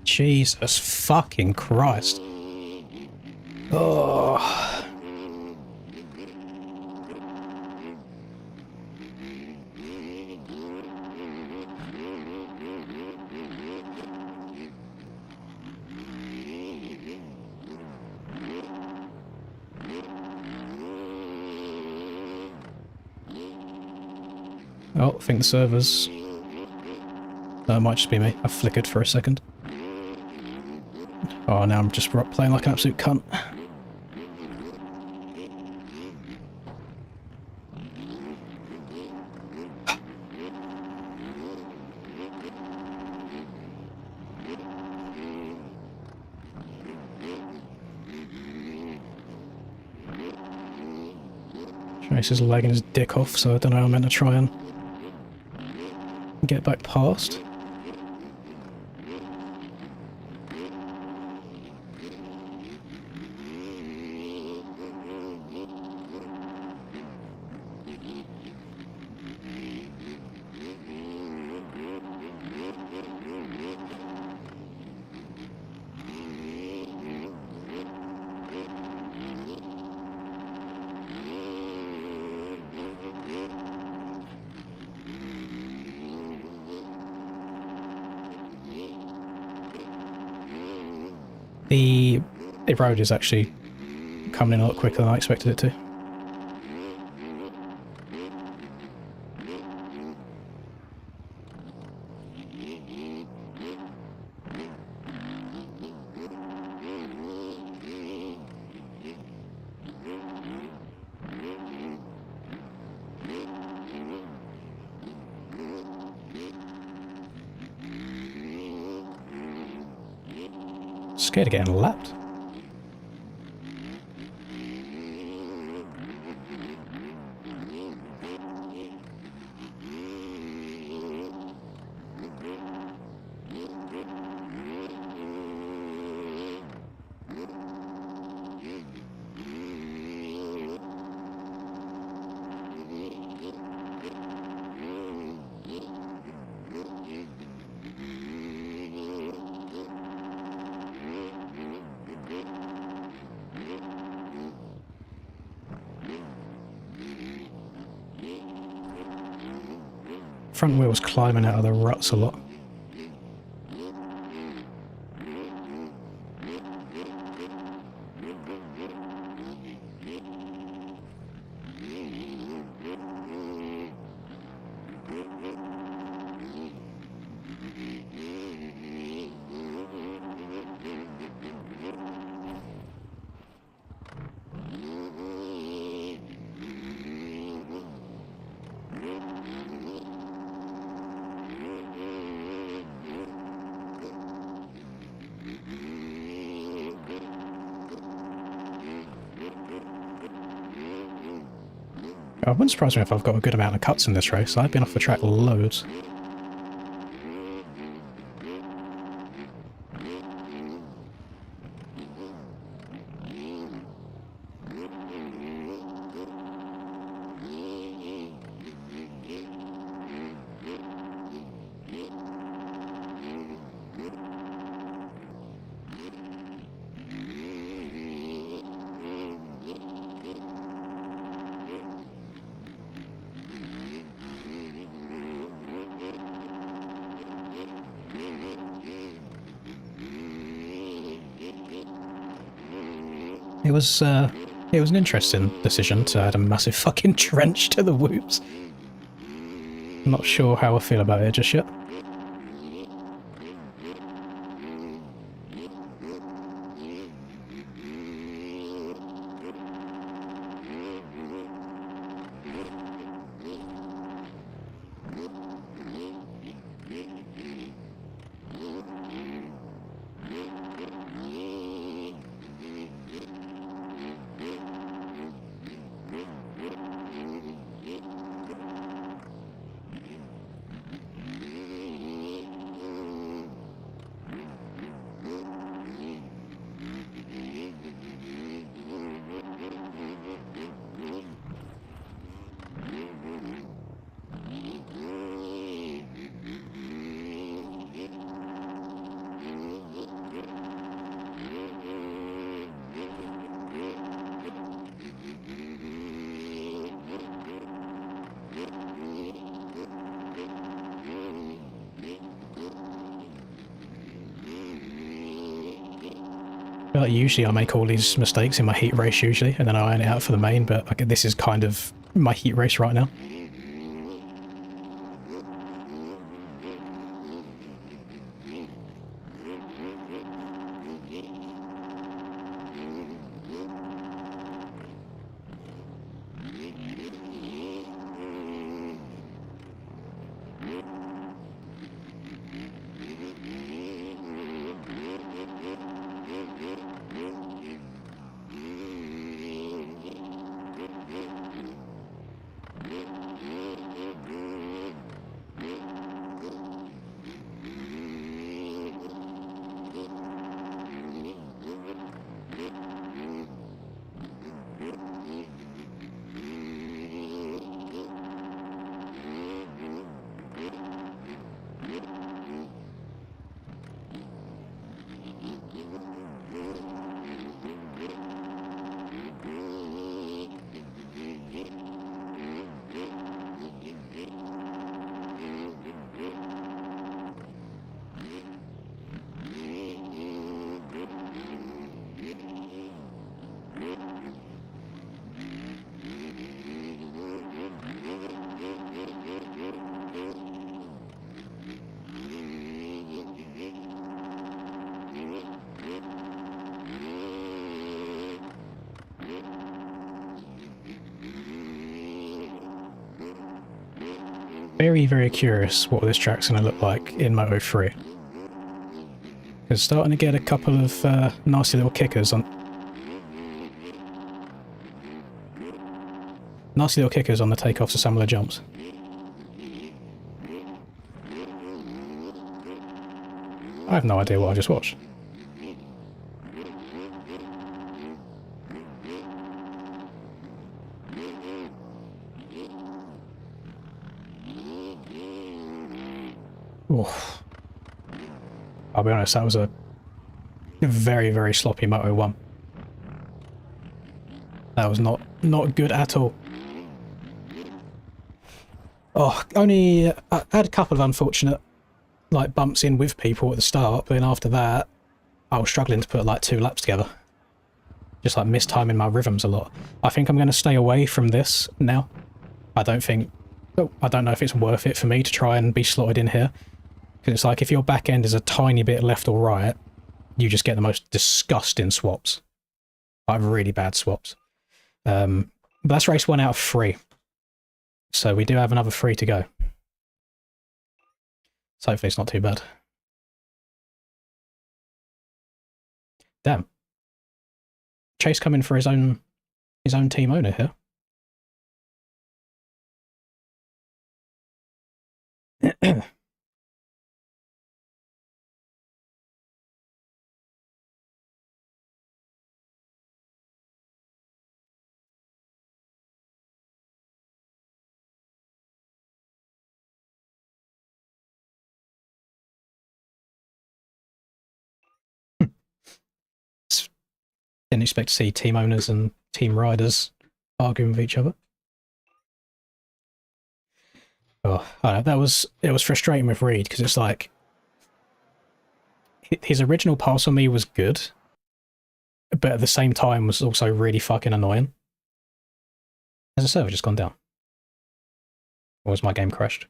Speaker 2: Jesus fucking Christ. Oh. Oh, I think the servers... No, it might just be me. I flickered for a second. Oh, now I'm just playing like an absolute cunt. Trace is lagging his dick off, so I don't know how I'm meant to try and get back past. The road is actually coming in a lot quicker than I expected it to. Scared of getting lapped. Front wheel's climbing out of the ruts a lot. It wouldn't surprise me if I've got a good amount of cuts in this race. I've been off the track loads. It was an interesting decision to add a massive fucking trench to the whoops. I'm not sure how I feel about it just yet. Like, usually I make all these mistakes in my heat race usually, and then I iron it out for the main, but like, this is kind of my heat race right now. Very, very curious what this track's going to look like in Moto 3. It's starting to get a couple of nasty little kickers on... Nasty little kickers on the takeoffs of some of the jumps. I have no idea what I just watched. Oof. I'll be honest, that was a very, very sloppy Moto 1. That was not good at all. Oh, only I had a couple of unfortunate like bumps in with people at the start, but then after that I was struggling to put like 2 laps together. Just like mistiming my rhythms a lot. I think I'm going to stay away from this now. I don't know if it's worth it for me to try and be slotted in here. Because it's like if your back end is a tiny bit left or right, you just get the most disgusting swaps. Like really bad swaps. But that's race 1 out of 3. So we do have another 3 to go. So hopefully it's not too bad. Damn. Chase coming for his own team owner here. Didn't expect to see team owners and team riders arguing with each other. Oh, I don't know, it was frustrating with Reed because it's like his original pass on me was good, but at the same time was also really fucking annoying. Has the server just gone down? Or was my game crashed?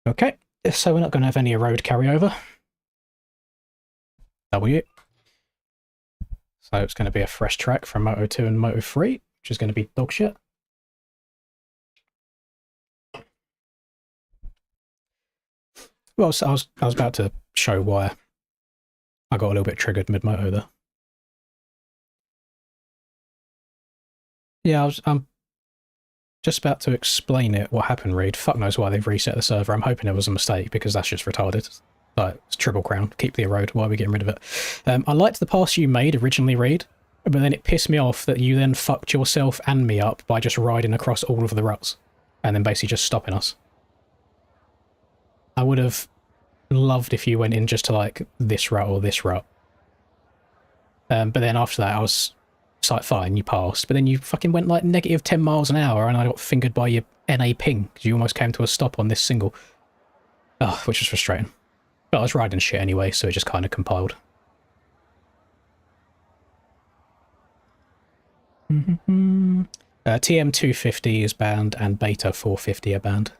Speaker 2: Okay, so we're not going to have any road carryover. W. So it's going to be a fresh track from Moto 2 and Moto 3, which is going to be dog shit. Well, so I was about to show why I got a little bit triggered mid-moto there. Yeah, I'm just about to explain it, what happened, Reed. Fuck knows why they've reset the server. I'm hoping it was a mistake, because that's just retarded. Like, it's Triple Crown. Keep the road. Why are we getting rid of it? I liked the pass you made originally, Reed, but then it pissed me off that you then fucked yourself and me up by just riding across all of the ruts, and then basically just stopping us. I would have loved if you went in just to, like, this route or this route. But then after that, I was It's like, fine, you passed, but then you fucking went like negative 10 miles an hour and I got fingered by your NA ping because you almost came to a stop on this single. Oh, which was frustrating. But I was riding shit anyway, so it just kind of compiled. TM250 is banned and Beta 450 are banned.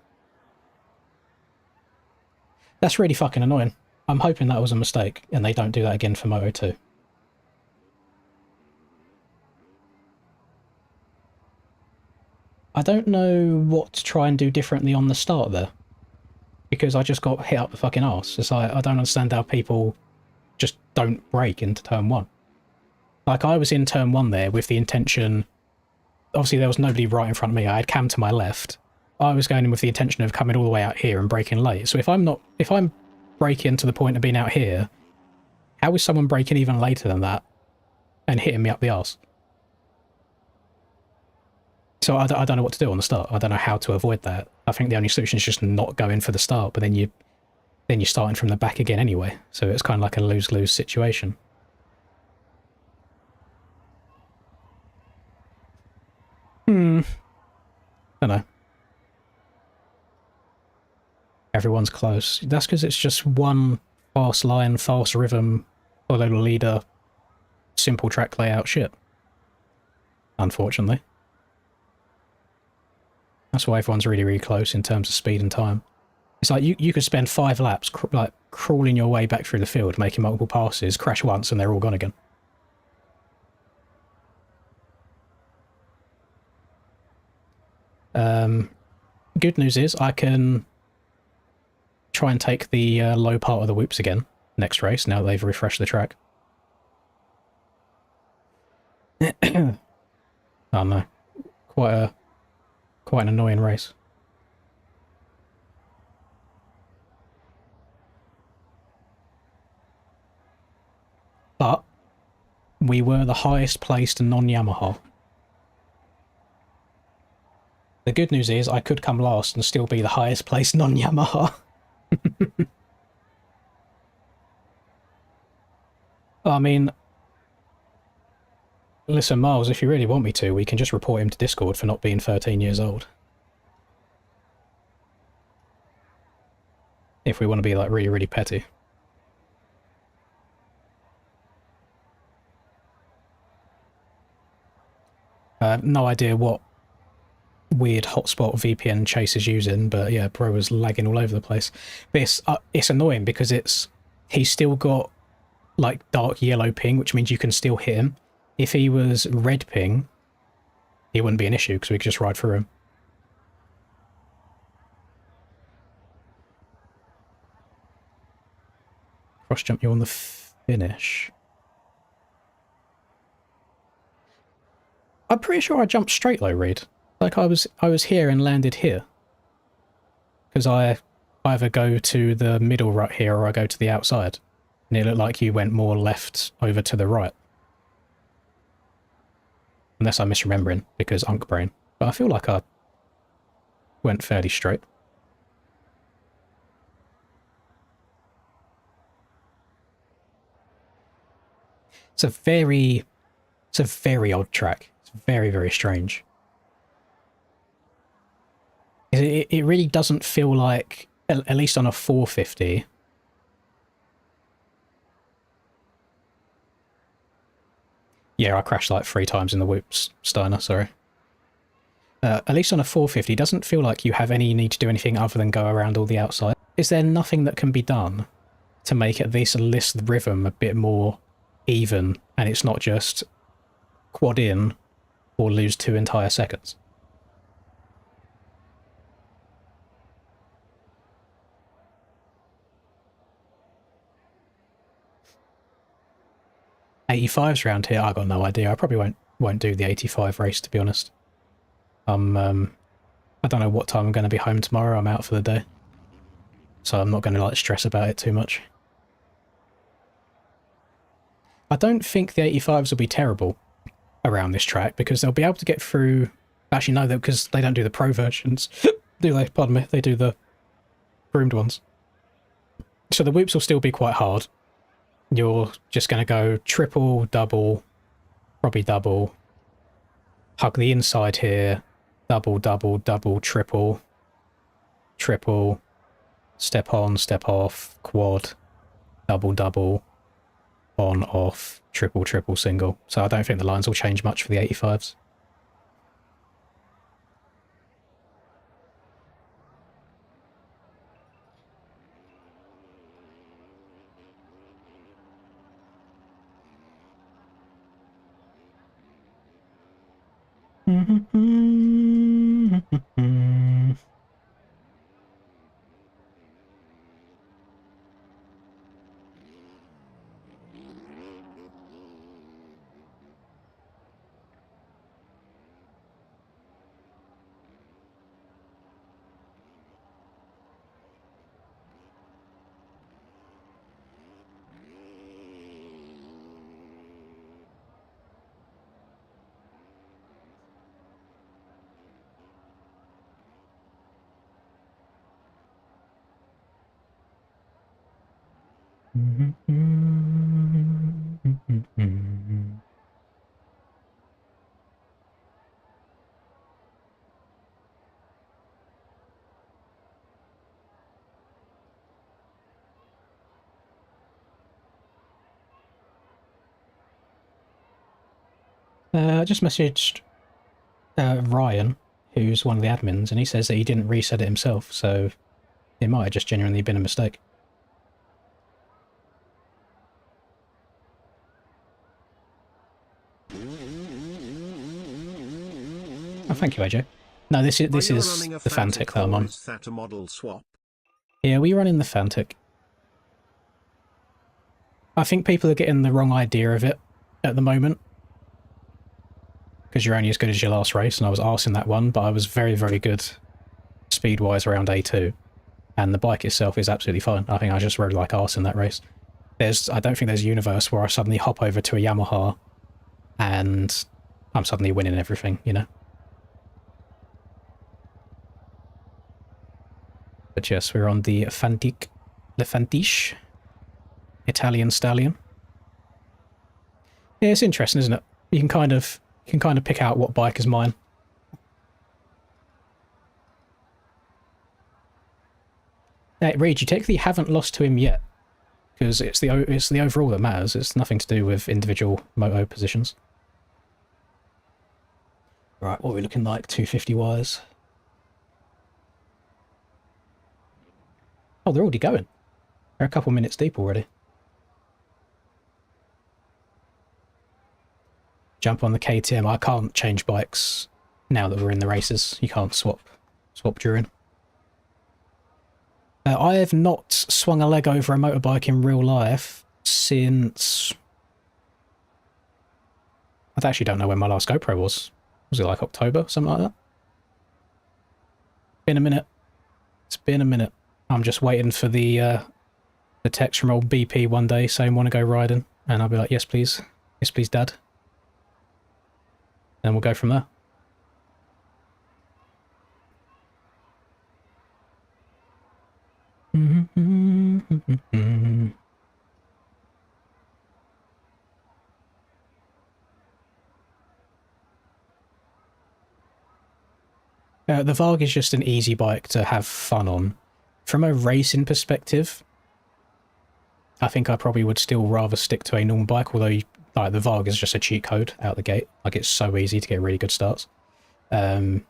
Speaker 2: That's really fucking annoying. I'm hoping that was a mistake and they don't do that again for Moto 2. I don't know what to try and do differently on the start there. Because I just got hit up the fucking arse. It's like, I don't understand how people just don't brake into turn 1. Like, I was in turn 1 there with the intention... Obviously, there was nobody right in front of me. I had Cam to my left. I was going in with the intention of coming all the way out here and braking late. So if I'm braking to the point of being out here, how is someone braking even later than that and hitting me up the arse? So I don't know what to do on the start. I don't know how to avoid that. I think the only solution is just not go in for the start, but then you're starting from the back again anyway. So it's kind of like a lose-lose situation. Don't know. Everyone's close. That's because it's just one fast line, fast rhythm, follow the leader, simple track layout shit. Unfortunately. That's why everyone's really, really close in terms of speed and time. It's like you could spend 5 laps like crawling your way back through the field, making multiple passes, crash once, and they're all gone again. Good news is I can try and take the low part of the whoops again next race, now that they've refreshed the track. Oh no. Quite an annoying race. But we were the highest placed non-Yamaha. The good news is I could come last and still be the highest placed non-Yamaha. I mean, listen, Miles, if you really want me to, we can just report him to Discord for not being 13 years old. If we want to be, like, really, really petty. No idea what weird hotspot VPN Chase is using, but yeah, bro was lagging all over the place. But it's annoying because he's still got, like, dark yellow ping, which means you can still hit him. If he was red ping, it wouldn't be an issue because we could just ride through him. Cross jump you on the finish. I'm pretty sure I jumped straight though, Reed. Like I was here and landed here. Because I either go to the middle right here or I go to the outside. And it looked like you went more left over to the right. Unless I'm misremembering, because Unk Brain. But I feel like I went fairly straight. It's a very odd track. It's very, very strange. It really doesn't feel like, at least on a 450, yeah, I crashed like 3 times in the whoops, Steiner, sorry. At least on a 450, it doesn't feel like you have any need to do anything other than go around all the outside. Is there nothing that can be done to make at least the rhythm a bit more even, and it's not just quad in or lose 2 entire seconds? '85s around here, I got no idea. I probably won't do the 85 race, to be honest. I don't know what time I'm going to be home tomorrow. I'm out for the day, so I'm not going to like stress about it too much. I don't think the 85s will be terrible around this track because they'll be able to get through. Actually, no, because they don't do the pro versions, do they? Pardon me. They do the groomed ones. So the whoops will still be quite hard. You're just going to go triple, double, probably double. Hug the inside here, double, double, double, triple, triple, step on, step off, quad, double, double, on, off, triple, triple, single. So I don't think the lines will change much for the 85s. I just messaged Ryan, who's one of the admins, and he says that he didn't reset it himself, so it might have just genuinely been a mistake. Oh, thank you, AJ. No, this is the Fantic that I'm on.
Speaker 3: Is that a model swap?
Speaker 2: Yeah, we're running the Fantic. I think people are getting the wrong idea of it at the moment, because you're only as good as your last race, and I was arsing that one, but I was very, very good speed-wise around A2, and the bike itself is absolutely fine. I think I just rode like arse in that race. I don't think there's a universe where I suddenly hop over to a Yamaha and I'm suddenly winning everything, you know? But yes, we're on the Fantic, Le Fantiche, Italian stallion. Yeah, it's interesting, isn't it? You can kind of pick out what bike is mine. Reed, you technically haven't lost to him yet, because it's the overall that matters. It's nothing to do with individual moto positions. Right, what are we looking like? 250 wires. Oh, they're already going. They're a couple minutes deep already. Jump on the KTM. I can't change bikes now that we're in the races. You can't swap during. I have not swung a leg over a motorbike in real life since... I actually don't know when my last GoPro was. Was it like October? Something like that? Been a minute. It's been a minute. I'm just waiting for the text from old BP one day saying want to go riding. And I'll be like, yes please. Yes please, Dad. Then we'll go from there. The Varg is just an easy bike to have fun on. From a racing perspective, I think I probably would still rather stick to a normal bike, although like the Varg is just a cheat code out the gate. Like, it's so easy to get really good starts. You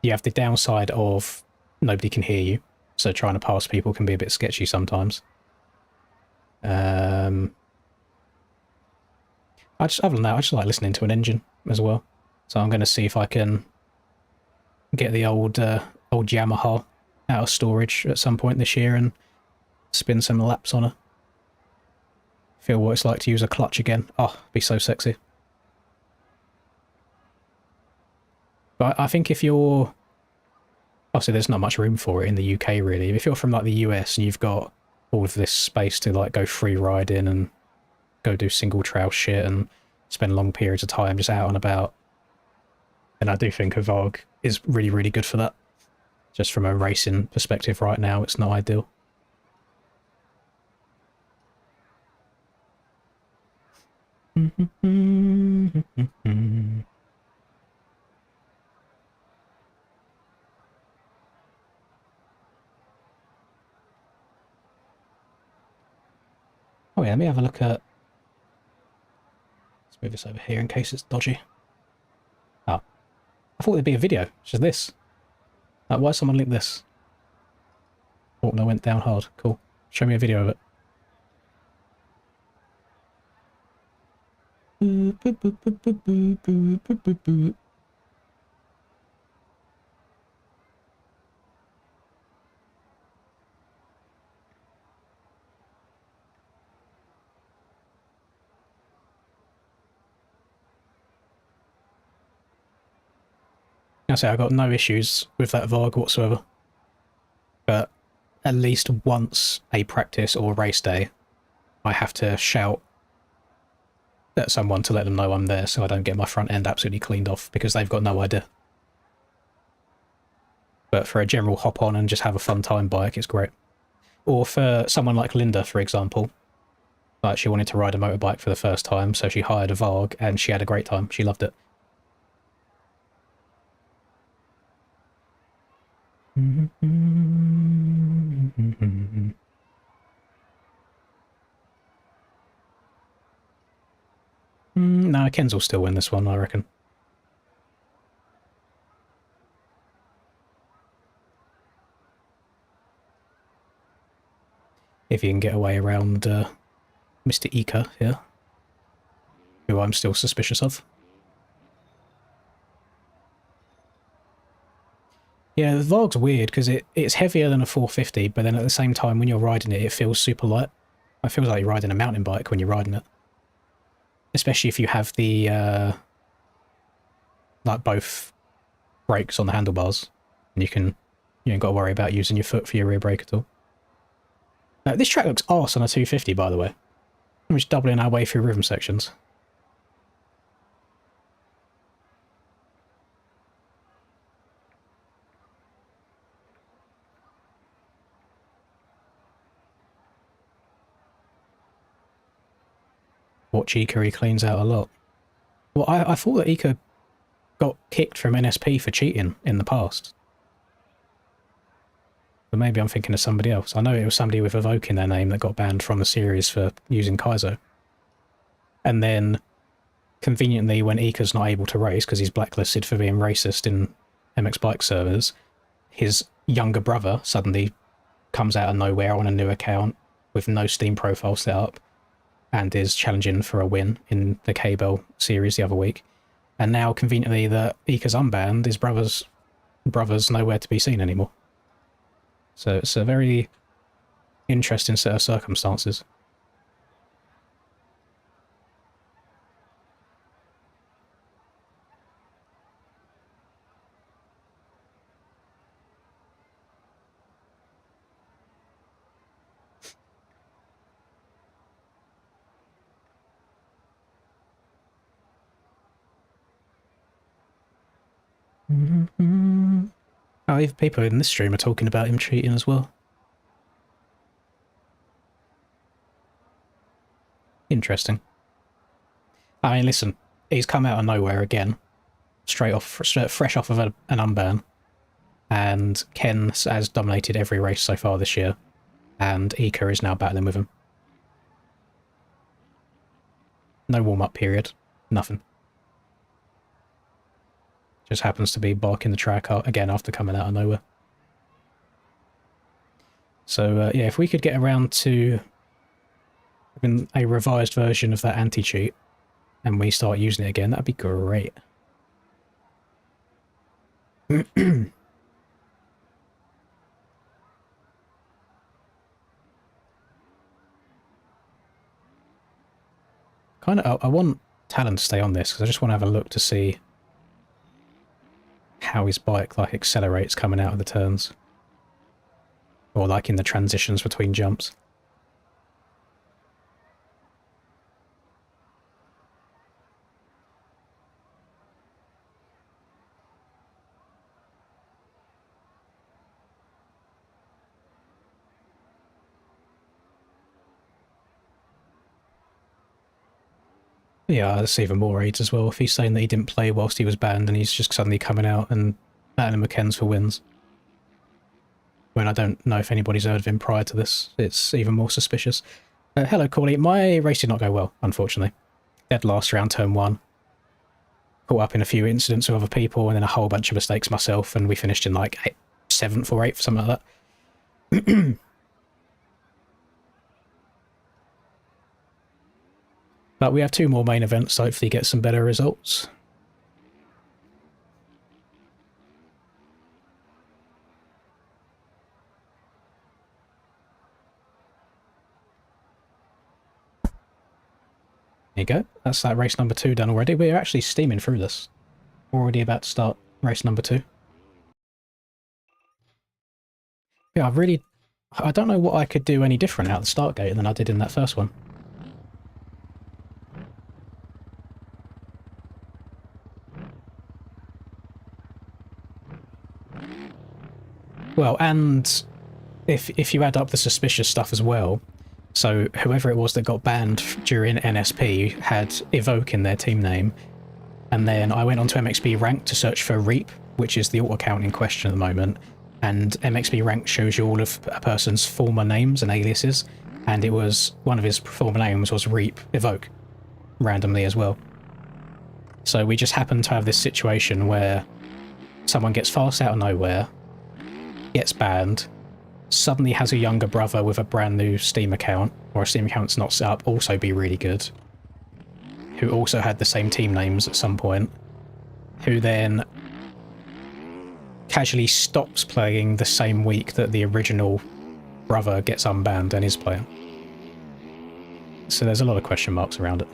Speaker 2: have the downside of nobody can hear you, so trying to pass people can be a bit sketchy sometimes. Other than that, I just like listening to an engine as well. So I'm going to see if I can get the old Yamaha out of storage at some point this year and spin some laps on her. Feel what it's like to use a clutch again. Oh, be so sexy. But I think if you're... Obviously, there's not much room for it in the UK, really. If you're from, like, the US and you've got all of this space to, like, go free riding and go do single trail shit and spend long periods of time just out and about, and I do think a Varg is really, really good for that. Just from a racing perspective right now, it's not ideal. let me have a look at... Let's move this over here in case it's dodgy. Oh. I thought there'd be a video. It's just this. Like, why someone link this? Oh, no, went down hard. Cool. Show me a video of it. I say I got no issues with that VOG whatsoever. But at least once a practice or race day, I have to shout at someone to let them know I'm there so I don't get my front end absolutely cleaned off because they've got no idea. But for a general hop on and just have a fun time bike, it's great. Or for someone like Linda, for example, like she wanted to ride a motorbike for the first time, so she hired a VOG and she had a great time. She loved it. No, Ken's will still win this one, I reckon. If you can get away around Mr. Ika here, who I'm still suspicious of. Yeah, the VOG's weird because it's heavier than a 450, but then at the same time when you're riding it, it feels super light. It feels like you're riding a mountain bike when you're riding it. Especially if you have the, like both brakes on the handlebars. And you ain't got to worry about using your foot for your rear brake at all. Now, this track looks arse on a 250, by the way. I'm just doubling our way through rhythm sections. Watch Ika, he cleans out a lot. Well, I thought that Ika got kicked from NSP for cheating in the past. But maybe I'm thinking of somebody else. I know it was somebody with Evoke in their name that got banned from the series for using Kaizo. And then, conveniently, when Ika's not able to race because he's blacklisted for being racist in MX Bike servers, his younger brother suddenly comes out of nowhere on a new account with no Steam profile set up and is challenging for a win in the K-Bell series the other week. And now, conveniently, that Ika's unbanned, his brother's nowhere to be seen anymore. So it's a very interesting set of circumstances. Oh, even people in this stream are talking about him cheating as well. Interesting. I mean, listen, he's come out of nowhere again, fresh off of an unban, and Ken has dominated every race so far this year, and Ika is now battling with him. No warm-up period, nothing. Just happens to be barking the track out again after coming out of nowhere. So yeah, if we could get around to having a revised version of that anti-cheat and we start using it again, that'd be great. Kind of, I want Talon to stay on this because I just want to have a look to see how his bike like accelerates coming out of the turns, or like in the transitions between jumps. Yeah, that's even more aids as well. If he's saying that he didn't play whilst he was banned and he's just suddenly coming out and battling McKenz for wins. When I don't know if anybody's heard of him prior to this, it's even more suspicious. Hello, Corley. My race did not go well, unfortunately. Dead last round, turn 1. Caught up in a few incidents with other people and then a whole bunch of mistakes myself, and we finished in like 7th or 8th, something like that. But we have 2 more main events, so hopefully get some better results. There you go. That's that race number 2 done already. We're actually steaming through this. We're already about to start race number 2. Yeah, I don't know what I could do any different out the start gate than I did in that first one. Well, and if you add up the suspicious stuff as well, so whoever it was that got banned during NSP had Evoke in their team name, and then I went onto MXB Rank to search for Reap, which is the alt account in question at the moment, and MXB Rank shows you all of a person's former names and aliases, and it was one of his former names was Reap Evoke, randomly as well. So we just happened to have this situation where someone gets fast out of nowhere, gets banned, suddenly has a younger brother with a brand new Steam account, or a Steam account that's not set up, also be really good, who also had the same team names at some point, who then casually stops playing the same week that the original brother gets unbanned and is playing. So there's a lot of question marks around it.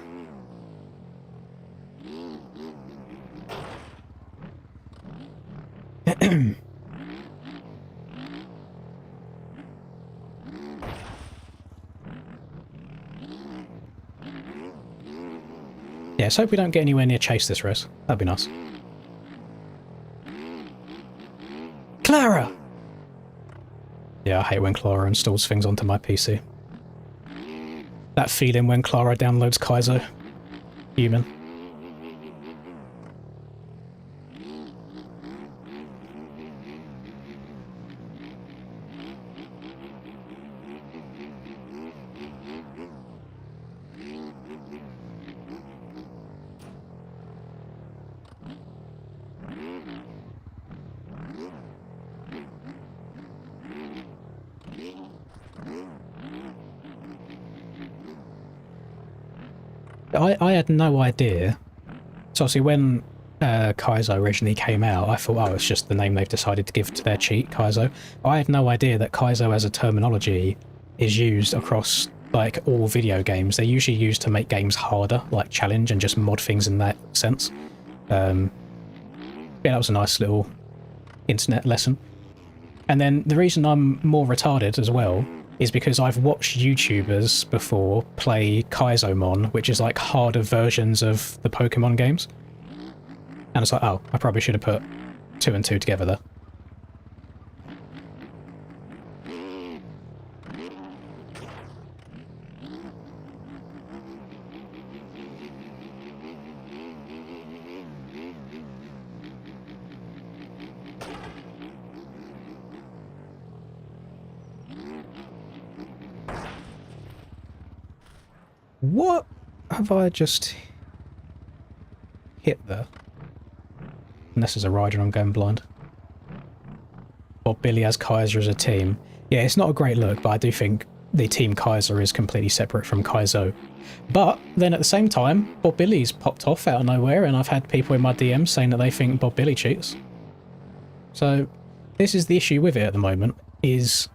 Speaker 2: Yeah, let's hope we don't get anywhere near chase this race. That'd be nice. Clara! Yeah, I hate when Clara installs things onto my PC. That feeling when Clara downloads Kaizo. Human. I had no idea. So obviously when Kaizo originally came out, I thought, oh, it's just the name they've decided to give to their cheat, Kaizo. I had no idea that Kaizo as a terminology is used across like all video games. They're usually used to make games harder, like challenge, and just mod things in that sense. Yeah, that was a nice little internet lesson. And then the reason I'm more retarded as well is because I've watched YouTubers before play Kaizomon, which is like harder versions of the Pokemon games. And it's like, oh, I probably should have put 2 and 2 together there. What have I just hit there? Unless there's a rider, I'm going blind. Or Billy as Kaiser as a team. Yeah, it's not a great look, but I do think the team Kaiser is completely separate from Kaizo. But then at the same time, Bob Billy's popped off out of nowhere, and I've had people in my DMs saying that they think Bob Billy cheats. So this is the issue with it at the moment, is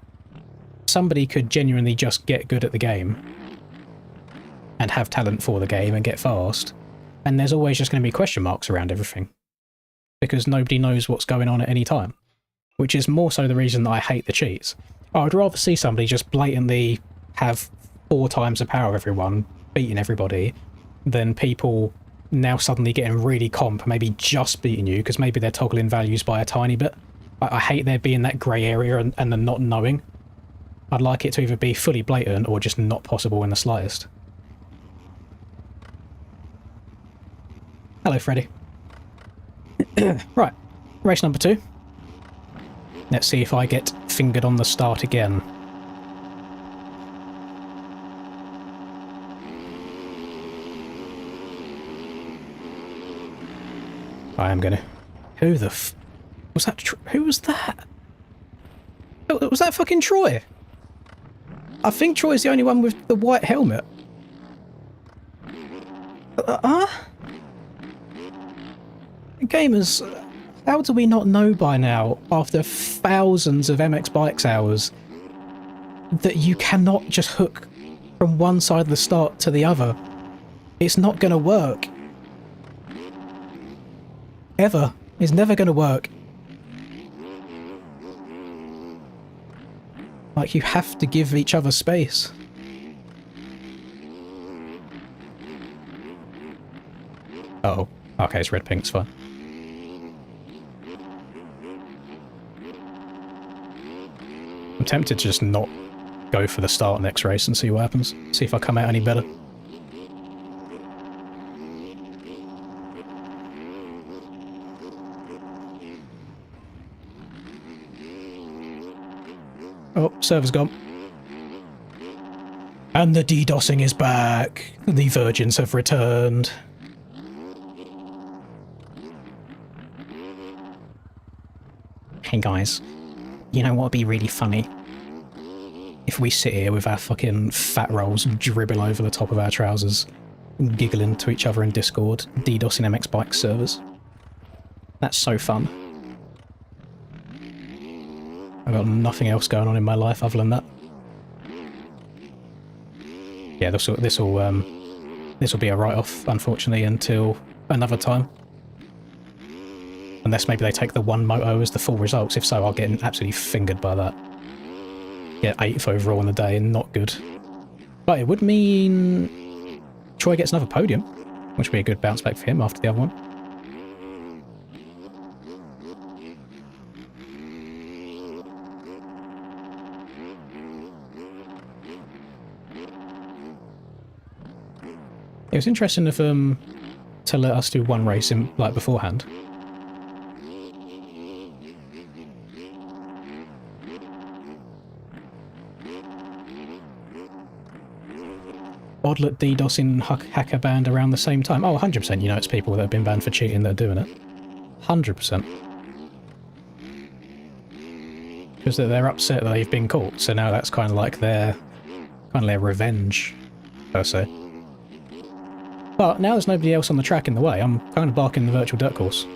Speaker 2: somebody could genuinely just get good at the game and have talent for the game and get fast, and there's always just going to be question marks around everything because nobody knows what's going on at any time, which is more so the reason that I hate the cheats. I would rather see somebody just blatantly have 4 times the power of everyone, beating everybody, than people now suddenly getting really comp, maybe just beating you because maybe they're toggling values by a tiny bit. I hate there being that grey area and the not knowing. I'd like it to either be fully blatant or just not possible in the slightest. Hello, Freddy. Right, race number 2. Let's see if I get fingered on the start again. I am gonna... Who the was that? Who was that? Oh, was that fucking Troy? I think Troy's the only one with the white helmet. Gamers, how do we not know by now, after thousands of MX Bikes hours, that you cannot just hook from one side of the start to the other? It's not going to work. Ever. It's never going to work. Like, you have to give each other space. Uh-oh. Okay, it's red pink, it's fine. I'm tempted to just not go for the start next race and see what happens. See if I come out any better. Oh, server's gone. And the DDoSing is back. The virgins have returned. Hey guys, you know what would be really funny? If we sit here with our fucking fat rolls dribble over the top of our trousers, giggling to each other in Discord, DDoSing MX Bike servers. That's so fun. I've got nothing else going on in my life other than that. Yeah, this will be a write-off, unfortunately, until another time. Unless maybe they take the one moto as the full results. If so, I'll get absolutely fingered by that. Get 8th overall in the day, and not good. But it would mean Troy gets another podium, which would be a good bounce back for him after the other one. It was interesting of to let us do one race in like beforehand. Oddlet DDoSing hacker banned around the same time. Oh, 100%. You know, it's people that have been banned for cheating that are doing it. 100%. Because they're upset that they've been caught. So now that's kind of like their revenge, per se. But now there's nobody else on the track in the way. I'm kind of barking the virtual dirt course.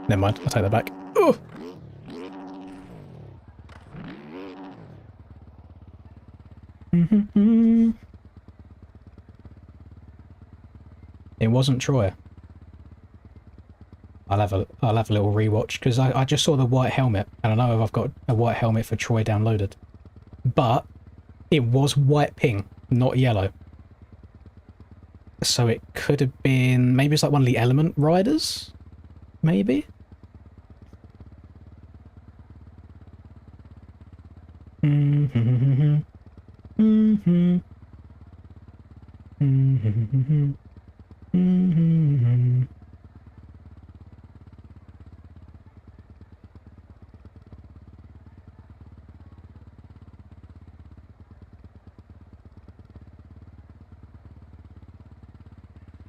Speaker 2: Never mind. I'll take that back. Ugh! It wasn't Troy. I'll have a little rewatch because I just saw the white helmet and I know I've got a white helmet for Troy downloaded, but it was white ping, not yellow. So it could have been maybe it's like one of the element riders, maybe.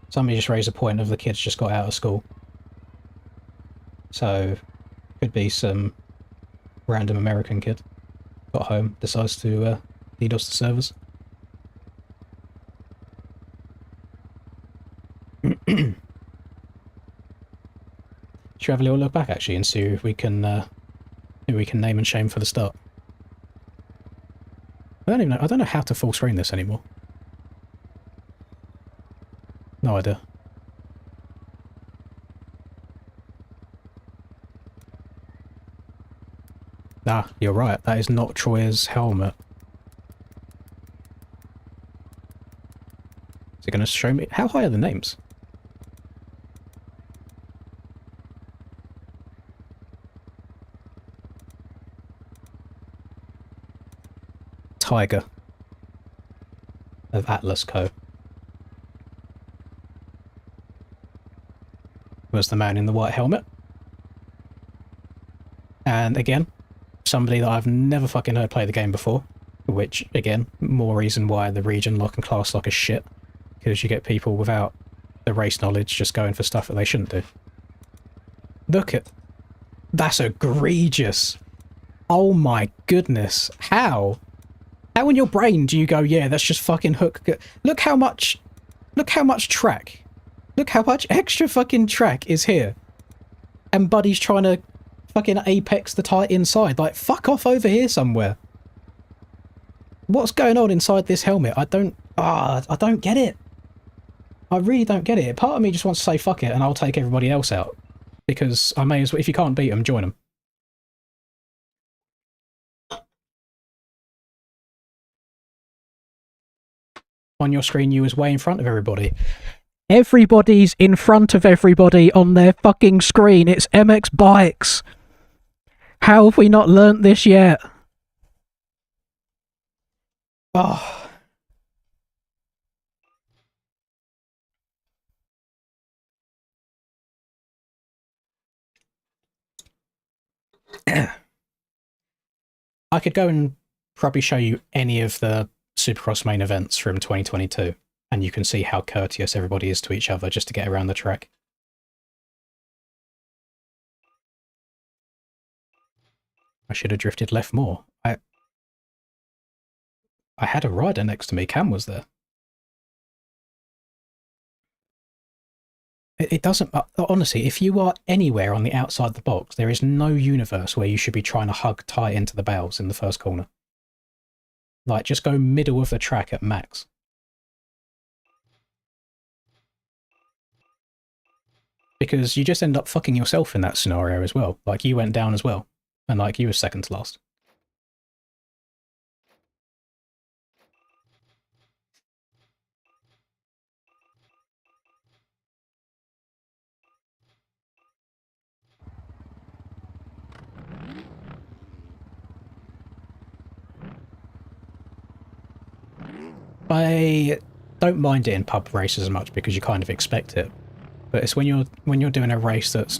Speaker 2: Somebody just raised a point of the kids just got out of school. So, could be some random American kid. Got home, decides to DDoS the servers. Should we have a little look back actually and see if we can name and shame for the start? I don't know how to full screen this anymore. No idea. Ah, you're right. That is not Troy's helmet. Is it going to show me? How high are the names? Tiger of Atlas Co. was the man in the white helmet. And again, somebody that I've never fucking heard play the game before, which, again, more reason why the region lock and class lock is shit. because you get people without the race knowledge just going for stuff that they shouldn't do. Look at... That's egregious. Oh my goodness. How? How in your brain do you go, yeah, let's just fucking hook... Look how much track. Look how much extra fucking track is here. And Buddy's trying to fucking apex the tie inside. Like, fuck off over here somewhere. What's going on inside this helmet? I don't get it. I really don't get it. Part of me just wants to say fuck it and I'll take everybody else out. Because I may as well, if you can't beat them, join them. On your screen, you was way in front of everybody. Everybody's in front of everybody on their fucking screen. It's MX Bikes. How have we not learnt this yet? Oh. I could go and probably show you any of the Supercross main events from 2022, and you can see how courteous everybody is to each other just to get around the track. I should have drifted left more. I had a rider next to me. Cam was there. It doesn't... honestly, if you are anywhere on the outside the box, there is no universe where you should be trying to hug tie into the bales in the first corner. Like, just go middle of the track at max. Because you just end up fucking yourself in that scenario as well. Like, you went down as well. And, like, you were second to last. I don't mind it in pub races as much because you kind of expect it, but it's when you're doing a race that's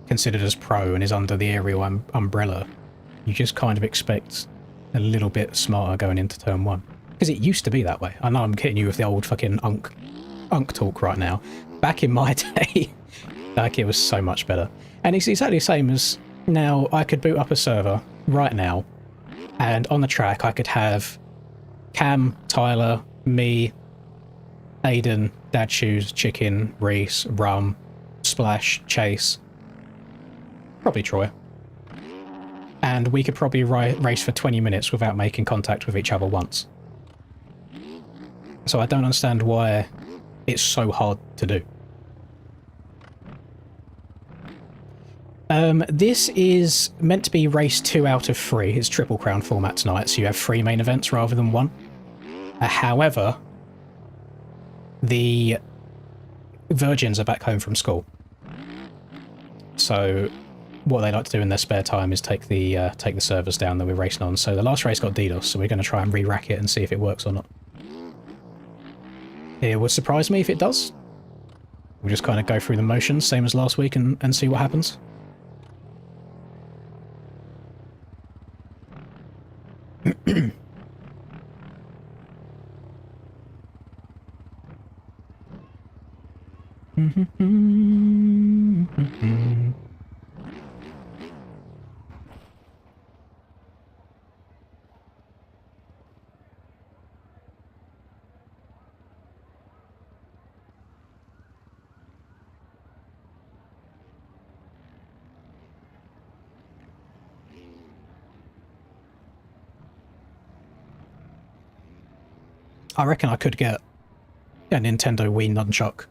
Speaker 2: considered as pro and is under the aerial umbrella, you just kind of expect a little bit smarter going into turn one. Because it used to be that way. I know I'm hitting you with the old fucking unk talk right now. Back in my day, like, it was so much better. And it's exactly the same as now. I could boot up a server right now, and on the track I could have Cam, Tyler, me, Aiden, Dad Shoes, Chicken, Reese, Rum, Splash, Chase, probably Troy. And we could probably race for 20 minutes without making contact with each other once. So I don't understand why it's so hard to do. This is meant to be race 2 out of 3. It's Triple Crown format tonight, so you have 3 main events rather than 1. However, the virgins are back home from school. So what they like to do in their spare time is take the servers down that we're racing on. So the last race got DDoS, so we're going to try and re-rack it and see if it works or not. It would surprise me if it does. We'll just kind of go through the motions, same as last week, and see what happens. I reckon I could get a Nintendo Wii Nunchuck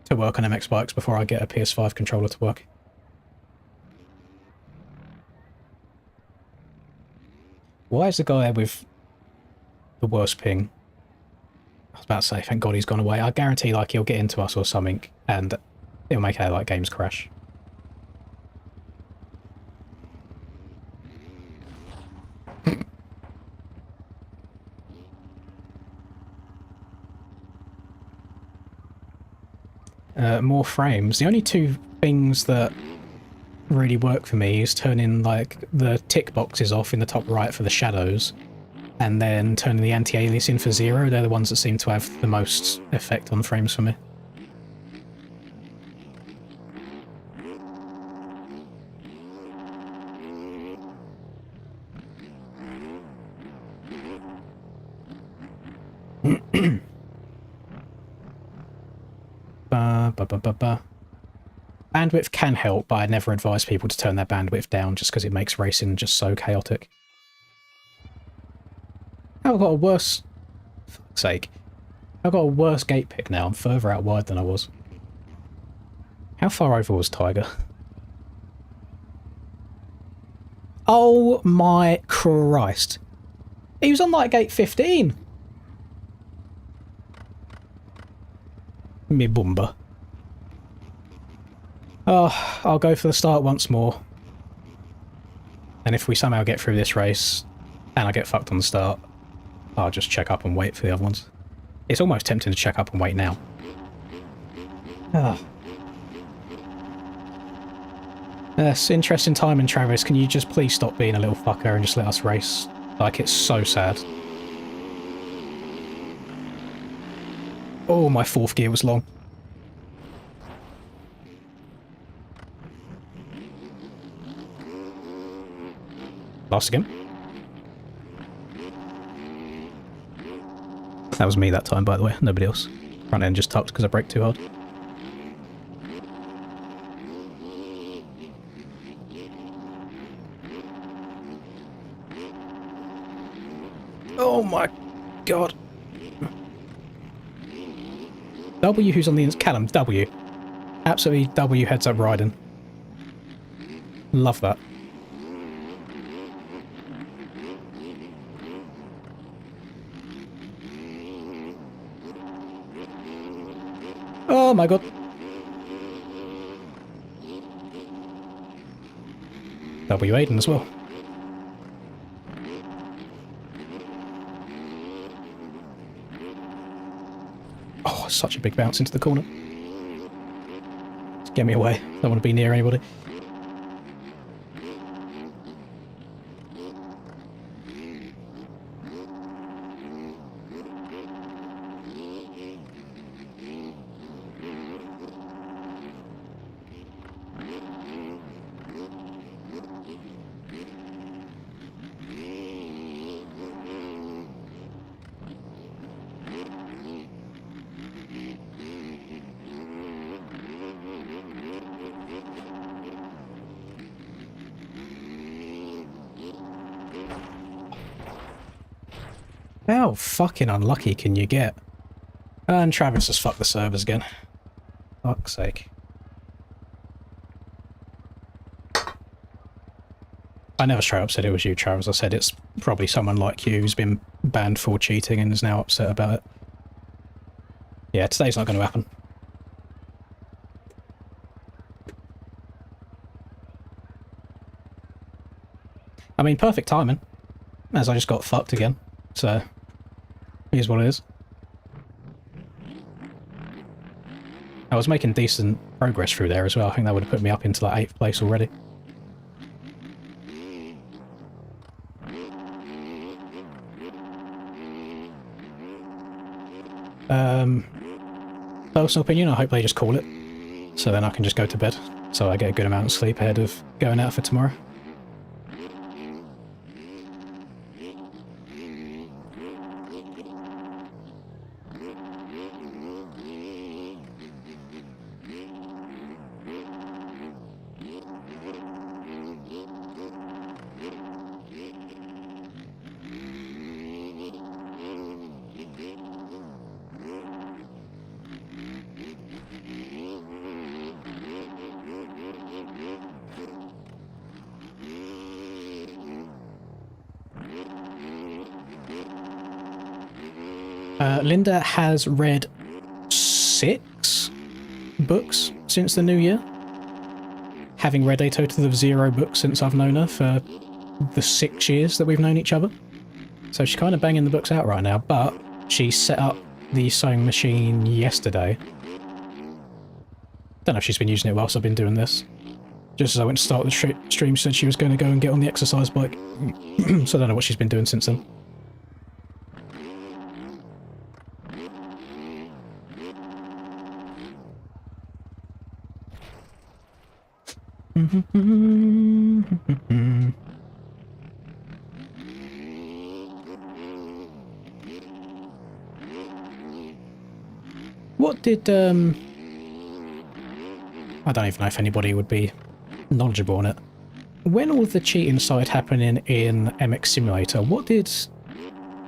Speaker 2: to work on MX Bikes before I get a PS5 controller to work. Why is the guy with the worst ping? I was about to say, thank God he's gone away. I guarantee, like, he'll get into us or something, and it'll make our, like, games crash. More frames. The only 2 things that really work for me is turning, like, the tick boxes off in the top right for the shadows, and then turning the anti-aliasing for 0. They're the ones that seem to have the most effect on frames for me. Bandwidth can help, but I never advise people to turn their bandwidth down just because it makes racing just so chaotic. I've got a worse... fuck's sake. I've got a worse gate pick now. I'm further out wide than I was. How far over was Tiger? Oh my Christ. He was on like gate 15. Me bumba. Oh, I'll go for the start once more. And if we somehow get through this race, and I get fucked on the start, I'll just check up and wait for the other ones. It's almost tempting to check up and wait now. Ah. Yes, interesting timing, Travis. Can you just please stop being a little fucker and just let us race? Like, it's so sad. Oh, my fourth gear was long. Last again. That was me that time, by the way. Nobody else. Front end just tucked because I braked too hard. Oh my god. W who's on the... Callum, W. Absolutely W heads up riding. Love that. Oh my god. W Aiden as well. Oh, such a big bounce into the corner. Just get me away. Don't want to be near anybody. How fucking unlucky can you get? And Travis has fucked the servers again. Fuck's sake. I never straight up said it was you, Travis. I said it's probably someone like you who's been banned for cheating and is now upset about it. Yeah, today's not going to happen. I mean, perfect timing, as I just got fucked again. So, here's what it is. I was making decent progress through there as well. I think that would have put me up into like 8th place already. Personal opinion, I hope they just call it. So then I can just go to bed. So I get a good amount of sleep ahead of going out for tomorrow. Linda has read 6 books since the new year, having read a total of 0 books since I've known her for the 6 years that we've known each other. So she's kind of banging the books out right now, but she set up the sewing machine yesterday. Don't know if she's been using it whilst I've been doing this. Just as I went to start the stream, she said she was going to go and get on the exercise bike. So I don't know what she's been doing since then. What did I don't even know if anybody would be knowledgeable on it. When all the cheating started happening in MX Simulator, what did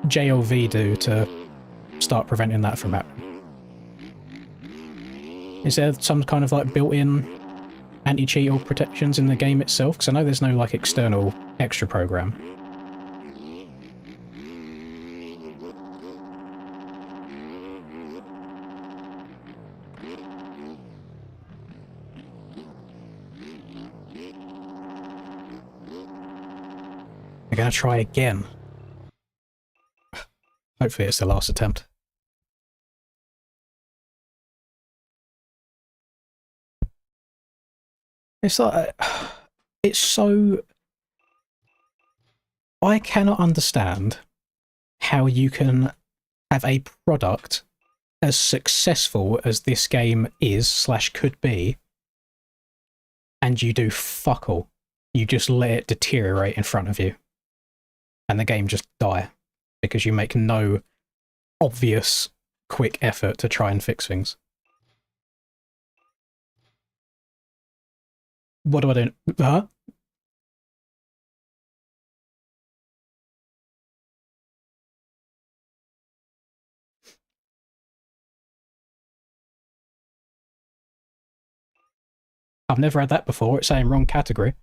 Speaker 2: JLV do to start preventing that from happening? Is there some kind of like built-in anti-cheat or protections in the game itself? Because I know there's no like external extra program. I'm gonna try again. Hopefully it's the last attempt. It's like, it's so... I cannot understand how you can have a product as successful as this game is / could be, and you do fuck all. You just let it deteriorate in front of you, and the game just die because you make no obvious quick effort to try and fix things. What do I do? Huh? I've never had that before. It's saying wrong category.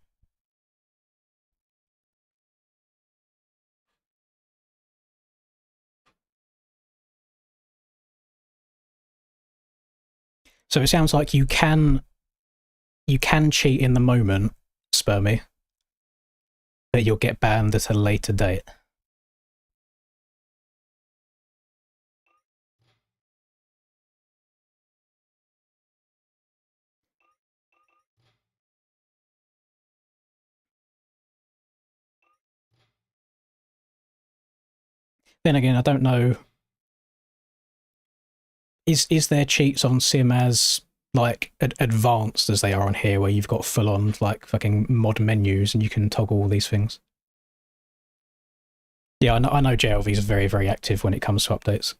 Speaker 2: So it sounds like you can cheat in the moment, Spermy, but you'll get banned at a later date. Then again, I don't know. Is there cheats on Sim as like advanced as they are on here, where you've got full on like fucking mod menus and you can toggle all these things? Yeah, I know JLV is very, very active when it comes to updates.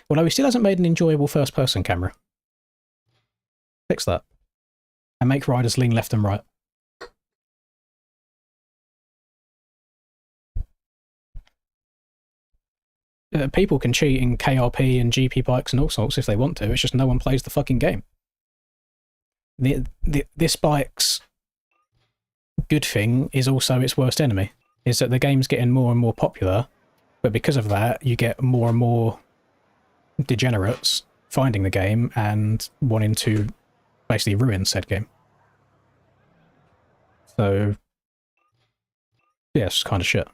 Speaker 2: Well, no, he still hasn't made an enjoyable first-person camera. Fix that. And make riders lean left and right. People can cheat in KRP and GP bikes and all sorts if they want to, it's just no one plays the fucking game. This bike's good thing is also its worst enemy, is that the game's getting more and more popular, but because of that, you get more and more degenerates finding the game and wanting to basically ruin said game. So, yeah, it's kind of shit.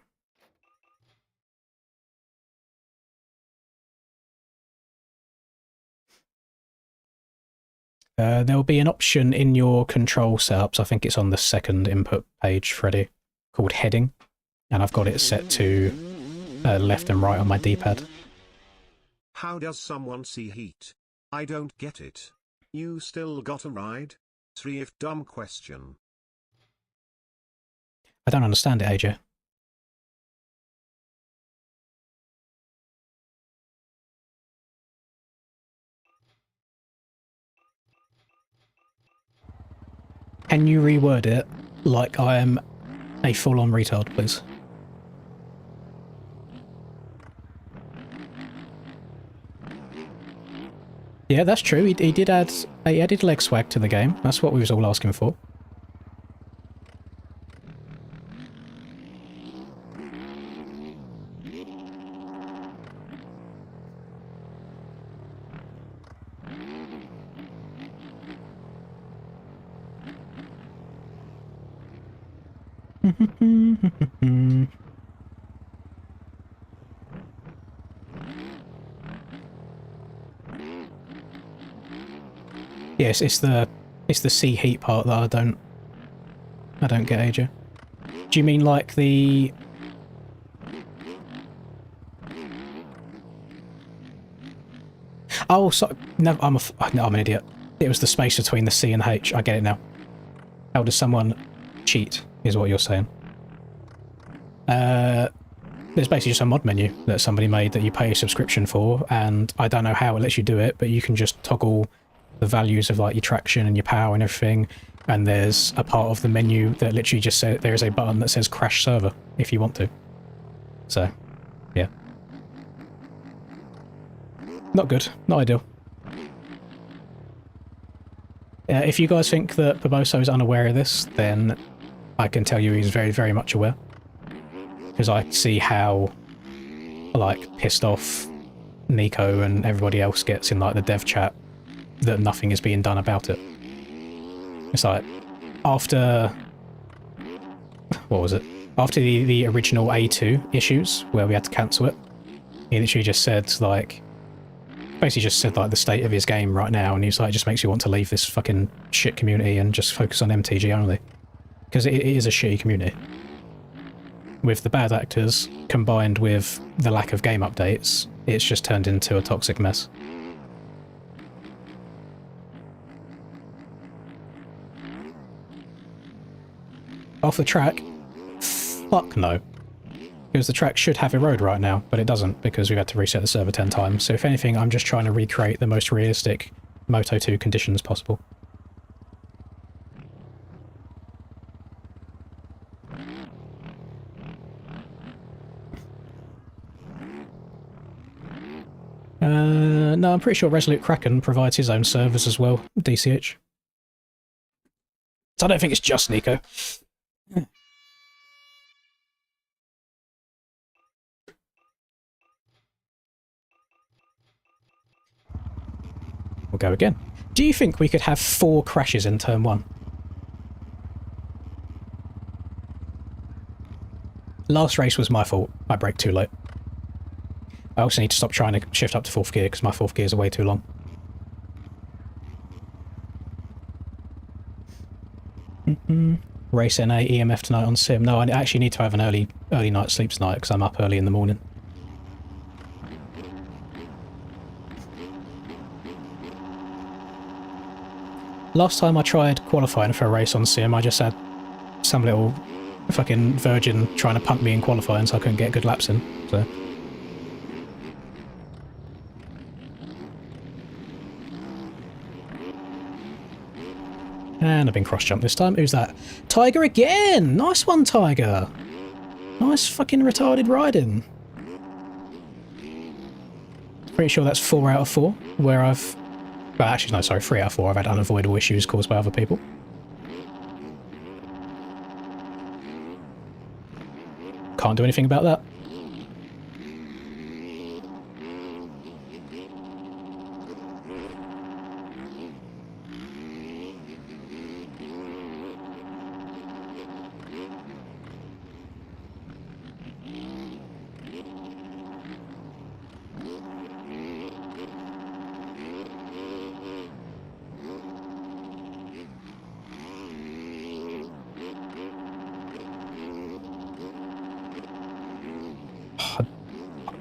Speaker 2: There'll be an option in your control setups, I think it's on the second input page, Freddy, called heading, and I've got it set to left and right on my D-pad.
Speaker 3: How does someone see heat? I don't get it. You still got a ride? 3 if dumb question.
Speaker 2: I don't understand it, AJ. Can you reword it like I am a full-on retard, please? Yeah, that's true. He did add... He added leg swag to the game. That's what we was all asking for. Yes, it's the sea heat part that I don't get, AJ. Do you mean like the... Oh, sorry. No, I'm an idiot. It was the space between the C and the H. I get it now. How does someone cheat, is what you're saying. There's basically just a mod menu that somebody made that you pay a subscription for, and I don't know how it lets you do it, but you can just toggle the values of like your traction and your power and everything, and there's a part of the menu that literally just says there is a button that says crash server if you want to. So, yeah. Not good. Not ideal. If you guys think that Barboso is unaware of this, then I can tell you he's very, very much aware. Because I see how, like, pissed off Nico and everybody else gets in, like, the dev chat that nothing is being done about it. It's like, after... what was it? After the original A2 issues, where we had to cancel it, he literally just said, like... basically just said, like, the state of his game right now, and he's like, it just makes you want to leave this fucking shit community and just focus on MTG only. Because it is a shitty community. With the bad actors, combined with the lack of game updates, it's just turned into a toxic mess. Off the track? Fuck no. Because the track should have a road right now, but it doesn't because we've had to reset the server 10 times. So if anything, I'm just trying to recreate the most realistic Moto 2 conditions possible. No, I'm pretty sure Resolute Kraken provides his own servers as well, DCH. So I don't think it's just Nico. We'll go again. Do you think we could have 4 crashes in turn 1? Last race was my fault. I braked too late. I also need to stop trying to shift up to 4th gear because my 4th gears are way too long. Race NA, EMF tonight on Sim. No, I actually need to have an early night sleep tonight because I'm up early in the morning. Last time I tried qualifying for a race on Sim, I just had some little fucking virgin trying to punt me in qualifying so I couldn't get good laps in, so... And I've been cross-jumped this time. Who's that? Tiger again! Nice one, Tiger! Nice fucking retarded riding. Pretty sure that's 4 out of 4, where I've... well, actually, no, sorry, 3 out of 4. I've had unavoidable issues caused by other people. Can't do anything about that.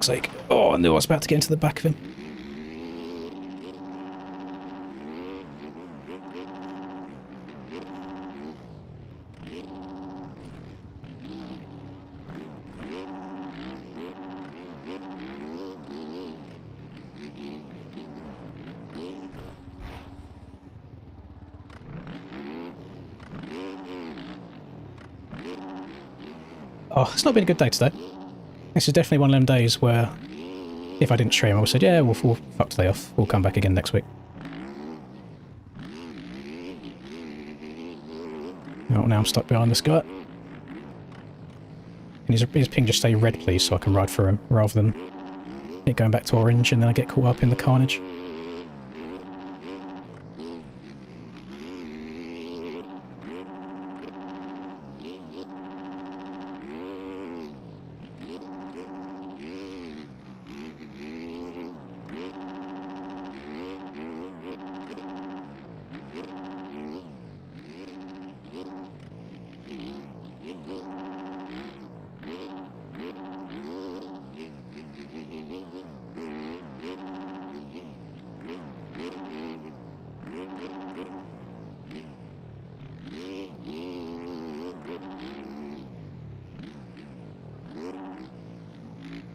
Speaker 2: Sake. Oh, I knew I was about to get into the back of him. Oh, it's not been a good day today. This is definitely one of them days where, if I didn't stream, I would have said, yeah, we'll fuck today off. We'll come back again next week. Oh, now I'm stuck behind this guy. Can his ping just stay red, please, so I can ride through him, rather than it going back to orange and then I get caught up in the carnage.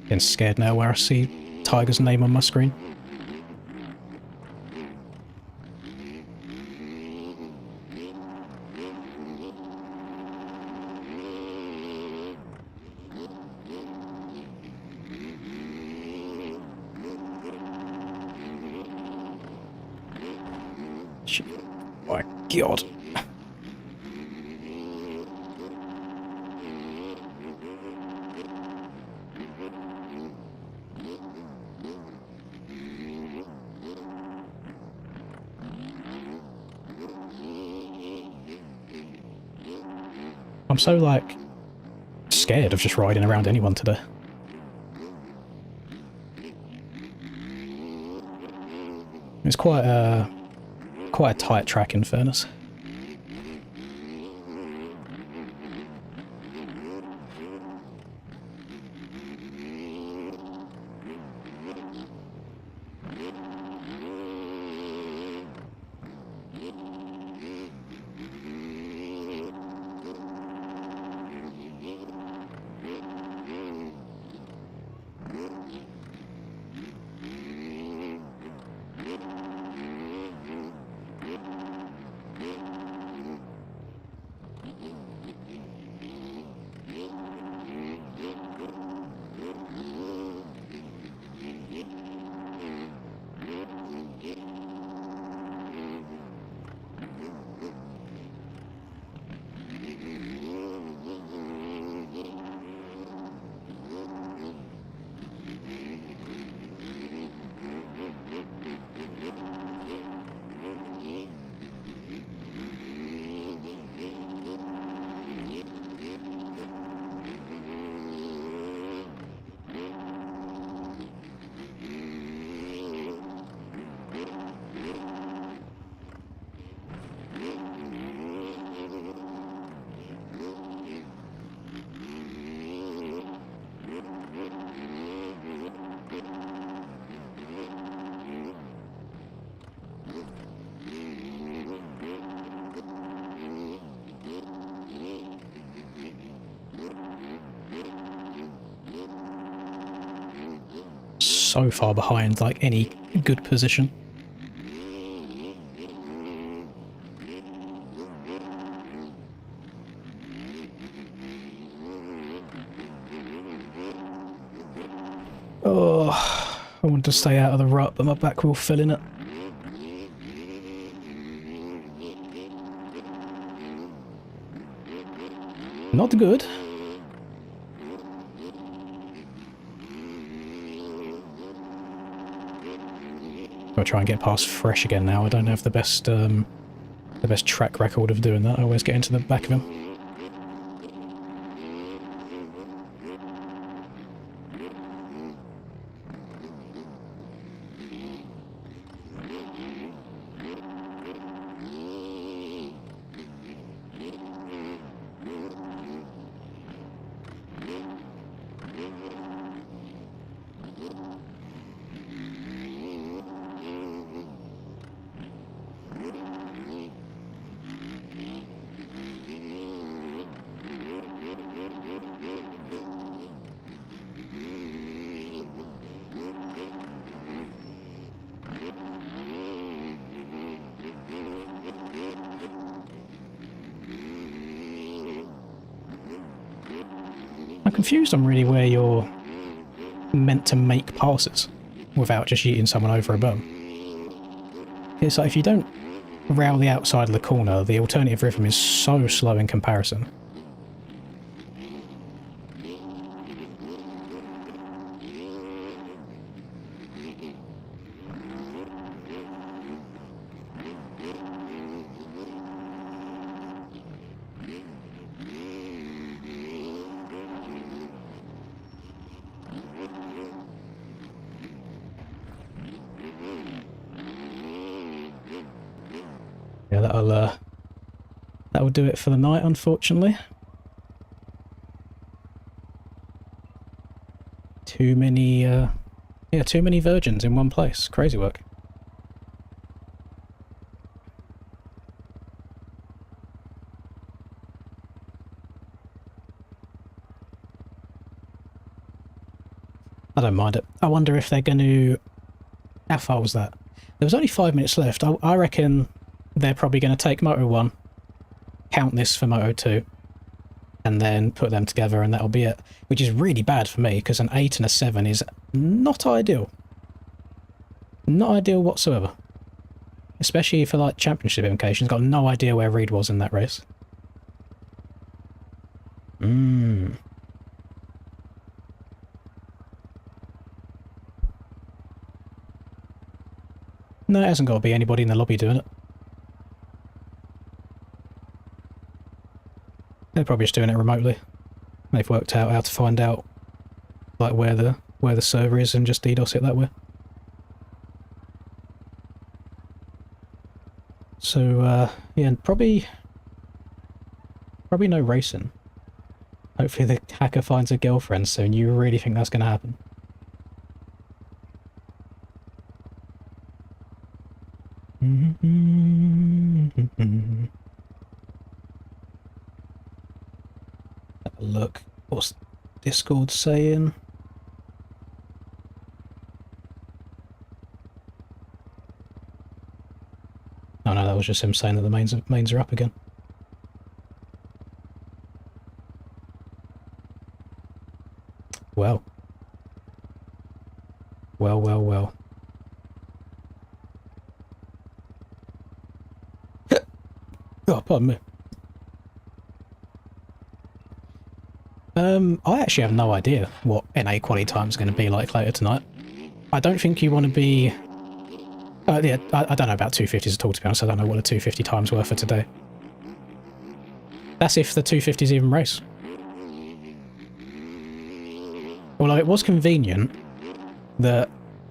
Speaker 2: Getting scared now where I see Tiger's name on my screen. Shit. My God. I'm so, like, scared of just riding around anyone today. It's quite a tight track, in fairness. So far behind, like, any good position. Oh, I want to stay out of the rut, but my back will fill in it. Not good. I'll try and get past Fresh again now. I don't have the best track record of doing that. I always get into the back of him. I'm confused on really where you're meant to make passes without just yeeting someone over a bum. It's like if you don't rail the outside of the corner, the alternative rhythm is so slow in comparison. Yeah, that'll do it for the night, unfortunately. Too many virgins in one place. Crazy work. I don't mind it. I wonder if they're going to... How far was that? There was only 5 minutes left. I reckon they're probably going to take Moto 1, count this for Moto 2, and then put them together and that'll be it. Which is really bad for me, because an 8 and a 7 is not ideal. Not ideal whatsoever. Especially for like championship implications. Got no idea where Reed was in that race. No, it hasn't got to be anybody in the lobby doing it. They're probably just doing it remotely. They've worked out how to find out like where the server is and just DDoS it that way. So yeah, and probably no racing. Hopefully the hacker finds a girlfriend soon. You really think that's going to happen? Have a look. What's Discord saying? Oh no, that was just him saying that the mains are up again. Well. Well. Oh, pardon me. I actually have no idea what NA quality time is going to be like later tonight. I don't think you want to be... yeah, I don't know about 250s at all, to be honest. I don't know what the 250 times were for today. That's if the 250s even race. Although it was convenient that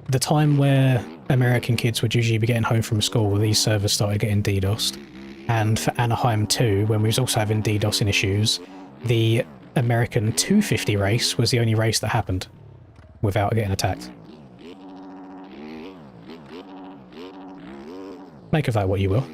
Speaker 2: the time where American kids would usually be getting home from school, these servers started getting DDoSed. And for Anaheim 2, when we was also having DDoSing issues, the American 250 race was the only race that happened without getting attacked. Make of that what you will.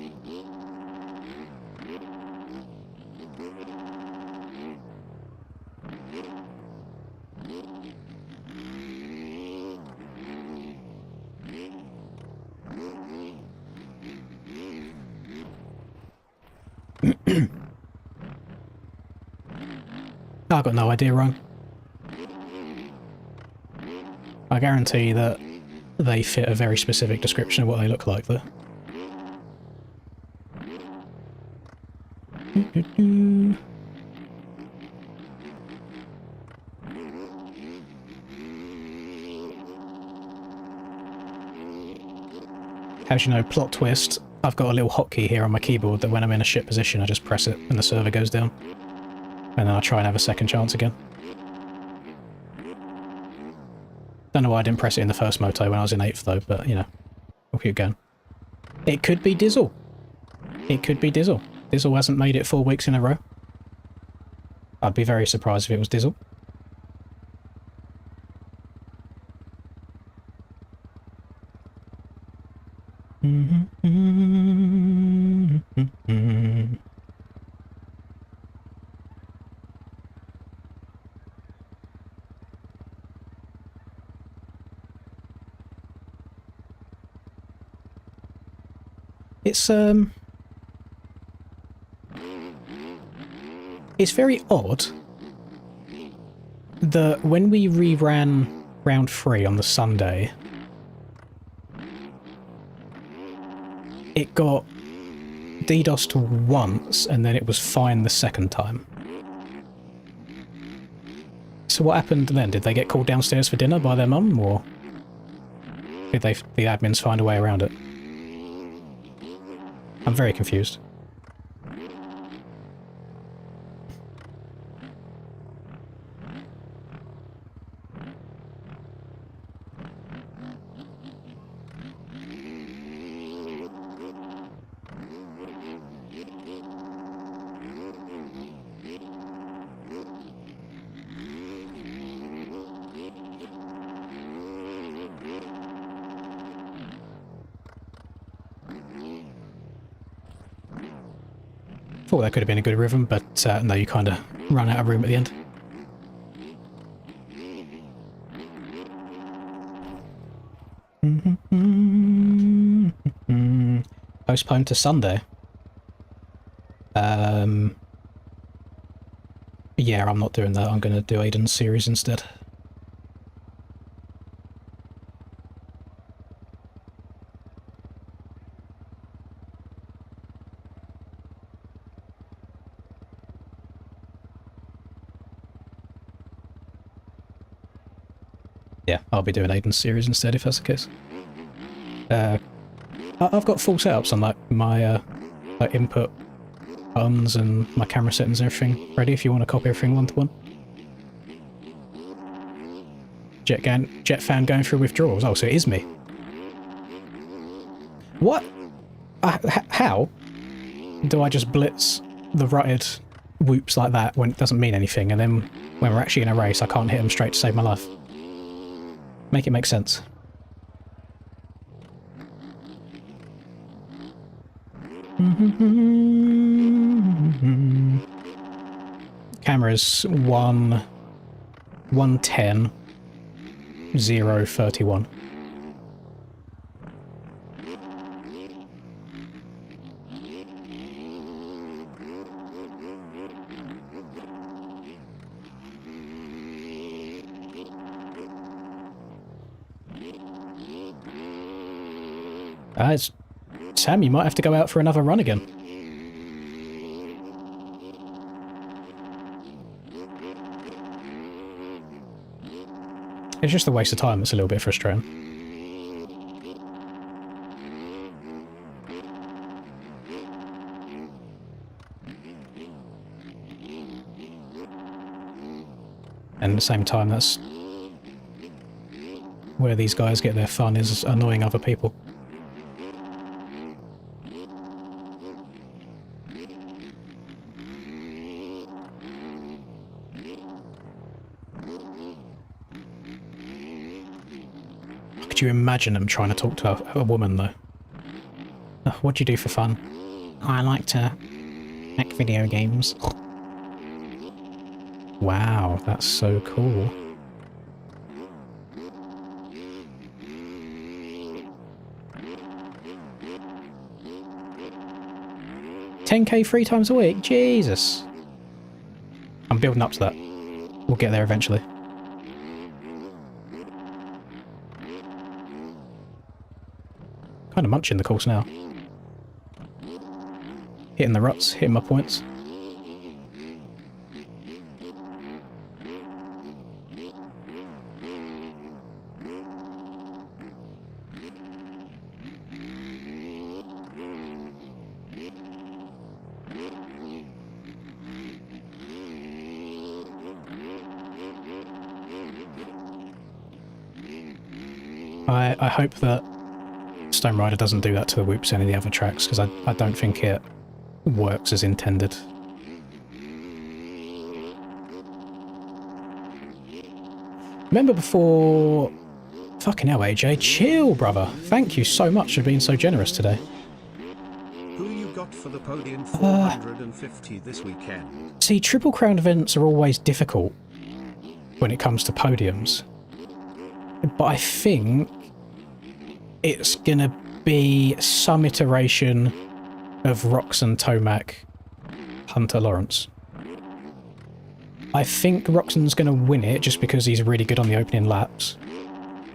Speaker 2: I've got no idea, Ron. I guarantee that they fit a very specific description of what they look like, though. As you know, plot twist, I've got a little hotkey here on my keyboard that when I'm in a shit position I just press it and the server goes down. And then I'll try and have a second chance again. Don't know why I didn't press it in the first moto when I was in 8th though, but you know, we'll keep going. It could be Dizzle. It could be Dizzle. Dizzle hasn't made it 4 weeks in a row. I'd be very surprised if it was Dizzle. It's very odd that when we reran round 3 on the Sunday, it got DDoSed once and then it was fine the second time. So what happened then? Did they get called downstairs for dinner by their mum, or did the admins find a way around it? I'm very confused. Thought that could have been a good rhythm, but no, you kind of run out of room at the end. Postponed to Sunday. Yeah, I'm not doing that. I'm going to do Aiden's series instead. Yeah, I'll be doing Aiden's series instead if that's the case. I've got full setups on like my input buttons and my camera settings and everything ready if you want to copy everything one-to-one. Jet fan going through withdrawals. Oh, so it is me. What? How do I just blitz the rutted whoops like that when it doesn't mean anything, and then when we're actually in a race I can't hit them straight to save my life? Make it make sense. Camera's 110 031. Sam, you might have to go out for another run again. It's just a waste of time. It's a little bit frustrating. And at the same time, that's where these guys get their fun, is annoying other people. Could you imagine them trying to talk to a woman, though? What do you do for fun? I like to make video games. Wow, that's so cool. $10K 3 times a week? Jesus. I'm building up to that. We'll get there eventually. Kind of munching the course now. Hitting the ruts, hitting my points. I hope that Stone Rider doesn't do that to the whoops any of the other tracks, because I don't think it works as intended. Remember before... Fucking hell, AJ. Chill, brother. Thank you so much for being so generous today.
Speaker 3: Who you got for the podium 450 this weekend?
Speaker 2: See, Triple Crown events are always difficult when it comes to podiums. But I think it's gonna be some iteration of Roxon, Tomac, Hunter, Lawrence. I think Roxon's gonna win it just because he's really good on the opening laps,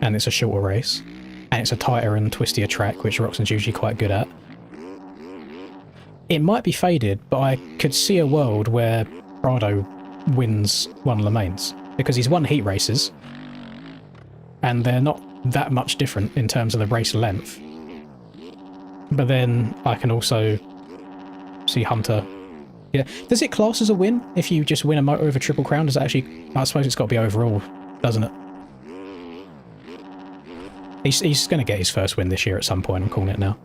Speaker 2: and it's a shorter race, and it's a tighter and twistier track, which Roxon's usually quite good at. It might be faded, but I could see a world where Prado wins one of the mains, because he's won heat races, and they're not that much different in terms of the race length. But then I can also see Hunter. Yeah, does it class as a win if you just win a motor over Triple Crown? Does it actually? I suppose it's got to be overall, doesn't it? He's going to get his first win this year at some point. I'm calling it now.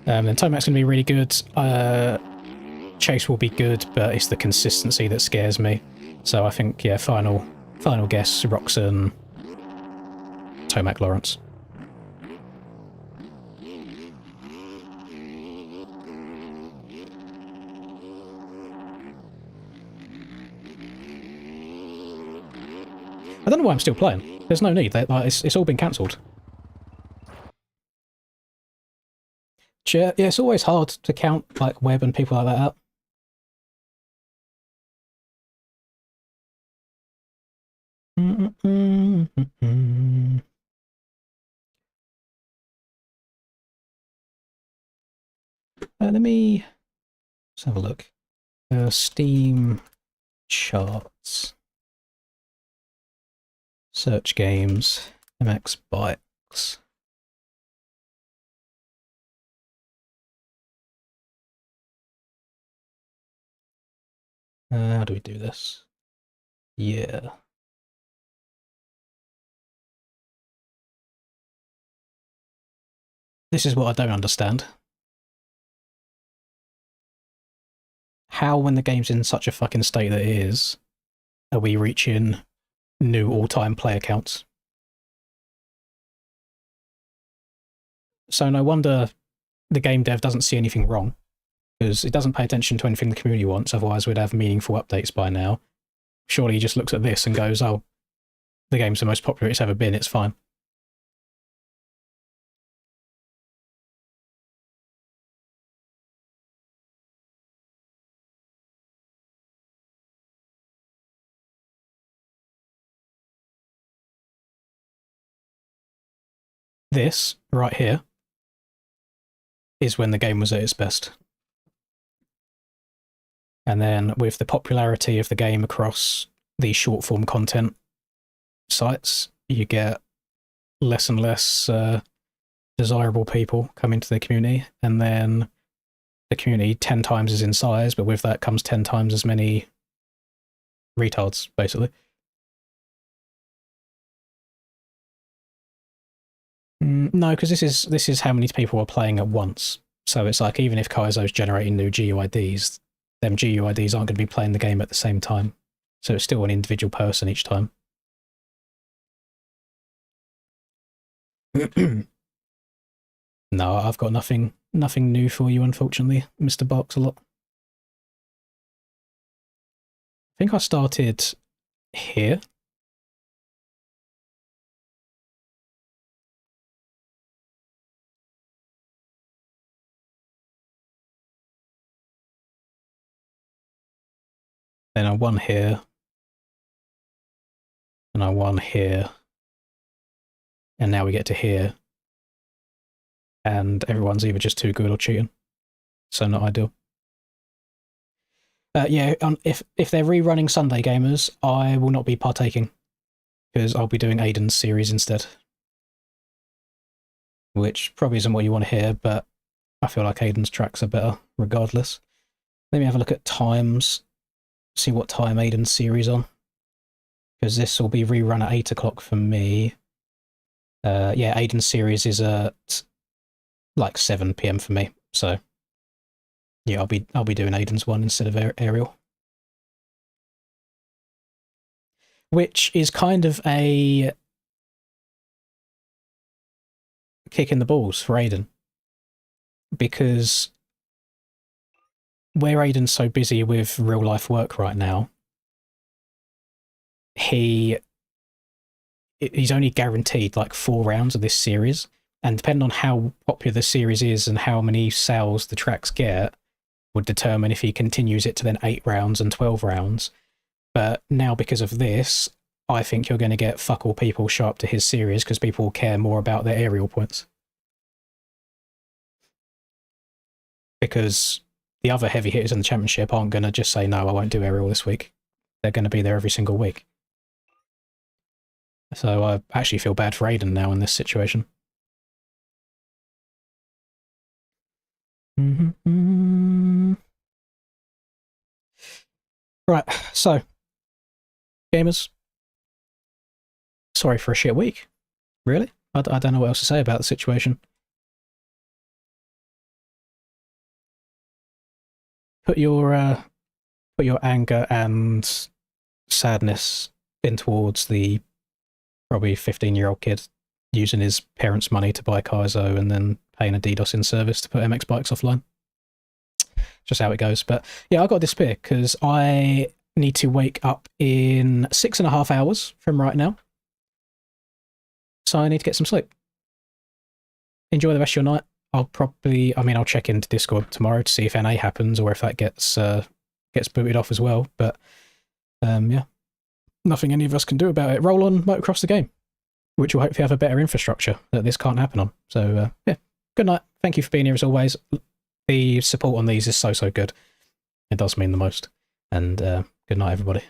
Speaker 2: Then Tomac's going to be really good. Chase will be good, but it's the consistency that scares me. So I think, yeah, final guess, Roxon, Tomac, Lawrence. I don't know why I'm still playing. There's no need. Like, it's all been cancelled. Yeah, it's always hard to count like web and people like that out. Let's have a look. Steam charts. Search games. MX bikes. How do we do this? Yeah. This is what I don't understand. How, when the game's in such a fucking state that it is, are we reaching new all-time player counts? So no wonder the game dev doesn't see anything wrong, because it doesn't pay attention to anything the community wants, otherwise we'd have meaningful updates by now. Surely he just looks at this and goes, oh, the game's the most popular it's ever been, it's fine. This, right here, is when the game was at its best. And then with the popularity of the game across the short-form content sites, you get less and less desirable people come into the community, and then the community 10 times is in size, but with that comes 10 times as many retards, basically. No, because this is how many people are playing at once. So it's like, even if Kaizo's generating new GUIDs, them GUIDs aren't going to be playing the game at the same time. So it's still an individual person each time. No, I've got nothing new for you, unfortunately, Mr. Box-a-lot. I think I started here. Then I won here. And I won here. And now we get to here. And everyone's either just too good or cheating. So not ideal. Yeah, if they're rerunning Sunday Gamers, I will not be partaking. Because I'll be doing Aiden's series instead. Which probably isn't what you want to hear, but I feel like Aiden's tracks are better regardless. Let me have a look at times. See what time Aiden's series on. Because this will be rerun at 8 o'clock for me. Yeah, Aiden's series is at like 7 PM for me. So yeah, I'll be doing Aiden's one instead of Ariel. Which is kind of a kick in the balls for Aiden. Because where Aiden's so busy with real life work right now, he's only guaranteed like 4 rounds of this series, and depending on how popular the series is and how many sales the tracks get would determine if he continues it to then 8 rounds and 12 rounds. But now, because of this, I think you're going to get fuck all people show up to his series because people will care more about their aerial points. Because the other heavy hitters in the championship aren't going to just say, no, I won't do aerial this week. They're going to be there every single week. So I actually feel bad for Aiden now in this situation. Right, so, gamers, sorry for a shit week. Really? I don't know what else to say about the situation. Put your anger and sadness in towards the probably 15-year-old kid using his parents' money to buy Kaizo and then paying a DDoS in service to put MX bikes offline. Just how it goes. But yeah, I got this pick because I need to wake up in 6.5 hours from right now. So I need to get some sleep. Enjoy the rest of your night. I'll check into Discord tomorrow to see if NA happens or if that gets booted off as well. But yeah, nothing any of us can do about it. Roll on Motocross the game, which will hopefully have a better infrastructure that this can't happen on. So yeah, good night. Thank you for being here as always. The support on these is so good. It does mean the most. And good night, everybody.